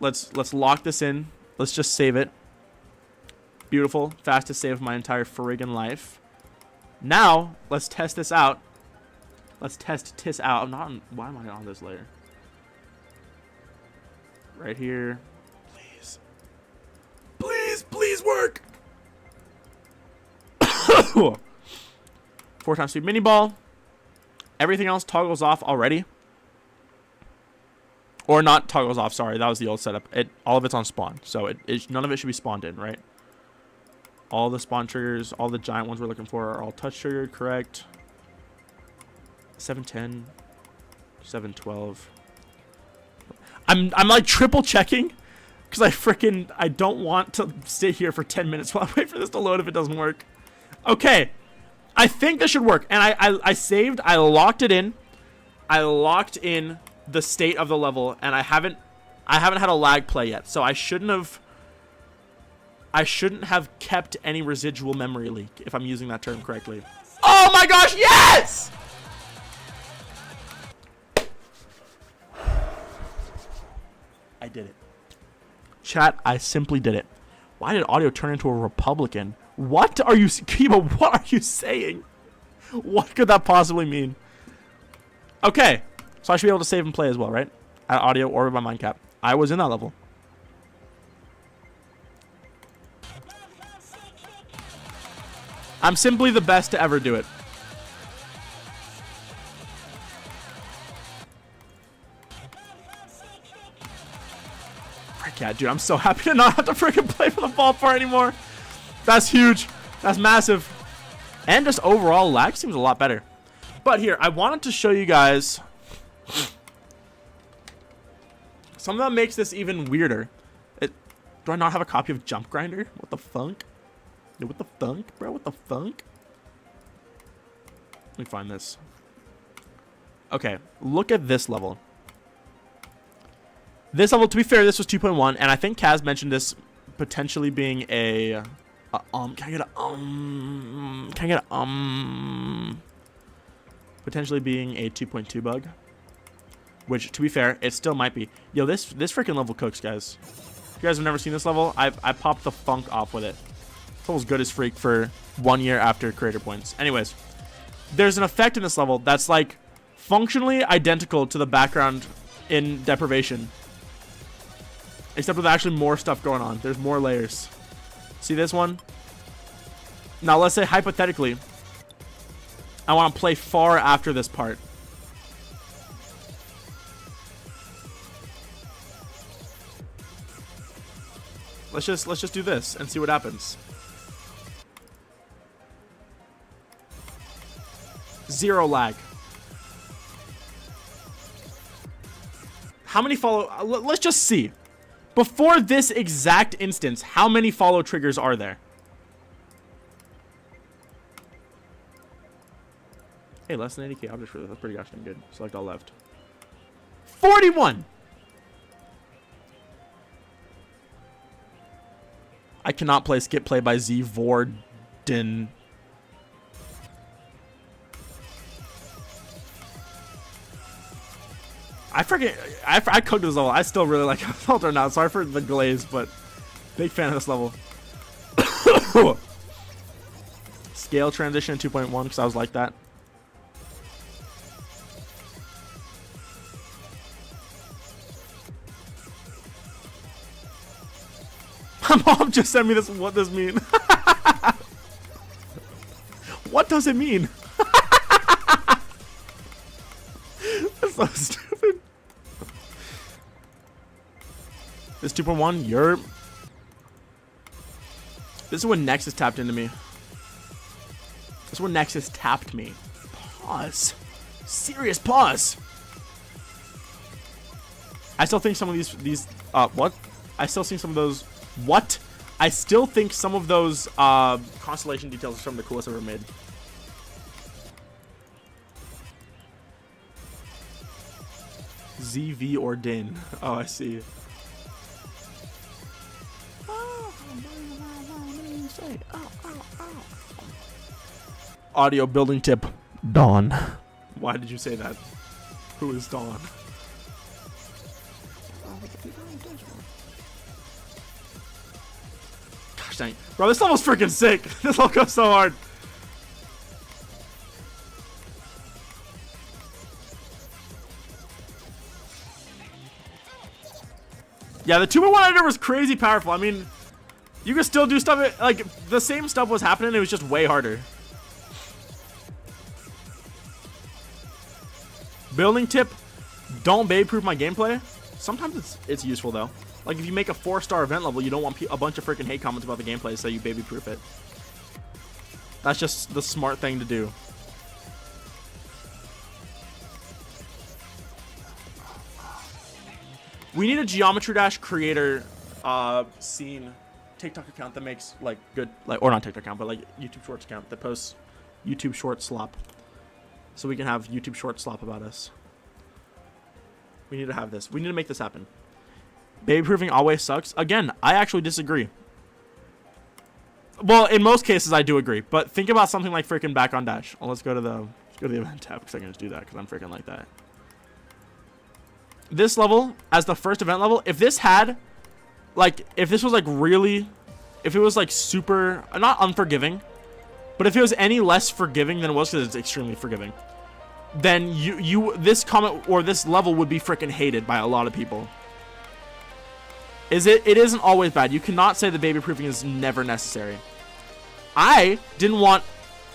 Speaker 1: Let's lock this in. Let's just save it. Beautiful. Fastest save of my entire friggin' life. Now, let's test this out. Let's test TIS out. Why am I on this layer? Right here. Please. Please work. 4x speed mini ball. Everything else toggles off already. Or not toggles off, sorry. That was the old setup. All of it's on spawn. So none of it should be spawned in, right? All the spawn triggers, all the giant ones we're looking for are all touch triggered, correct? 710, 712. I'm like triple checking because I don't want to sit here for 10 minutes while I wait for this to load if it doesn't work. Okay. I think this should work. And I saved, I locked it in. I locked in the state of the level, and I haven't had a lag play yet, so I shouldn't have. I shouldn't have kept any residual memory leak, if I'm using that term correctly. Oh my gosh, yes! I did it. Chat, I simply did it. Why did audio turn into a Republican? What are you, Kiba, what are you saying? What could that possibly mean? Okay, so I should be able to save and play as well, right? At audio or with my mind cap. I was in that level. I'm simply the best to ever do it. Frick yeah, dude, I'm so happy to not have to freaking play for the ball part anymore. That's huge. That's massive. And just overall lag seems a lot better. But here, I wanted to show you guys something that makes this even weirder. Do I not have a copy of Jump Grinder? What the funk? Dude, what the funk, bro? What the funk? Let me find this. Okay, look at this level. This level, to be fair, this was 2.1, and I think Kaz mentioned this potentially being can I get a potentially being a 2.2 bug, which, to be fair, it still might be. Yo, this freaking level cooks, guys. If you guys have never seen this level, I popped the funk off with it. This level's good as freak for 1 year after creator points. Anyways, there's an effect in this level that's like functionally identical to the background in Deprivation, except with actually more stuff going on. There's more layers. See this one? Now let's say hypothetically I want to play far after this part. Let's just do this and see what happens. 0 lag. How many follow? Let's just see. Before this exact instance, how many follow triggers are there? Hey, less than 80k objects for this. That's pretty gosh dang good. Select all left. 41! I cannot play skip play by Z Vorden. I cooked this level. I still really like Filter now. Sorry for the glaze, but big fan of this level. Scale transition 2.1 because I was like that. My mom just sent me this. What does this mean? What does it mean? That's so stupid. This 2.1, you're... This is when Nexus tapped into me. This is when Nexus tapped me. Pause. Serious pause. I still think some of these what? I still think some of those... What? I still think some of those constellation details are some of the coolest I've ever made. ZV or Din. Oh, I see. Audio building tip. Dawn. Why did you say that? Who is Dawn? Gosh dang. Bro, this level's freaking sick. This level goes so hard. Yeah, the 2-1 editor was crazy powerful. I mean, you could still do stuff, like, the same stuff was happening, it was just way harder. Building tip, don't baby-proof my gameplay. Sometimes it's useful, though. Like, if you make a 4-star event level, you don't want a bunch of freaking hate comments about the gameplay, so you baby-proof it. That's just the smart thing to do. We need a Geometry Dash creator scene TikTok account that makes like good, like, or not TikTok account, but like YouTube Shorts account that posts YouTube Short slop, so we can have YouTube Short slop about us. We need to have this. We need to make this happen. Baby proofing always sucks. Again, I actually disagree. Well, in most cases, I do agree. But think about something like freaking Back on Dash. Well, let's go to the event tab because I can just do that because I'm freaking like that. This level, as the first event level, if this had, like, if this was like really, if it was like super, not unforgiving, but if it was any less forgiving than it was, because it's extremely forgiving, then this comment or this level would be freaking hated by a lot of people. It isn't always bad. You cannot say the baby proofing is never necessary. I didn't want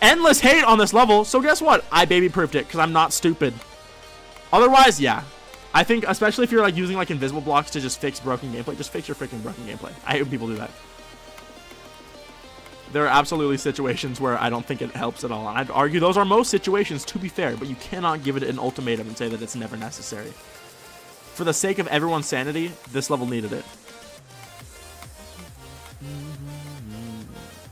Speaker 1: endless hate on this level, so guess what? I baby proofed it because I'm not stupid. Otherwise, yeah. I think, especially if you're like using like invisible blocks to just fix broken gameplay, just fix your freaking broken gameplay. I hate when people do that. There are absolutely situations where I don't think it helps at all. And I'd argue those are most situations, to be fair, but you cannot give it an ultimatum and say that it's never necessary. For the sake of everyone's sanity, this level needed it.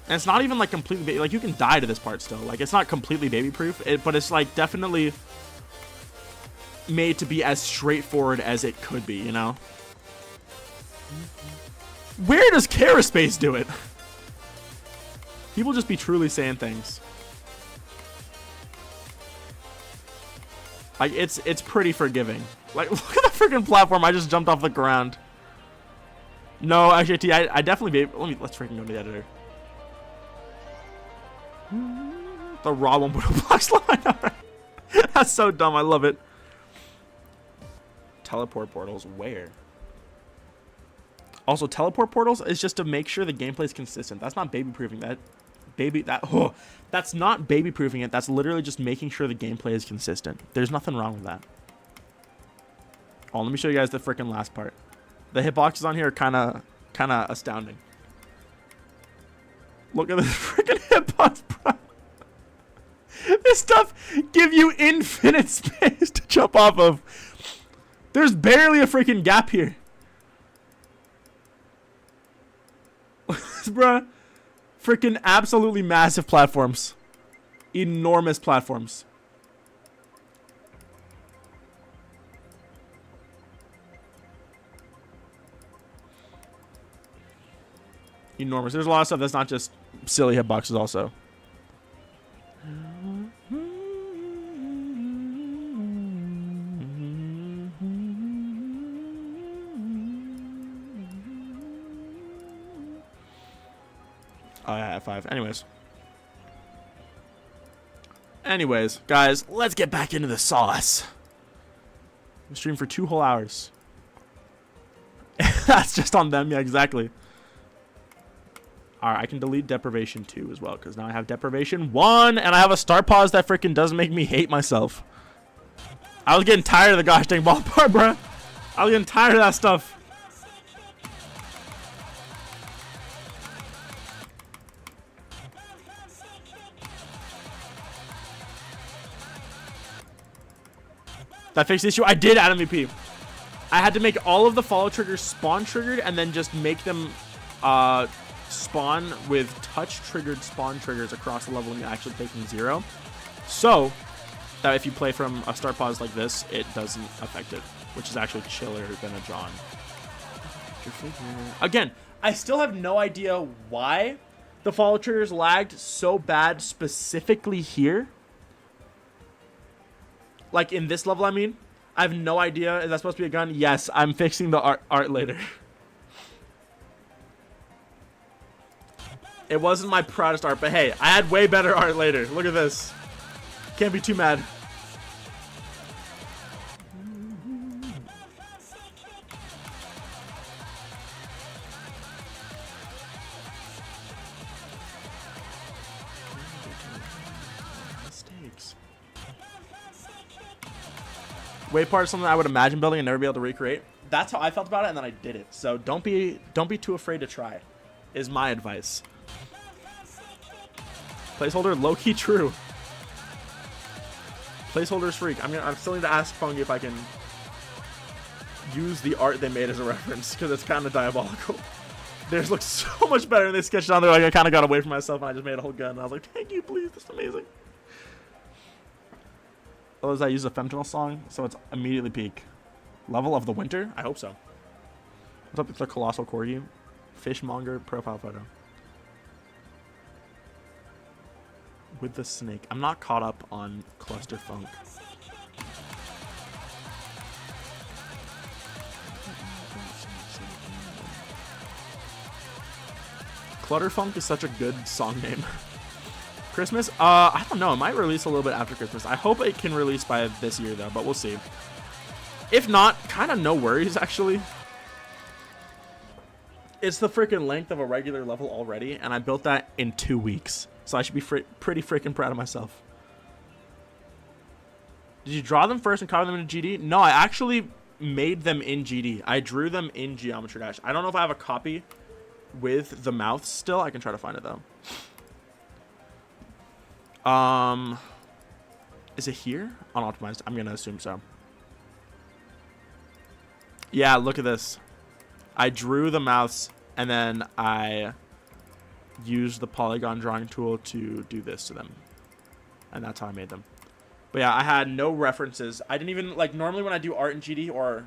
Speaker 1: And it's not even like completely, like you can die to this part still. Like it's not completely baby proof, but it's like definitely made to be as straightforward as it could be, you know? Where does Caraspace do it? People just be truly saying things. Like it's pretty forgiving. Like look at the freaking platform. I just jumped off the ground. No, actually, I definitely be. Let's freaking go to the editor. The raw 1.0 blocks line. That's so dumb. I love it. Teleport portals where? Also, teleport portals is just to make sure the gameplay is consistent. That's not baby proofing that. That's not baby proofing it. That's literally just making sure the gameplay is consistent. There's nothing wrong with that. Oh, let me show you guys the freaking last part. The hitboxes on here are kind of astounding. Look at this freaking hitbox, bro. This stuff give you infinite space to jump off of. There's barely a freaking gap here. Bruh. Freaking absolutely massive platforms. Enormous platforms. Enormous. There's a lot of stuff that's not just silly hitboxes also. Oh yeah, F5. Anyways, guys, let's get back into the sauce. I'm streaming for 2 whole hours. That's just on them, yeah, exactly. Alright, I can delete Deprivation 2 as well, because now I have Deprivation 1, and I have a start pause that freaking does make me hate myself. I was getting tired of the gosh dang ball part, bruh. I was getting tired of that stuff. That fixed the issue. I did add MVP. I had to make all of the follow triggers spawn triggered and then just make them spawn with touch triggered spawn triggers across the level and actually taking 0. So that if you play from a start pause like this, it doesn't affect it, which is actually chiller than a John. Again, I still have no idea why the follow triggers lagged so bad specifically here. Like in this level, I mean. I have no idea. Is that supposed to be a gun? Yes, I'm fixing the art later. It wasn't my proudest art, but hey, I had way better art later. Look at this. Can't be too mad. Mistakes. Wave part is something I would imagine building and never be able to recreate. That's how I felt about it, and then I did it. So don't be too afraid to try, is my advice. Placeholder low-key true. Placeholder's freak. I'm still need to ask Fungi if I can use the art they made as a reference, because it's kind of diabolical. Theirs looks so much better than they sketched on there. Like I kind of got away from myself and I just made a whole gun. And I was like, thank you, please. That's amazing. Oh, I use a Femtonal song, so it's immediately peak. Level of the winter? I hope so. What's up with the Colossal Corgi? Fishmonger profile photo. with the snake. I'm not caught up on clusterfunk. Clutterfunk is such a good song name. Christmas? I don't know. It might release a little bit after Christmas. I hope it can release by this year, though, but we'll see. If not, kind of no worries, actually. It's the freaking length of a regular level already, and I built that in 2 weeks. So I should be pretty freaking proud of myself. Did you draw them first and copy them into GD? No, I actually made them in GD. I drew them in Geometry Dash. I don't know if I have a copy with the mouth still. I can try to find it, though. Is it here? Unoptimized. I'm going to assume so. Yeah, look at this. I drew the mouths, and then I used the polygon drawing tool to do this to them. And that's how I made them. But yeah, I had no references. I didn't even, like, normally when I do art in GD, or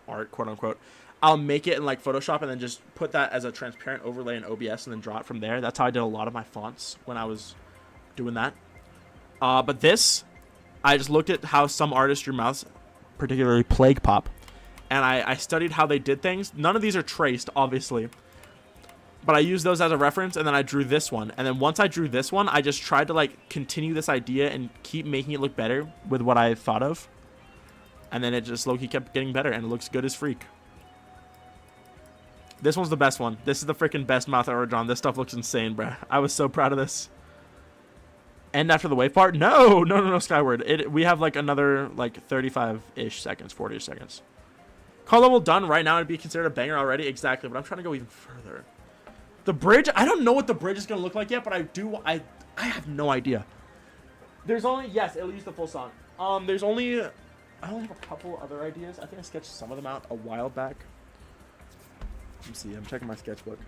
Speaker 1: art, quote unquote, I'll make it in, like, Photoshop and then just put that as a transparent overlay in OBS and then draw it from there. That's how I did a lot of my fonts when I was doing that. But this, I just looked at how some artists drew mouths, particularly Plague Pop. And I studied how they did things. None of these are traced, obviously. But I used those as a reference, and then I drew this one. And then once I drew this one, I just tried to, like, continue this idea and keep making it look better with what I thought of. And then it just low-key kept getting better, and it looks good as freak. This one's the best one. This is the freaking best mouth I've ever drawn. This stuff looks insane, bruh. I was so proud of this. End after the wave part? No, Skyward. We have, like, another, like, 35-ish seconds, 40-ish seconds. Car level done right now would be considered a banger already. Exactly, but I'm trying to go even further. The bridge, I don't know what the bridge is going to look like yet, but I have no idea. There's only, yes, it'll use the full song. I only have a couple other ideas. I think I sketched some of them out a while back. Let me see, I'm checking my sketchbook.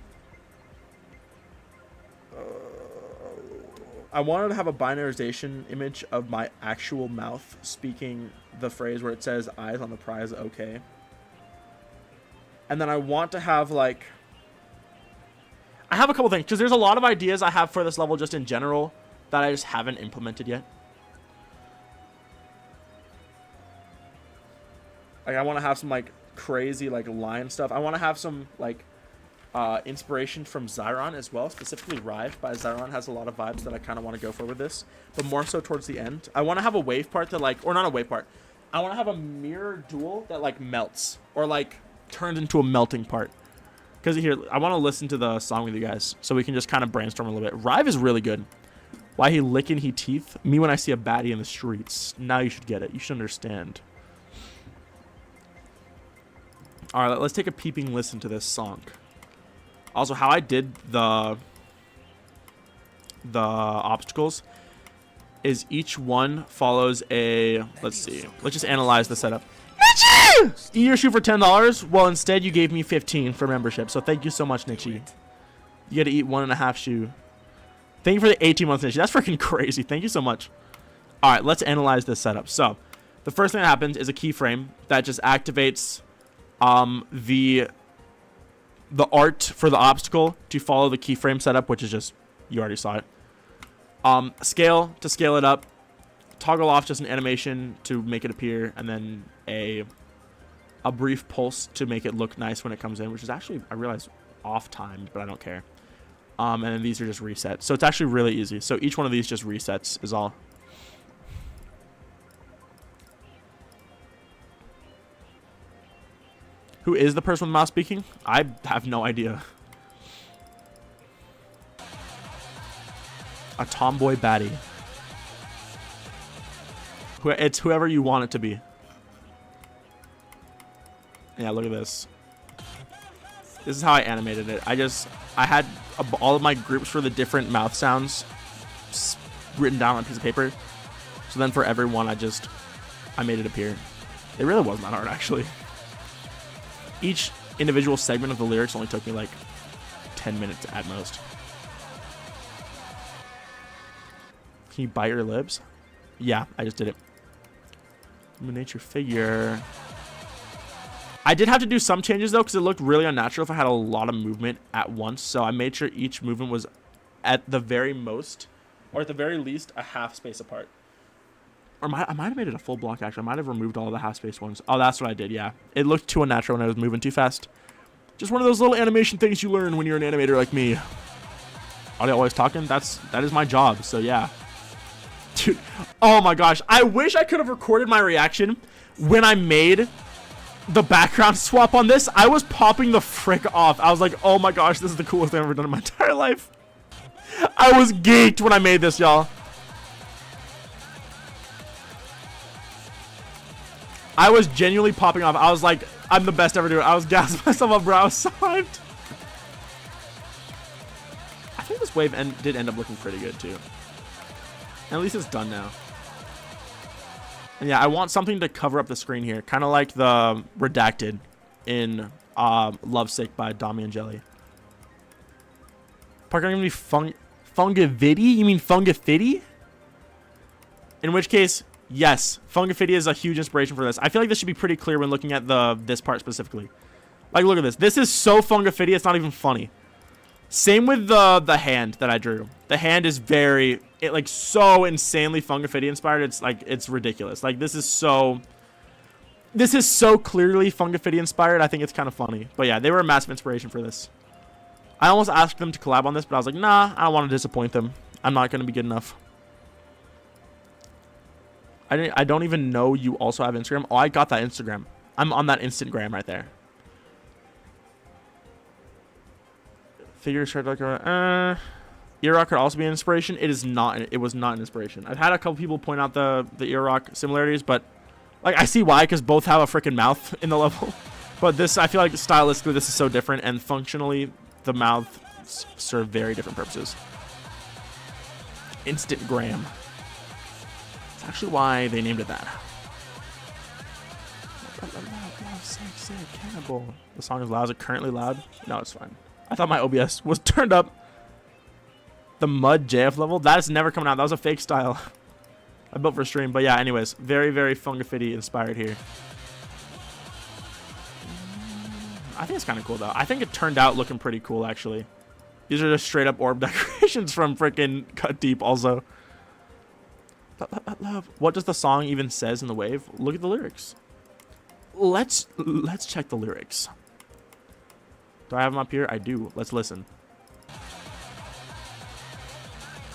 Speaker 1: I wanted to have a binarization image of my actual mouth speaking the phrase where it says eyes on the prize, okay. And then I want to have, like, I have a couple things, because there's a lot of ideas I have for this level just in general that I just haven't implemented yet. Like, I want to have some, like, crazy, like, line stuff. I want to have some, like, inspiration from Zyron as well, specifically Rive by Zyron has a lot of vibes that I kind of want to go for with this, but more so towards the end. I want to have a wave part that, like, or not a wave part. I want to have a mirror duel that, like, melts, or, like, turns into a melting part. Because here, I want to listen to the song with you guys so we can just kind of brainstorm a little bit. Rive is really good. Why he licking he teeth? Me when I see a baddie in the streets. Now you should get it. You should understand. All right, let's take a peeping listen to this song. Also, how I did the obstacles is each one follows a, let's see. Let's just analyze the setup. Nichi! Eat your shoe for $10. Well, instead you gave me 15 for membership. So thank you so much, Nichi. You got to eat 1.5 shoe. Thank you for the 18 months, Nichi. That's freaking crazy. Thank you so much. All right, let's analyze this setup. So the first thing that happens is a keyframe that just activates the art for the obstacle to follow the keyframe setup, which is just, you already saw it. Scale to scale it up. Toggle off just an animation to make it appear, and then a brief pulse to make it look nice when it comes in, which is actually, I realize, off-timed, but I don't care. And then these are just resets. So it's actually really easy. So each one of these just resets is all. Who is the person with the mouse speaking? I have no idea. A tomboy baddie. It's whoever you want it to be. Yeah, look at this. This is how I animated it. I had all of my groups for the different mouth sounds written down on a piece of paper. So then for every one, I made it appear. It really wasn't that hard, actually. Each individual segment of the lyrics only took me like 10 minutes at most. Can you bite your lips? Yeah, I just did it. Miniature figure. I did have to do some changes though, because it looked really unnatural if I had a lot of movement at once. So I made sure each movement was at the very most or at the very least, a half space apart. Or I might have made it a full block, actually. I might have removed all the half space ones. Oh, that's what I did, yeah. It looked too unnatural when I was moving too fast. Just one of those little animation things you learn when you're an animator like me. Audio always talking? That is my job, so yeah. Dude, oh my gosh. I wish I could have recorded my reaction when I made the background swap on this. I was popping the frick off. I was like, oh my gosh, this is the coolest thing I've ever done in my entire life. I was geeked when I made this, y'all. I was genuinely popping off. I was like, I'm the best ever doing it. I was gassing myself up, bro. I was so hyped. I think this wave did end up looking pretty good, too. And at least it's done now. And yeah, I want something to cover up the screen here. Kind of like the Redacted in Lovesick by Dami and Jelly. Parker, going to be Fungavidi? You mean Fungafidi? In which case, yes, Fungafidi is a huge inspiration for this. I feel like this should be pretty clear when looking at this part specifically. Like, look at this. This is so Fungafidi, it's not even funny. Same with the hand that I drew. The hand is like so insanely Fungafidi inspired. It's like, it's ridiculous. Like, this is so clearly Fungafidi inspired. I think it's kind of funny. But yeah, they were a massive inspiration for this. I almost asked them to collab on this, but I was like, nah, I don't want to disappoint them. I'm not going to be good enough. I don't even know you also have Instagram. Oh, I got that Instagram. I'm on that Instagram right there. Figure shirt like ear rock could also be an inspiration. It is not. It was not an inspiration. I've had a couple people point out the ear rock similarities, but like I see why, because both have a freaking mouth in the level. But this, I feel like stylistically, this is so different, and functionally, the mouths serve very different purposes. Instagram. That's actually why they named it that. Cannibal. The song is loud. Is it currently loud? No, it's fine. I thought my OBS was turned up. The Mud JF level? That is never coming out. That was a fake style I built for stream. But yeah, anyways, very, very Fungafidi inspired here. I think it's kind of cool, though. I think it turned out looking pretty cool, actually. These are just straight up orb decorations from freaking Cut Deep, also. Love. What does the song even says in the wave? Look at the lyrics. Let's check the lyrics. Do I have them up here? I do. Let's listen.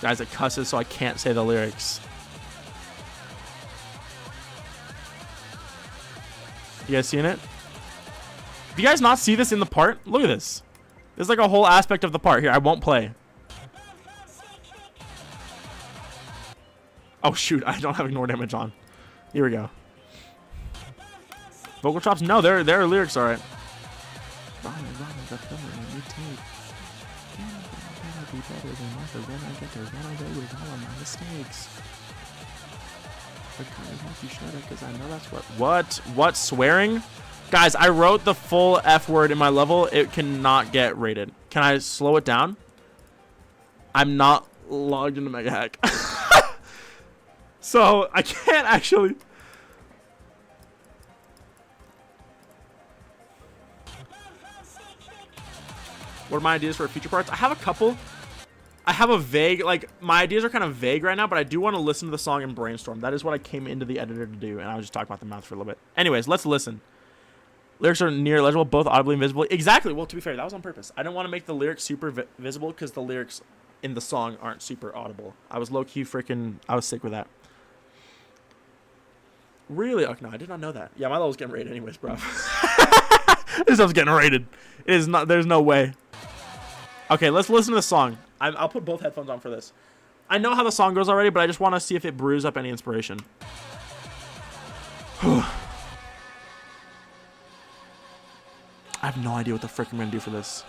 Speaker 1: Guys, it cusses, so I can't say the lyrics. You guys seeing it? Do you guys not see this in the part? Look at this. There's like a whole aspect of the part here. I won't play. Oh, shoot. I don't have ignore damage on. Here we go. Vocal chops? No, their lyrics are right. What swearing? Guys, I wrote the full F word in my level. It cannot get rated. Can I slow it down? I'm not logged into Mega Hack. So I can't actually. What are my ideas for future parts? I have a couple. I have a vague, like, my ideas are kind of vague right now, but I do want to listen to the song and brainstorm. That is what I came into the editor to do, and I was just talking about the mouth for a little bit. Anyways, let's listen. Lyrics are near legible, both audibly and visibly. Exactly. Well, to be fair, that was on purpose. I didn't want to make the lyrics super visible because the lyrics in the song aren't super audible. I was low-key freaking, I was sick with that. Really? Oh, no, I did not know that. Yeah, my level's getting rated anyways, bro. This stuff's getting rated. It is not, there's no way. Okay, let's listen to the song. I'll put both headphones on for this. I know how the song goes already, but I just want to see if it brews up any inspiration. I have no idea what the frick I'm going to do for this.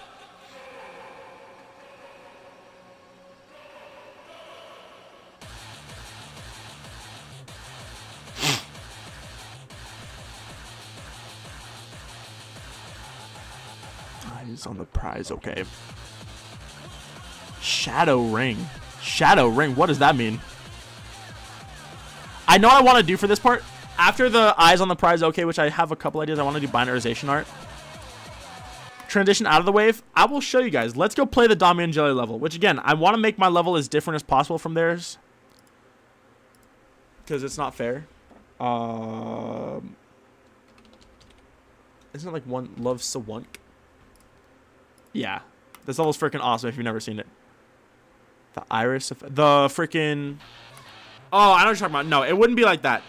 Speaker 1: Eyes on the prize, okay. Shadow Ring. Shadow Ring, what does that mean? I know what I want to do for this part. After the eyes on the prize, okay, which I have a couple ideas. I want to do binarization art. transition out of the wave, I will show you guys. Let's go play the Dami and Jelly level, which again, I want to make my level as different as possible from theirs, because it's not fair. Isn't it like one Love Sawunk? Yeah. This level's freaking awesome if you've never seen it. The iris effect. The freaking... Oh, I know what you're talking about. No, it wouldn't be like that.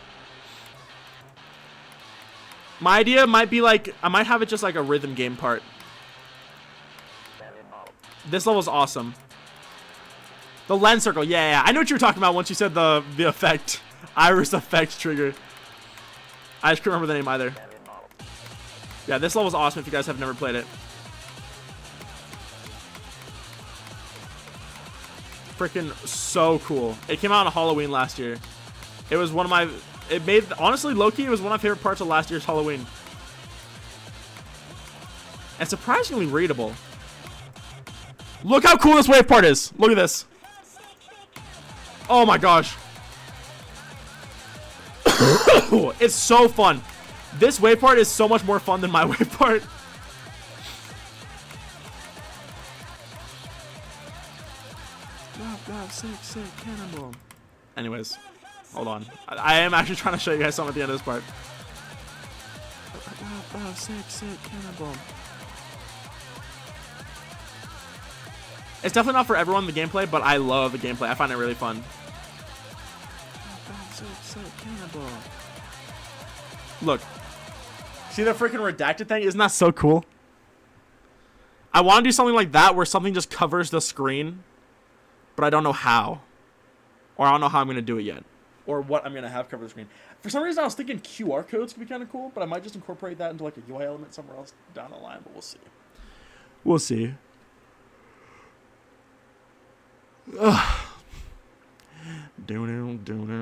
Speaker 1: My idea might be like... I might have it just like a rhythm game part. This level's awesome. The lens circle. Yeah. I know what you were talking about once you said the effect. Iris effect trigger. I just couldn't remember the name either. Yeah, this level's awesome if you guys have never played it. Freaking so cool. It came out on Halloween last year. It was one of my... It made... Honestly, low-key, it was one of my favorite parts of last year's Halloween. And surprisingly readable. Look how cool this wave part is. Look at this. Oh my gosh. It's so fun. This wave part is so much more fun than my wave part. Sick, cannonball. Anyways, hold on. I am actually trying to show you guys something at the end of this part. Sick, cannonball. It's definitely not for everyone, the gameplay, but I love the gameplay. I find it really fun. Sick, cannonball. Look. See the freaking redacted thing? Isn't that so cool? I want to do something like that where something just covers the screen, but I don't know how. Or I don't know how I'm going to do it yet. Or what I'm going to have cover the screen. For some reason, I was thinking QR codes could be kind of cool, but I might just incorporate that into like a UI element somewhere else down the line, but we'll see. We'll see.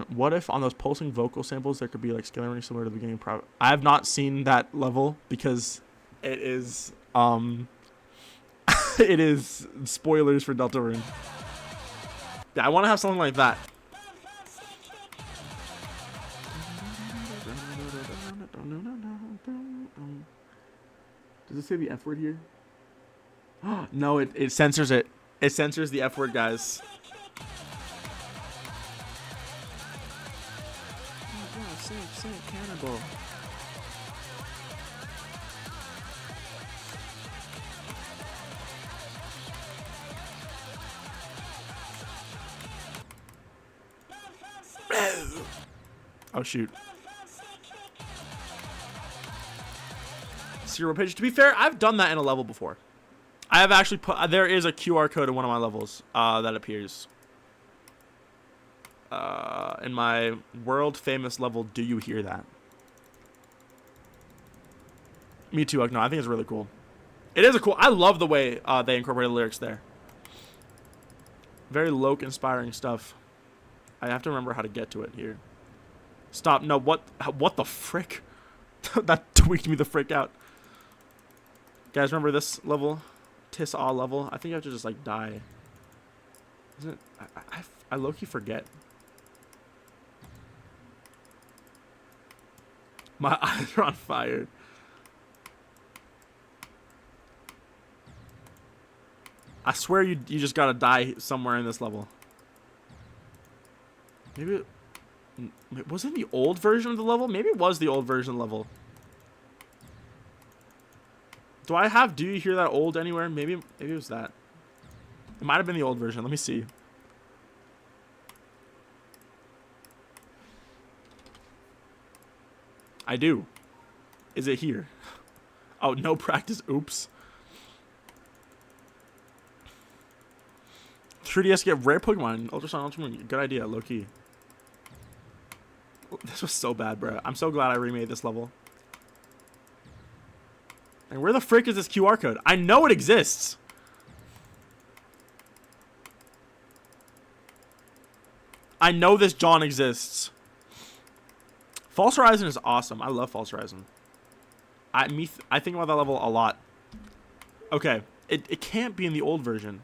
Speaker 1: What if on those pulsing vocal samples there could be like scaling running similar to the beginning? I have not seen that level because it is it is spoilers for Deltarune. Yeah, I want to have something like that. Does it say the F word here? No, it censors it. It censors the F word, guys. Sick, cannonball. Oh shoot. Zero page. To be fair, I've done that in a level before. I have actually put... there is a QR code in one of my levels that appears. In my world famous level, Do You Hear That? Me too. No, I think it's really cool. It is a cool... I love the way they incorporated lyrics there. Very Loke inspiring stuff. I have to remember how to get to it here. Stop. No, what the frick? That tweaked me the frick out. Guys, remember this level? Tis Aw level? I think I have to just, like, die. Isn't it? I low-key forget. My eyes are on fire. I swear you just gotta die somewhere in this level. Maybe was it the old version of the level? Maybe it was the old version level. Do I have Do You Hear That old anywhere? Maybe it was that. It might have been the old version. Let me see. I do. Is it here? Oh, no practice. Oops. 3DS get rare Pokemon. Ultrasound Ultramoon. Good idea, low key. This was so bad, bro. I'm so glad I remade this level. And where the frick is this QR code? I know it exists. I know this John exists. False Horizon is awesome. I love False Horizon. I think about that level a lot. Okay. It can't be in the old version.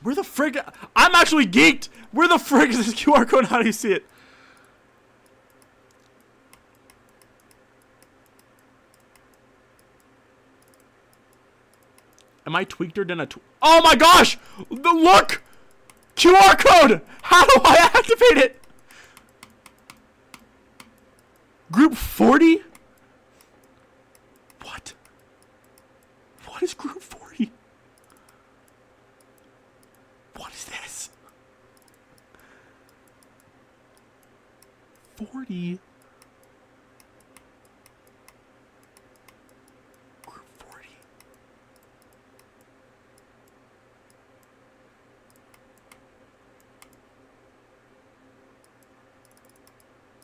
Speaker 1: Where the frick? I'm actually geeked. Where the frick is this QR code? How do you see it? Am I tweaked or didn't I oh my gosh! Look! QR code! How do I activate it? Group 40? What? What is group 40? What is this? 40? Group 40?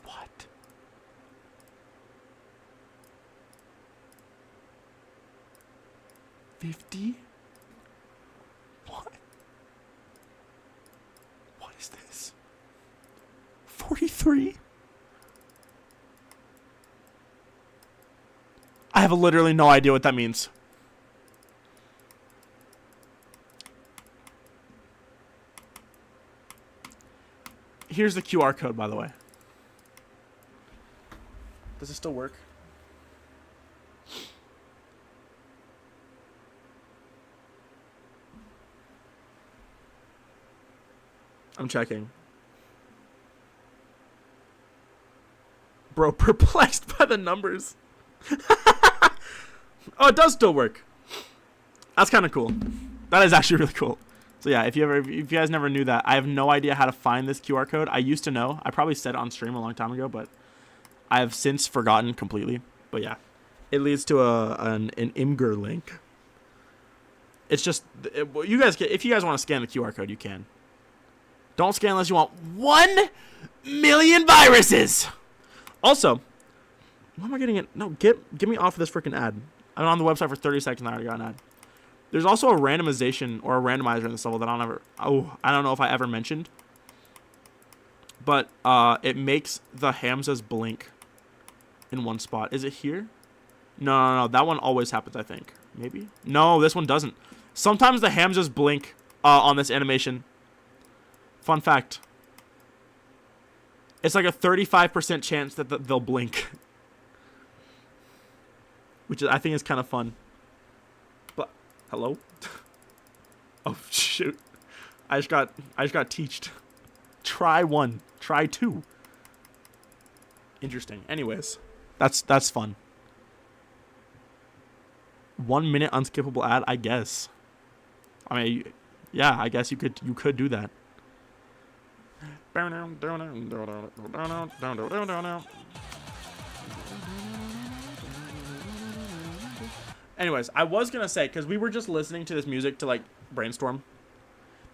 Speaker 1: What? $50? What? What is this? 43? I have literally no idea what that means. Here's the QR code, by the way. Does it still work? I'm checking. Bro, perplexed by the numbers. Oh, it does still work. That's kind of cool. That is actually really cool. So yeah, if you guys never knew that, I have no idea how to find this QR code. I used to know. I probably said it on stream a long time ago, but I have since forgotten completely. But yeah, it leads to an Imgur link. It's just you guys if you guys want to scan the QR code, you can. Don't scan unless you want 1 million viruses. Also, why am I getting it? No, get me off of this freaking ad. I'm on the website for 30 seconds and I already got an ad. There's also a randomization or a randomizer in this level that I don't know if I ever mentioned. But it makes the Hamzas blink in one spot. Is it here? No. That one always happens, I think. Maybe? No, this one doesn't. Sometimes the Hamzas blink on this animation. Fun fact. It's like a 35% chance that they'll blink. Which I think is kind of fun. But hello? Oh shoot. I just got teached. Try 1. Try 2. Interesting. Anyways. That's fun. 1 minute unskippable ad, I guess. I mean, yeah, I guess you could do that. Anyways, I was gonna say, because we were just listening to this music to like brainstorm.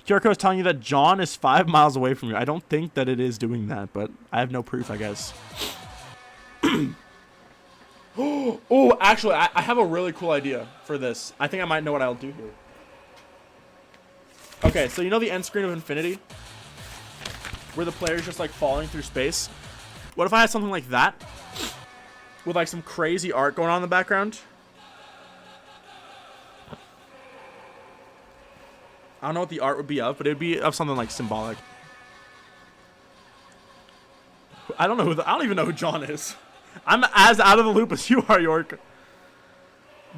Speaker 1: QR is telling you that John is 5 miles away from you. I don't think that it is doing that, but I have no proof, I guess. Oh, actually, I have a really cool idea for this. I think I might know what I'll do here. Okay, so you know the end screen of Infinity? Where the player's just like falling through space? What if I had something like that? With like some crazy art going on in the background? I don't know what the art would be of, but it would be of something like symbolic. I don't even know who John is. I'm as out of the loop as you are, York.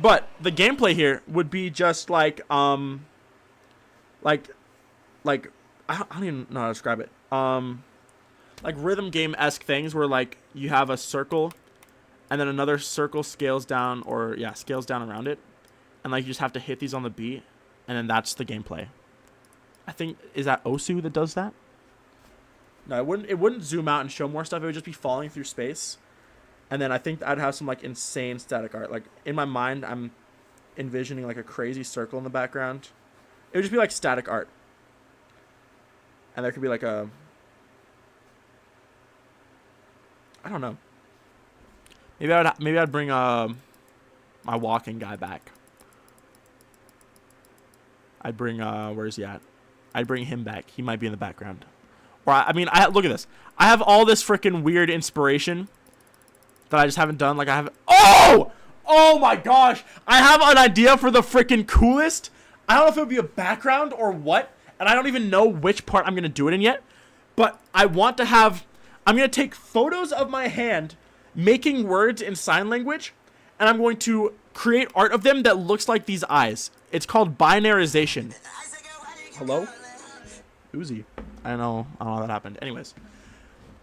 Speaker 1: But the gameplay here would be just like I don't even know how to describe it. Like rhythm game-esque things where like you have a circle and then another circle scales down scales down around it. And like you just have to hit these on the beat and then that's the gameplay. I think, is that Osu that does that? No, it wouldn't zoom out and show more stuff. It would just be falling through space. And then I think I'd have some like insane static art. Like in my mind, I'm envisioning like a crazy circle in the background. It would just be like static art. And there could be like a, I don't know. Maybe I'd bring my walking guy back. I'd bring where's he at? I'd bring him back. He might be in the background. Or I mean, look at this. I have all this freaking weird inspiration that I just haven't done. Like I have. Oh my gosh! I have an idea for the freaking coolest. I don't know if it would be a background or what, and I don't even know which part I'm gonna do it in yet. But I want to have. I'm gonna take photos of my hand making words in sign language, and I'm going to create art of them that looks like these eyes. It's called binarization. Hello? Uzi. I don't know how that happened. Anyways,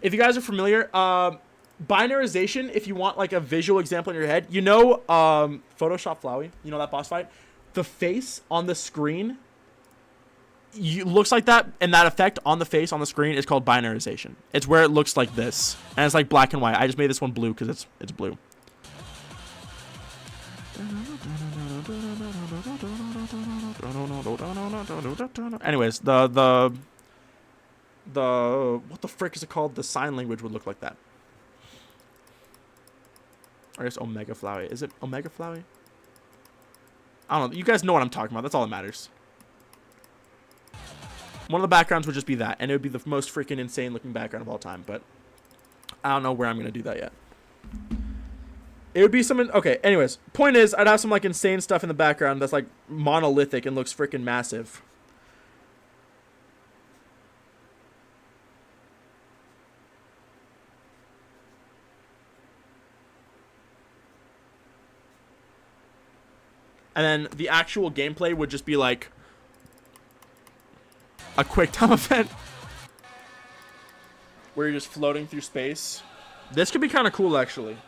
Speaker 1: if you guys are familiar, binarization, if you want like a visual example in your head, you know, Photoshop Flowey, you know that boss fight? The face on the screen looks like that, and that effect on the face on the screen is called binarization. It's where it looks like this, and it's like black and white. I just made this one blue because it's blue. Anyways, the what the frick is it called? The sign language would look like that. Or it's Omega Flowey. Is it Omega Flowey? I don't know. You guys know what I'm talking about. That's all that matters. One of the backgrounds would just be that, and it would be the most freaking insane looking background of all time, but I don't know where I'm going to do that yet. It would be something... Okay, anyways. Point is, I'd have some, like, insane stuff in the background that's, like, monolithic and looks freaking massive. And then the actual gameplay would just be, like, a quick time event where you're just floating through space. This could be kind of cool, actually.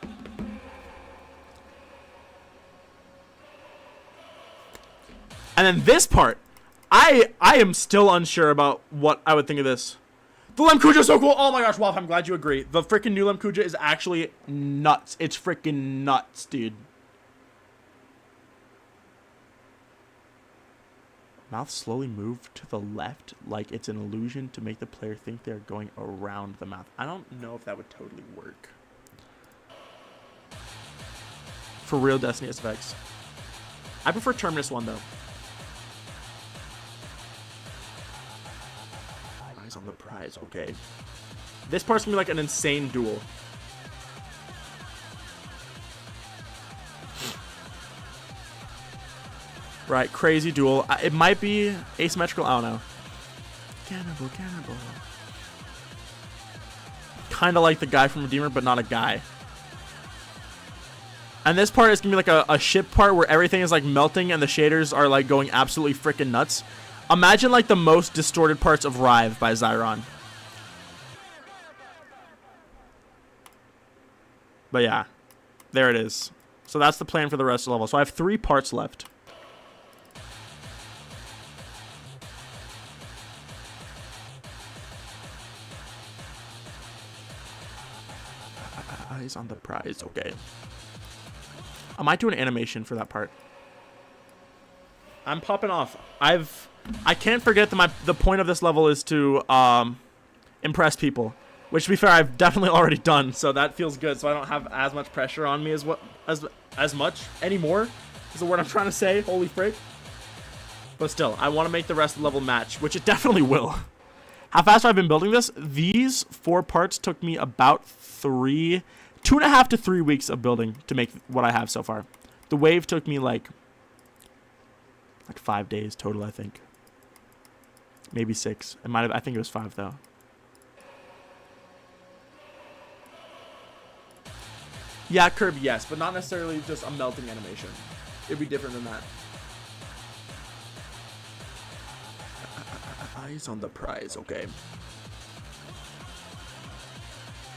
Speaker 1: And then this part, I am still unsure about what I would think of this. The Lemkuja is so cool. Oh my gosh, Wolf, I'm glad you agree. The freaking new Lemkuja is actually nuts. It's freaking nuts, dude. Mouth slowly moved to the left like it's an illusion to make the player think they're going around the mouth. I don't know if that would totally work. For real Destiny SFX. I prefer Terminus 1 though. Eyes on the prize, okay. This part's gonna be like an insane duel. Right, crazy duel. It might be asymmetrical, I don't know. Cannibal. Kind of like the guy from Redeemer, but not a guy. And this part is going to be like a ship part where everything is like melting and the shaders are like going absolutely freaking nuts. Imagine like the most distorted parts of Rive by Zyron. But yeah, there it is. So that's the plan for the rest of the level. So I have 3 parts left. Eyes on the prize, okay. I might do an animation for that part. I'm popping off. I can't forget that the point of this level is to impress people, which to be fair I've definitely already done, so that feels good. So I don't have as much pressure on me as much anymore. Is the word I'm trying to say. Holy frick! But still, I want to make the rest of the level match, which it definitely will. How fast have I been building this? These 4 parts took me about 2.5 to 3 weeks of building to make what I have so far. The wave took me like 5 days total, I think. Maybe 6. It might have. I think it was 5 though. Yeah, Kirby, yes, but not necessarily just a melting animation. It'd be different than that. Eyes on the prize, okay.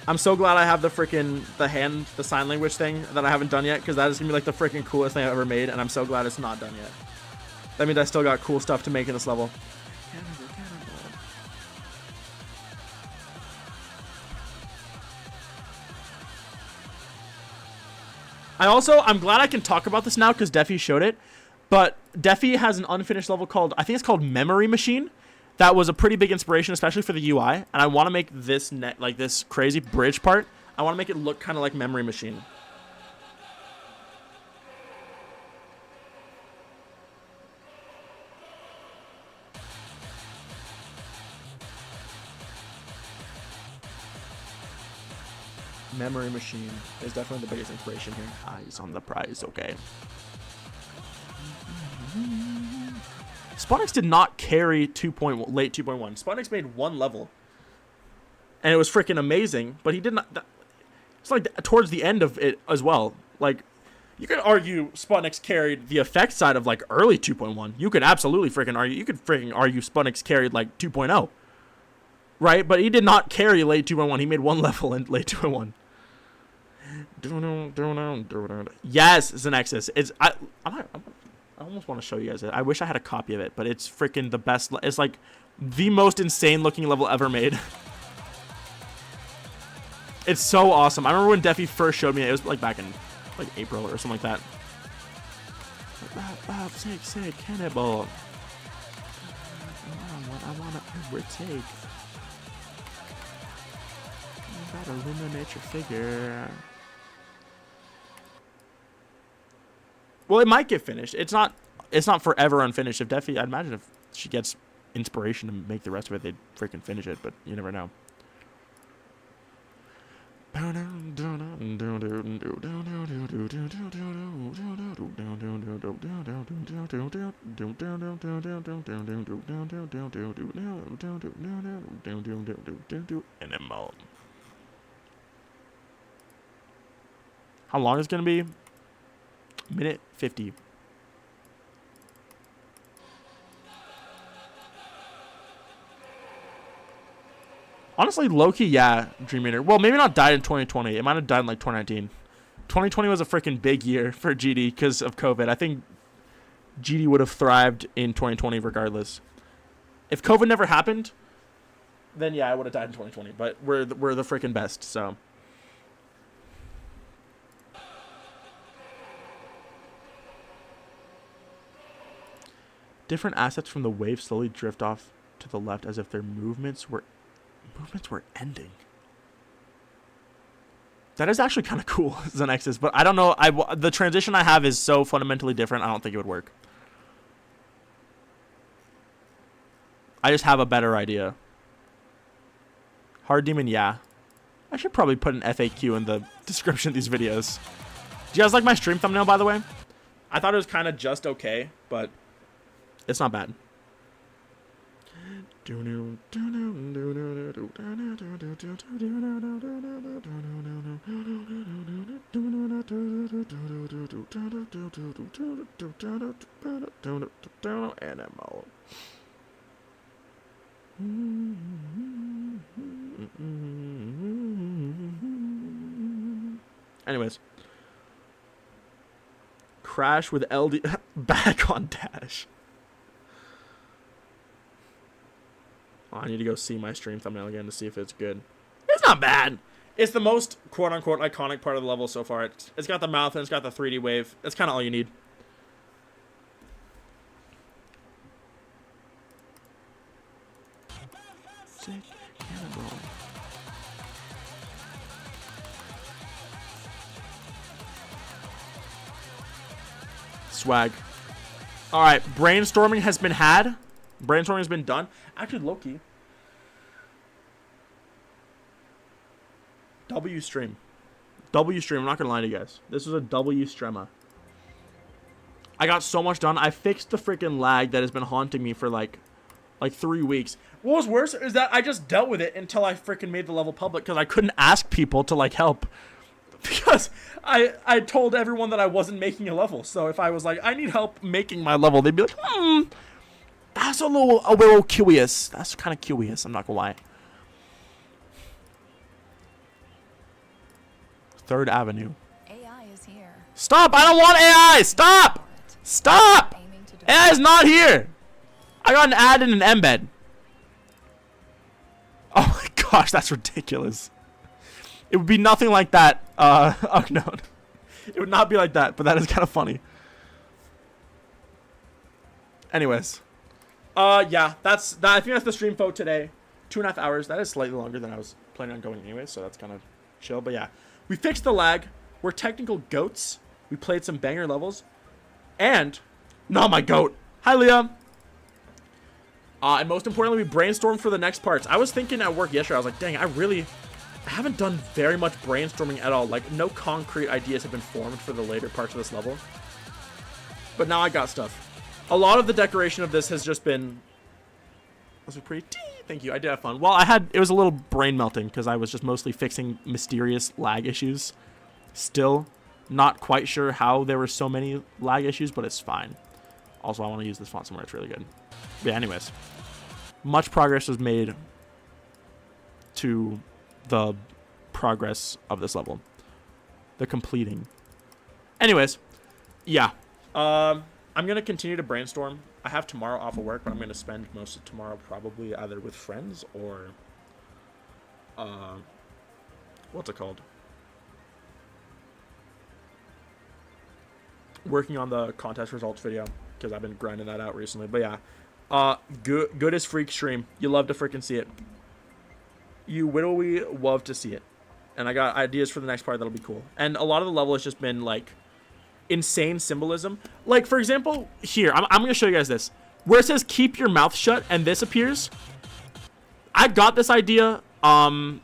Speaker 1: I'm so glad I have the sign language thing that I haven't done yet, because that is gonna be like the freaking coolest thing I've ever made, and I'm so glad it's not done yet. That means I still got cool stuff to make in this level. I'm glad I can talk about this now because Defi showed it, but Defi has an unfinished level called, I think it's called Memory Machine. That was a pretty big inspiration, especially for the UI, and I want to make this this crazy bridge part. I want to make it look kind of like Memory Machine. Memory Machine is definitely the biggest inspiration here. Eyes on the prize, okay. Spotix did not carry late 2.1. Spotix made 1 level, and it was freaking amazing. But he did not. It's like towards the end of it as well. Like You could argue Sputniks carried the effect side of like early 2.1. You could absolutely freaking argue. You could freaking argue Sputniks carried like 2.0, right? But he did not carry late 2.1. He made one level in late 2.1. Yes, Xenexis. It's I almost want to show you guys it. I wish I had a copy of it, but it's freaking the best. It's like the most insane looking level ever made. It's so awesome. I remember when Defi first showed me it. It was like back in like April or something like that. Sick, cannibal. I wanna overtake. You gotta illuminate your figure. Well, it might get finished. It's not forever unfinished. If Defi, I'd imagine if she gets inspiration to make the rest of it, they'd freaking finish it, but you never know. How long is it gonna be? Minute 50. Honestly, low-key, yeah, Dream Eater. Well, maybe not died in 2020. It might have died in, like, 2019. 2020 was a freaking big year for GD because of COVID. I think GD would have thrived in 2020 regardless. If COVID never happened, then, yeah, I would have died in 2020. But we're the freaking best, so. Different assets from the wave slowly drift off to the left as if their movements were ending. That is actually kind of cool, Xenexis, but I don't know. The transition I have is so fundamentally different, I don't think it would work. I just have a better idea. Hard Demon, yeah. I should probably put an FAQ in the description of these videos. Do you guys like my stream thumbnail, by the way? I thought it was kind of just okay, but it's not bad. Animal. Anyways. Crash with LD back on dash. Oh, I need to go see my stream thumbnail again to see if it's good. It's not bad. It's the most quote-unquote iconic part of the level so far. It's got the mouth and it's got the 3D wave. That's kind of all you need. Sick cannibal. Swag. All right, brainstorming has been had. Brainstorming has been done. Actually, low-key. W stream. W stream. I'm not going to lie to you guys. This was a W streamer. I got so much done. I fixed the freaking lag that has been haunting me for like 3 weeks. What was worse is that I just dealt with it until I freaking made the level public because I couldn't ask people to like help. Because I told everyone that I wasn't making a level. So if I was like, I need help making my level, they'd be like, that's a little curious. That's kind of curious. I'm not gonna lie. 3rd Avenue.
Speaker 2: AI is here.
Speaker 1: Stop! I don't want AI! Stop! Stop! AI is not here! I got an ad in an embed. Oh my gosh, that's ridiculous. It would be nothing like that. Oh no. It would not be like that, but that is kind of funny. Anyways. Yeah, I think that's the stream photo today. 2.5 hours. That is slightly longer than I was planning on going anyway, so that's kind of chill. But yeah, we fixed the lag. We're technical goats. We played some banger levels. And, not my goat. Hi, Leah. And most importantly, we brainstormed for the next parts. I was thinking at work yesterday, I was like, dang, I haven't done very much brainstorming at all. Like, no concrete ideas have been formed for the later parts of this level. But now I got stuff. A lot of the decoration of this has just been... This was pretty... Thank you. I did have fun. Well, it was a little brain melting because I was just mostly fixing mysterious lag issues still. Not quite sure how there were so many lag issues, but it's fine. Also, I want to use this font somewhere. It's really good. But yeah, anyways. Much progress was made to the progress of this level. The completing. Anyways, yeah. I'm going to continue to brainstorm. I have tomorrow off of work, but I'm going to spend most of tomorrow probably either with friends or... what's it called? Working on the contest results video, because I've been grinding that out recently. But yeah, good as freak stream. You love to freaking see it. You literally love to see it. And I got ideas for the next part that'll be cool. And a lot of the level has just been like insane symbolism. Like for example, here I'm gonna show you guys this, where it says "keep your mouth shut" and this appears. I got this idea when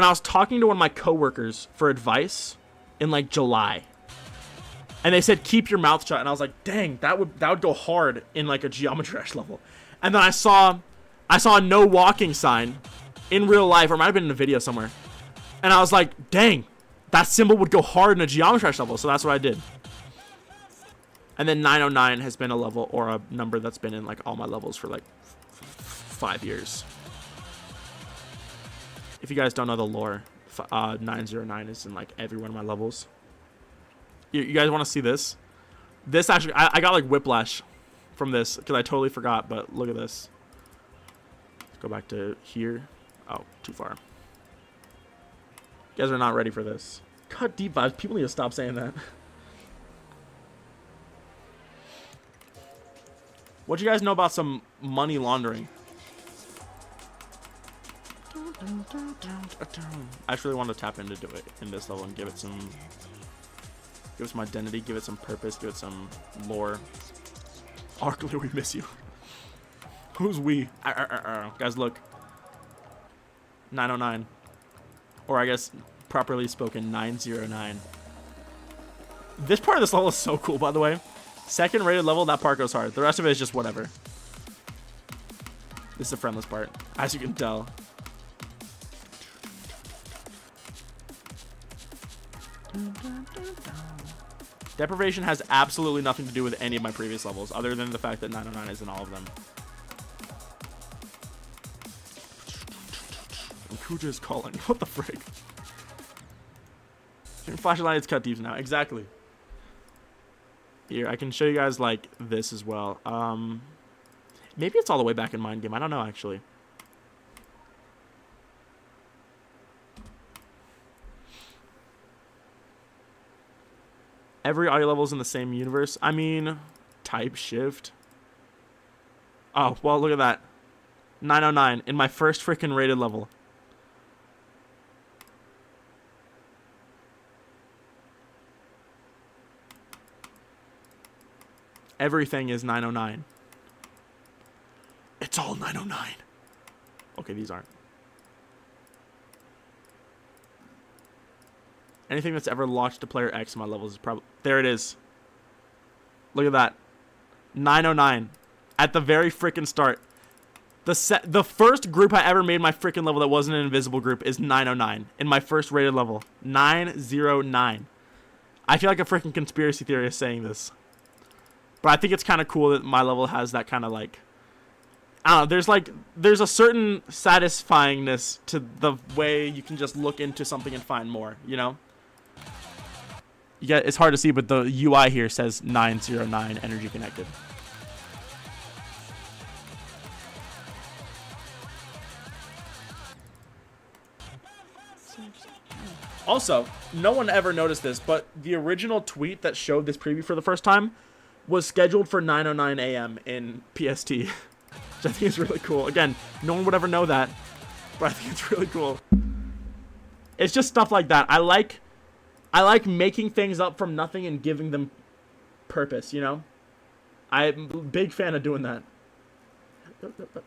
Speaker 1: I was talking to one of my coworkers for advice in like July. And they said, keep your mouth shut. And I was like, dang, that would go hard in like a Geometry Dash level. And then I saw a no walking sign in real life, or it might have been in a video somewhere. And I was like, dang, that symbol would go hard in a Geometry Dash level. So that's what I did. And then 909 has been a level or a number that's been in like all my levels for like 5 years. If you guys don't know the lore, 909 is in like every one of my levels. You guys want to see this? This actually, I got like whiplash from this because I totally forgot, but look at this. Let's go back to here. Oh, too far. You guys are not ready for this. God, deep vibes. People need to stop saying that. What do you guys know about some money laundering? I actually want to tap into it in this level and give it some identity, give it some purpose, give it some lore. Arclay, we miss you. Who's we? Guys, look. 909. Or I guess, properly spoken, 909. This part of this level is so cool, by the way. Second rated level, that part goes hard. The rest of it is just whatever. This is the friendless part, as you can tell. Deprivation has absolutely nothing to do with any of my previous levels, other than the fact that 909 is in all of them. And Kuja is calling. What the frick? Flashing lights cut deeps now. Exactly. Here, I can show you guys like this as well. Maybe it's all the way back in Mind Game. I don't know actually. Every audio level is in the same universe. I mean, type shift. Oh, well, look at that. 909 in my first freaking rated level. Everything is 909. It's all 909. Okay, these aren't. Anything that's ever launched to player X in my levels is probably... There it is. Look at that. 909. At the very freaking start. The first group I ever made my freaking level that wasn't an invisible group is 909. In my first rated level. 909. I feel like a freaking conspiracy theorist saying this. But I think it's kind of cool that my level has that kind of like... I don't know, there's a certain satisfyingness to the way you can just look into something and find more, you know? It's hard to see, but the UI here says 909 energy connected. Also, no one ever noticed this, but the original tweet that showed this preview for the first time was scheduled for 9:09 a.m. in PST. Which I think is really cool. Again, no one would ever know that, but I think it's really cool. It's just stuff like that. I like making things up from nothing and giving them purpose, you know? I'm a big fan of doing that.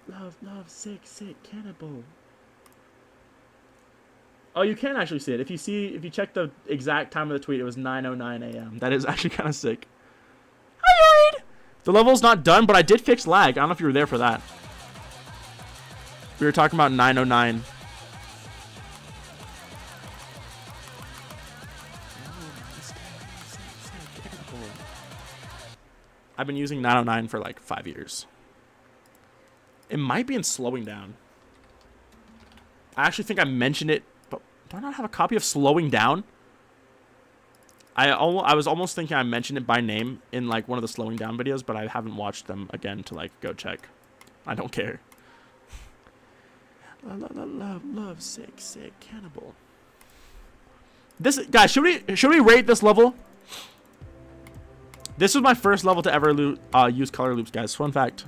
Speaker 1: Love, sick, cannibal. Oh, you can actually see it. If you check the exact time of the tweet, it was 9:09 a.m. That is actually kind of sick. Hi, Reed! The level's not done, but I did fix lag. I don't know if you were there for that. We were talking about 9:09. definitely. I've been using 909 for like 5 years. It might be in slowing down. I actually think I mentioned it, but do I not have a copy of slowing down? I was almost thinking I mentioned it by name in like one of the slowing down videos, but I haven't watched them again to like go check. I don't care. Love, sick, cannibal. This guys, should we rate this level? This was my first level to ever use color loops, guys. Fun fact.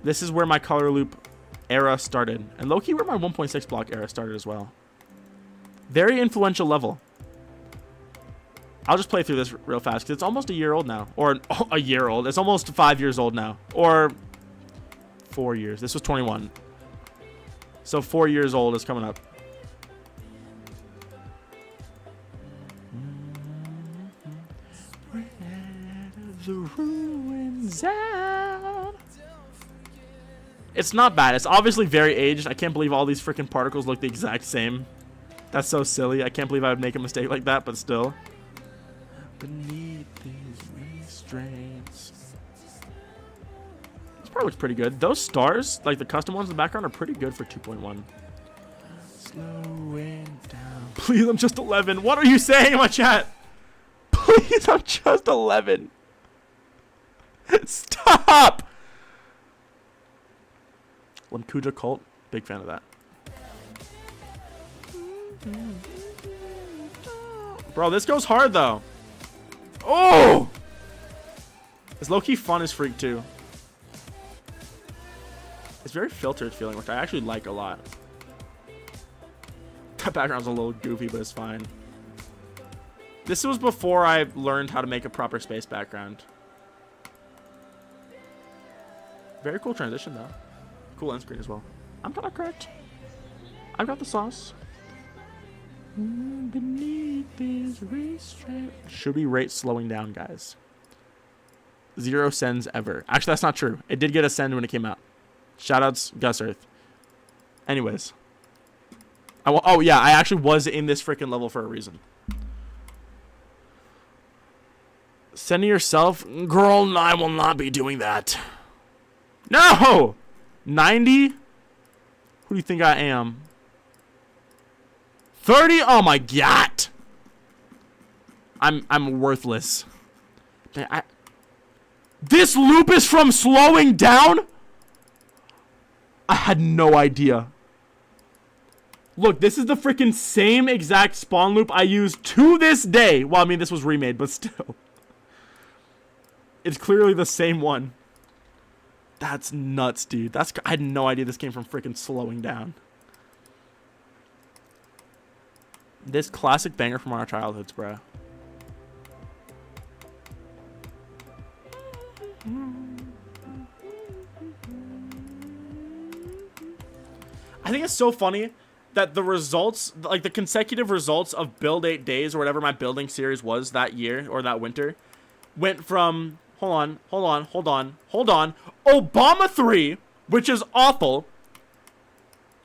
Speaker 1: This is where my color loop era started, and low-key where my 1.6 block era started as well. Very influential level. I'll just play through this real fast because it's almost a year old now, or a year old. It's almost 5 years old now, or 4 years. This was 21, so 4 years old is coming up. The ruins out. It's not bad. It's obviously very aged. I can't believe all these freaking particles look the exact same. That's so silly. I can't believe I would make a mistake like that, but still. Beneath these restraints. This part looks pretty good. Those stars, like the custom ones in the background, are pretty good for 2.1. Slowing down. Please, I'm just 11. What are you saying in my chat? Please, I'm just 11. Stop! Lamkuja Cult, big fan of that. Bro, this goes hard though. Oh! It's low-key fun as freak too. It's very filtered feeling, which I actually like a lot. That background's a little goofy, but it's fine. This was before I learned how to make a proper space background. Very cool transition though. Cool end screen as well. I'm not correct. I've got the sauce. Beneath this restraint. Should we rate slowing down, guys? 0 sends ever. Actually, that's not true. It did get a send when it came out. Shoutouts, Gus Earth. Anyways. Oh, yeah. I actually was in this freaking level for a reason. Sending yourself? Girl, I will not be doing that. No! 90? Who do you think I am? 30? Oh my god! I'm worthless. This loop is from slowing down? I had no idea. Look, this is the freaking same exact spawn loop I use to this day. Well, I mean, this was remade, but still. It's clearly the same one. That's nuts, dude. I had no idea this came from freaking slowing down. This classic banger from our childhoods, bro. I think it's so funny that the results, like the consecutive results of Build 8 Days or whatever my building series was that year or that winter, went from... Hold on. Obama 3, which is awful,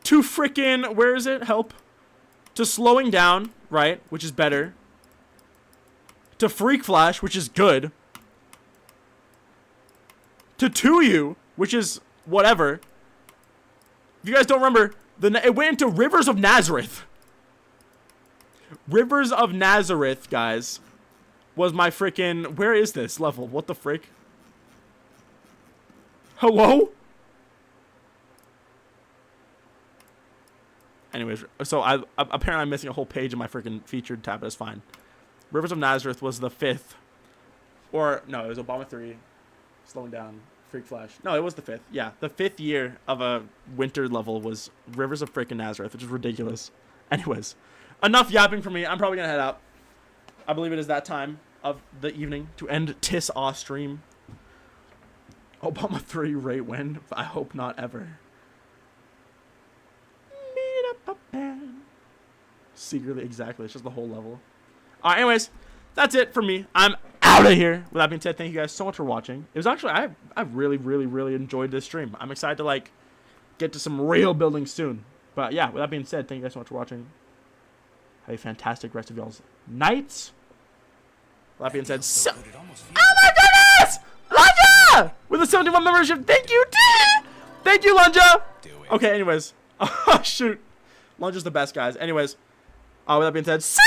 Speaker 1: to freaking, where is it? Help. To slowing down, right? Which is better. To Freak Flash, which is good. To you, which is whatever. If you guys don't remember, it went into Rivers of Nazareth. Rivers of Nazareth, guys, was my freaking... Where is this level? What the frick? Hello? Anyways, so apparently I'm missing a whole page in my freaking featured tab, but it's fine. Rivers of Nazareth was the 5th. Or, no, it was Obama 3. Slowing down. Freak Flash. No, it was the 5th. Yeah, the 5th year of a winter level was Rivers of freaking Nazareth, which is ridiculous. Anyways, enough yapping for me. I'm probably going to head out. I believe it is that time of the evening to end Tis Aw stream. Obama 3 rate when? I hope not ever. Meet up a band. Secretly, exactly. It's just the whole level. Alright, anyways, that's it for me. I'm out of here. With that being said, thank you guys so much for watching. It was actually, I really enjoyed this stream. I'm excited to, like, get to some real building soon. But yeah, with that being said, thank you guys so much for watching. Have a fantastic rest of y'all's nights. That being said, so oh my goodness! Lunja! With a 71 membership. Thank you, T! Thank you, Lunja! Okay, anyways. Oh, shoot. Lunja's the best, guys. Anyways. With that being said, see